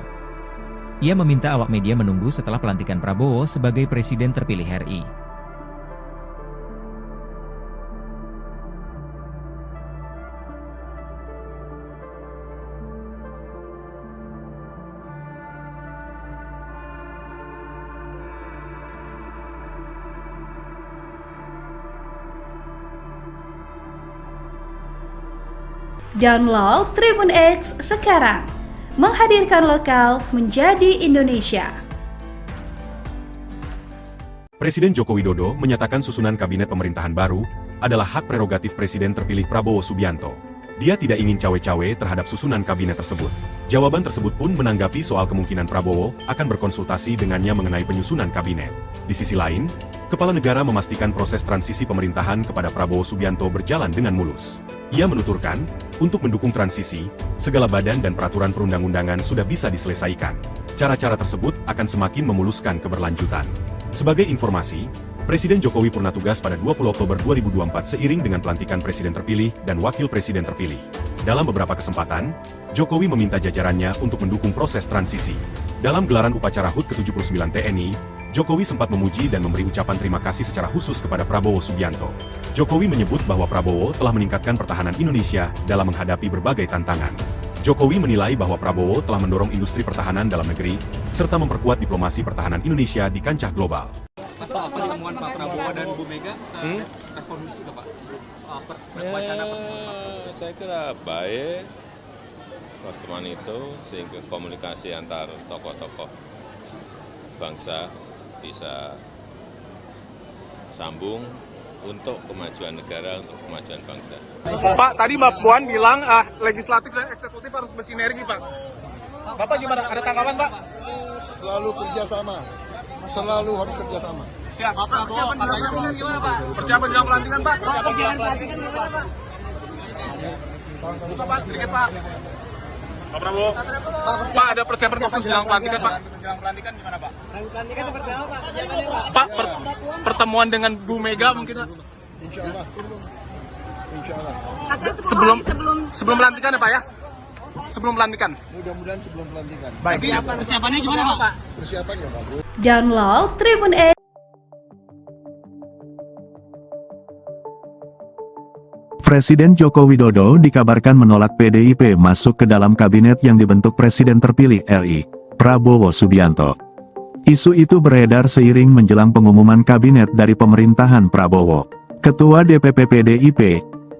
Ia meminta awak media menunggu setelah pelantikan Prabowo sebagai Presiden terpilih RI. Download Tribun X sekarang, menghadirkan lokal menjadi Indonesia. Presiden Joko Widodo menyatakan susunan kabinet pemerintahan baru adalah hak prerogatif Presiden terpilih Prabowo Subianto. Dia tidak ingin cawe-cawe terhadap susunan kabinet tersebut. Jawaban tersebut pun menanggapi soal kemungkinan Prabowo akan berkonsultasi dengannya mengenai penyusunan kabinet. Di sisi lain, Kepala Negara memastikan proses transisi pemerintahan kepada Prabowo Subianto berjalan dengan mulus. Ia menuturkan, untuk mendukung transisi, segala badan dan peraturan perundang-undangan sudah bisa diselesaikan. Cara-cara tersebut akan semakin memuluskan keberlanjutan. Sebagai informasi, Presiden Jokowi purna tugas pada 20 Oktober 2024 seiring dengan pelantikan Presiden terpilih dan Wakil Presiden terpilih. Dalam beberapa kesempatan, Jokowi meminta jajarannya untuk mendukung proses transisi. Dalam gelaran upacara HUT ke-79 TNI, Jokowi sempat memuji dan memberi ucapan terima kasih secara khusus kepada Prabowo Subianto. Jokowi menyebut bahwa Prabowo telah meningkatkan pertahanan Indonesia dalam menghadapi berbagai tantangan. Jokowi menilai bahwa Prabowo telah mendorong industri pertahanan dalam negeri, serta memperkuat diplomasi pertahanan Indonesia di kancah global. Soal pertemuan Pak Prabowo dan Bu Mega, respon khusus nggak Pak? Soal wacana pertemuan. Saya kira baik pertemuan itu sehingga komunikasi antar tokoh-tokoh bangsa bisa sambung untuk kemajuan negara, untuk kemajuan bangsa. Pak, tadi Mbak Puan bilang legislatif dan eksekutif harus bersinergi, Pak. Bapak gimana? Ada tanggapan, Pak? Selalu kerjasama. Selalu harus kerjasama. Siap. Persiapan jelang pelantikan gimana, Pak? Persiapan jelang pelantikan, Pak? Buka, Pak, sedikit, Pak. Pak Prabowo. Pak, ada persiapan khusus jelang pelantikan, Pak? Jelang pelantikan gimana Pak? Pelantikan seperti apa Pak? Persiapannya Pak? Pak, pertemuan dengan Bu Mega mungkin, Pak? Insya Allah. Insya Allah. Sebelum pelantikan ya, Pak ya? Sebelum pelantikan. Mudah-mudahan sebelum pelantikan. Baik. Persiapannya gimana Pak? Persiapan ya bagus. Download Tribun X. Presiden Joko Widodo dikabarkan menolak PDIP masuk ke dalam kabinet yang dibentuk Presiden terpilih RI, Prabowo Subianto. Isu itu beredar seiring menjelang pengumuman kabinet dari pemerintahan Prabowo. Ketua DPP PDIP,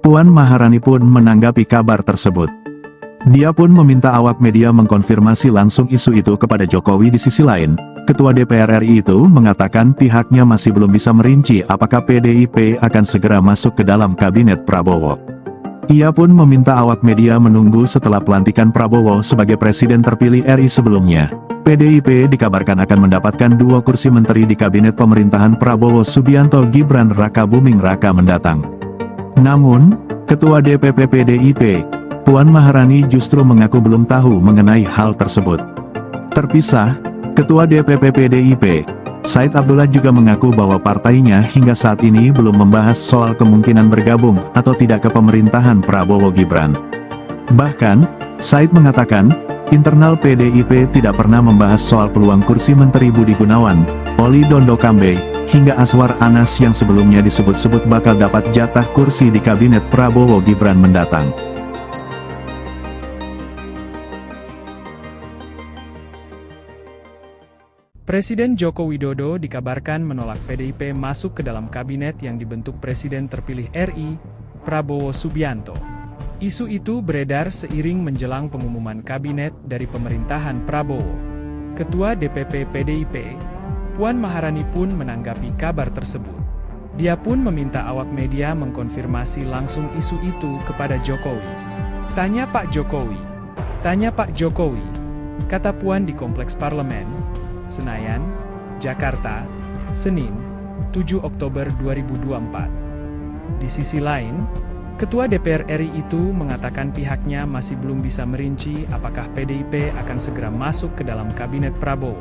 Puan Maharani pun menanggapi kabar tersebut. Dia pun meminta awak media mengkonfirmasi langsung isu itu kepada Jokowi. Di sisi lain, Ketua DPR RI itu mengatakan pihaknya masih belum bisa merinci apakah PDIP akan segera masuk ke dalam kabinet Prabowo. Ia pun meminta awak media menunggu setelah pelantikan Prabowo sebagai Presiden terpilih RI sebelumnya. PDIP dikabarkan akan mendapatkan 2 kursi menteri di kabinet pemerintahan Prabowo Subianto Gibran Raka Buming Raka mendatang. Namun, Ketua DPP PDIP, Puan Maharani justru mengaku belum tahu mengenai hal tersebut. Terpisah, Ketua DPP PDIP, Said Abdullah juga mengaku bahwa partainya hingga saat ini belum membahas soal kemungkinan bergabung atau tidak ke pemerintahan Prabowo Gibran. Bahkan, Said mengatakan, internal PDIP tidak pernah membahas soal peluang kursi Menteri Budi Gunawan, Oli Dondo Kambe, hingga Aswar Anas yang sebelumnya disebut-sebut bakal dapat jatah kursi di kabinet Prabowo Gibran mendatang. Presiden Joko Widodo dikabarkan menolak PDIP masuk ke dalam kabinet yang dibentuk Presiden terpilih RI, Prabowo Subianto. Isu itu beredar seiring menjelang pengumuman kabinet dari pemerintahan Prabowo. Ketua DPP PDIP, Puan Maharani pun menanggapi kabar tersebut. Dia pun meminta awak media mengkonfirmasi langsung isu itu kepada Jokowi. Tanya Pak Jokowi, kata Puan di Kompleks Parlemen, Senayan, Jakarta, Senin, 7 Oktober 2024. Di sisi lain, Ketua DPR RI itu mengatakan pihaknya masih belum bisa merinci apakah PDIP akan segera masuk ke dalam kabinet Prabowo.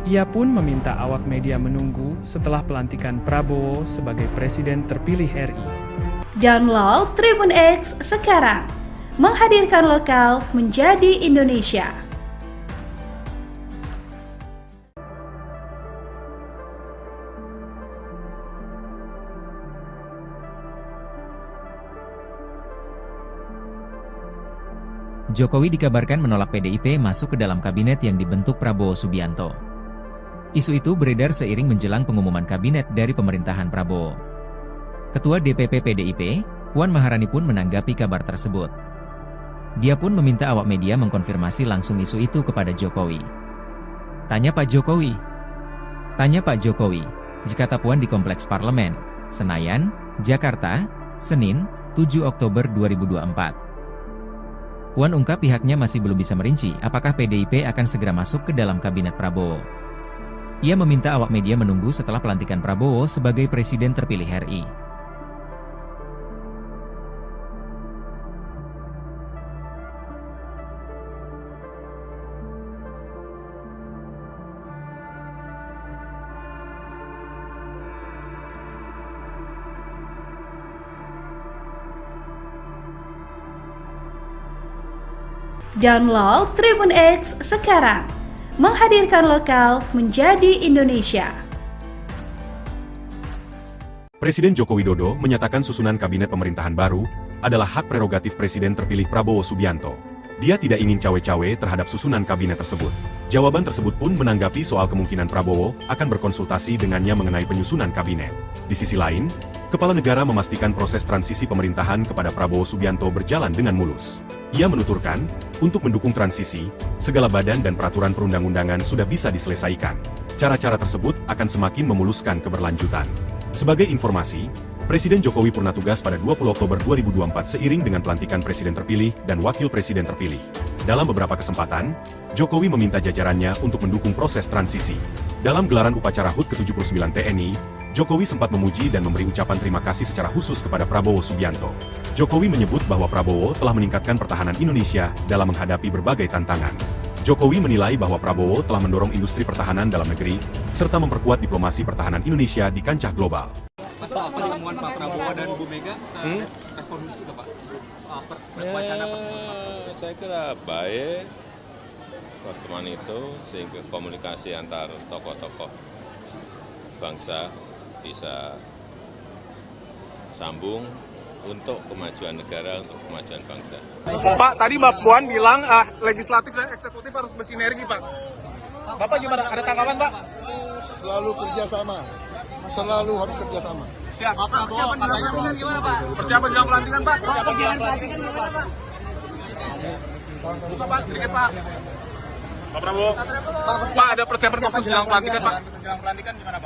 Ia pun meminta awak media menunggu setelah pelantikan Prabowo sebagai Presiden terpilih RI. Download Tribun X sekarang. Menghadirkan lokal menjadi Indonesia. Jokowi dikabarkan menolak PDIP masuk ke dalam kabinet yang dibentuk Prabowo Subianto. Isu itu beredar seiring menjelang pengumuman kabinet dari pemerintahan Prabowo. Ketua DPP PDIP, Puan Maharani pun menanggapi kabar tersebut. Dia pun meminta awak media mengkonfirmasi langsung isu itu kepada Jokowi. Tanya Pak Jokowi. Jika Puan di Kompleks Parlemen, Senayan, Jakarta, Senin, 7 Oktober 2024. Puan ungkap pihaknya masih belum bisa merinci apakah PDIP akan segera masuk ke dalam kabinet Prabowo. Ia meminta awak media menunggu setelah pelantikan Prabowo sebagai Presiden terpilih RI. Download Tribun X sekarang. Menghadirkan lokal menjadi Indonesia. Presiden Joko Widodo menyatakan susunan kabinet pemerintahan baru adalah hak prerogatif Presiden terpilih Prabowo Subianto. Dia tidak ingin cawe-cawe terhadap susunan kabinet tersebut. Jawaban tersebut pun menanggapi soal kemungkinan Prabowo akan berkonsultasi dengannya mengenai penyusunan kabinet. Di sisi lain, Kepala Negara memastikan proses transisi pemerintahan kepada Prabowo Subianto berjalan dengan mulus. Ia menuturkan, untuk mendukung transisi, segala badan dan peraturan perundang-undangan sudah bisa diselesaikan. Cara-cara tersebut akan semakin memuluskan keberlanjutan. Sebagai informasi, Presiden Jokowi purna tugas pada 20 Oktober 2024 seiring dengan pelantikan Presiden terpilih dan Wakil Presiden terpilih. Dalam beberapa kesempatan, Jokowi meminta jajarannya untuk mendukung proses transisi. Dalam gelaran upacara HUT ke-79 TNI, Jokowi sempat memuji dan memberi ucapan terima kasih secara khusus kepada Prabowo Subianto. Jokowi menyebut bahwa Prabowo telah meningkatkan pertahanan Indonesia dalam menghadapi berbagai tantangan. Jokowi menilai bahwa Prabowo telah mendorong industri pertahanan dalam negeri, serta memperkuat diplomasi pertahanan Indonesia di kancah global. Soal pertemuan Pak Prabowo dan Bu Mega, respon khusus itu Pak? Soal wacana pertemuan. Saya kira baik pertemuan itu sehingga komunikasi antar tokoh-tokoh bangsa bisa sambung untuk kemajuan negara, untuk kemajuan bangsa. Pak, tadi Mbak Puan bilang legislatif dan eksekutif harus bersinergi, Pak. Bapak gimana? Ada tanggapan, Pak? Selalu kerjasama. Selalu harus kerjasama. Siap. Persiapan jelang pelantikan gimana, Pak? Persiapan jelang pelantikan, Pak? Buka, Pak, sedikit, Pak. Pak Prabowo. Pak, ada persiapan khusus jelang pelantikan, Pak? Jelang pelantikan gimana, Pak?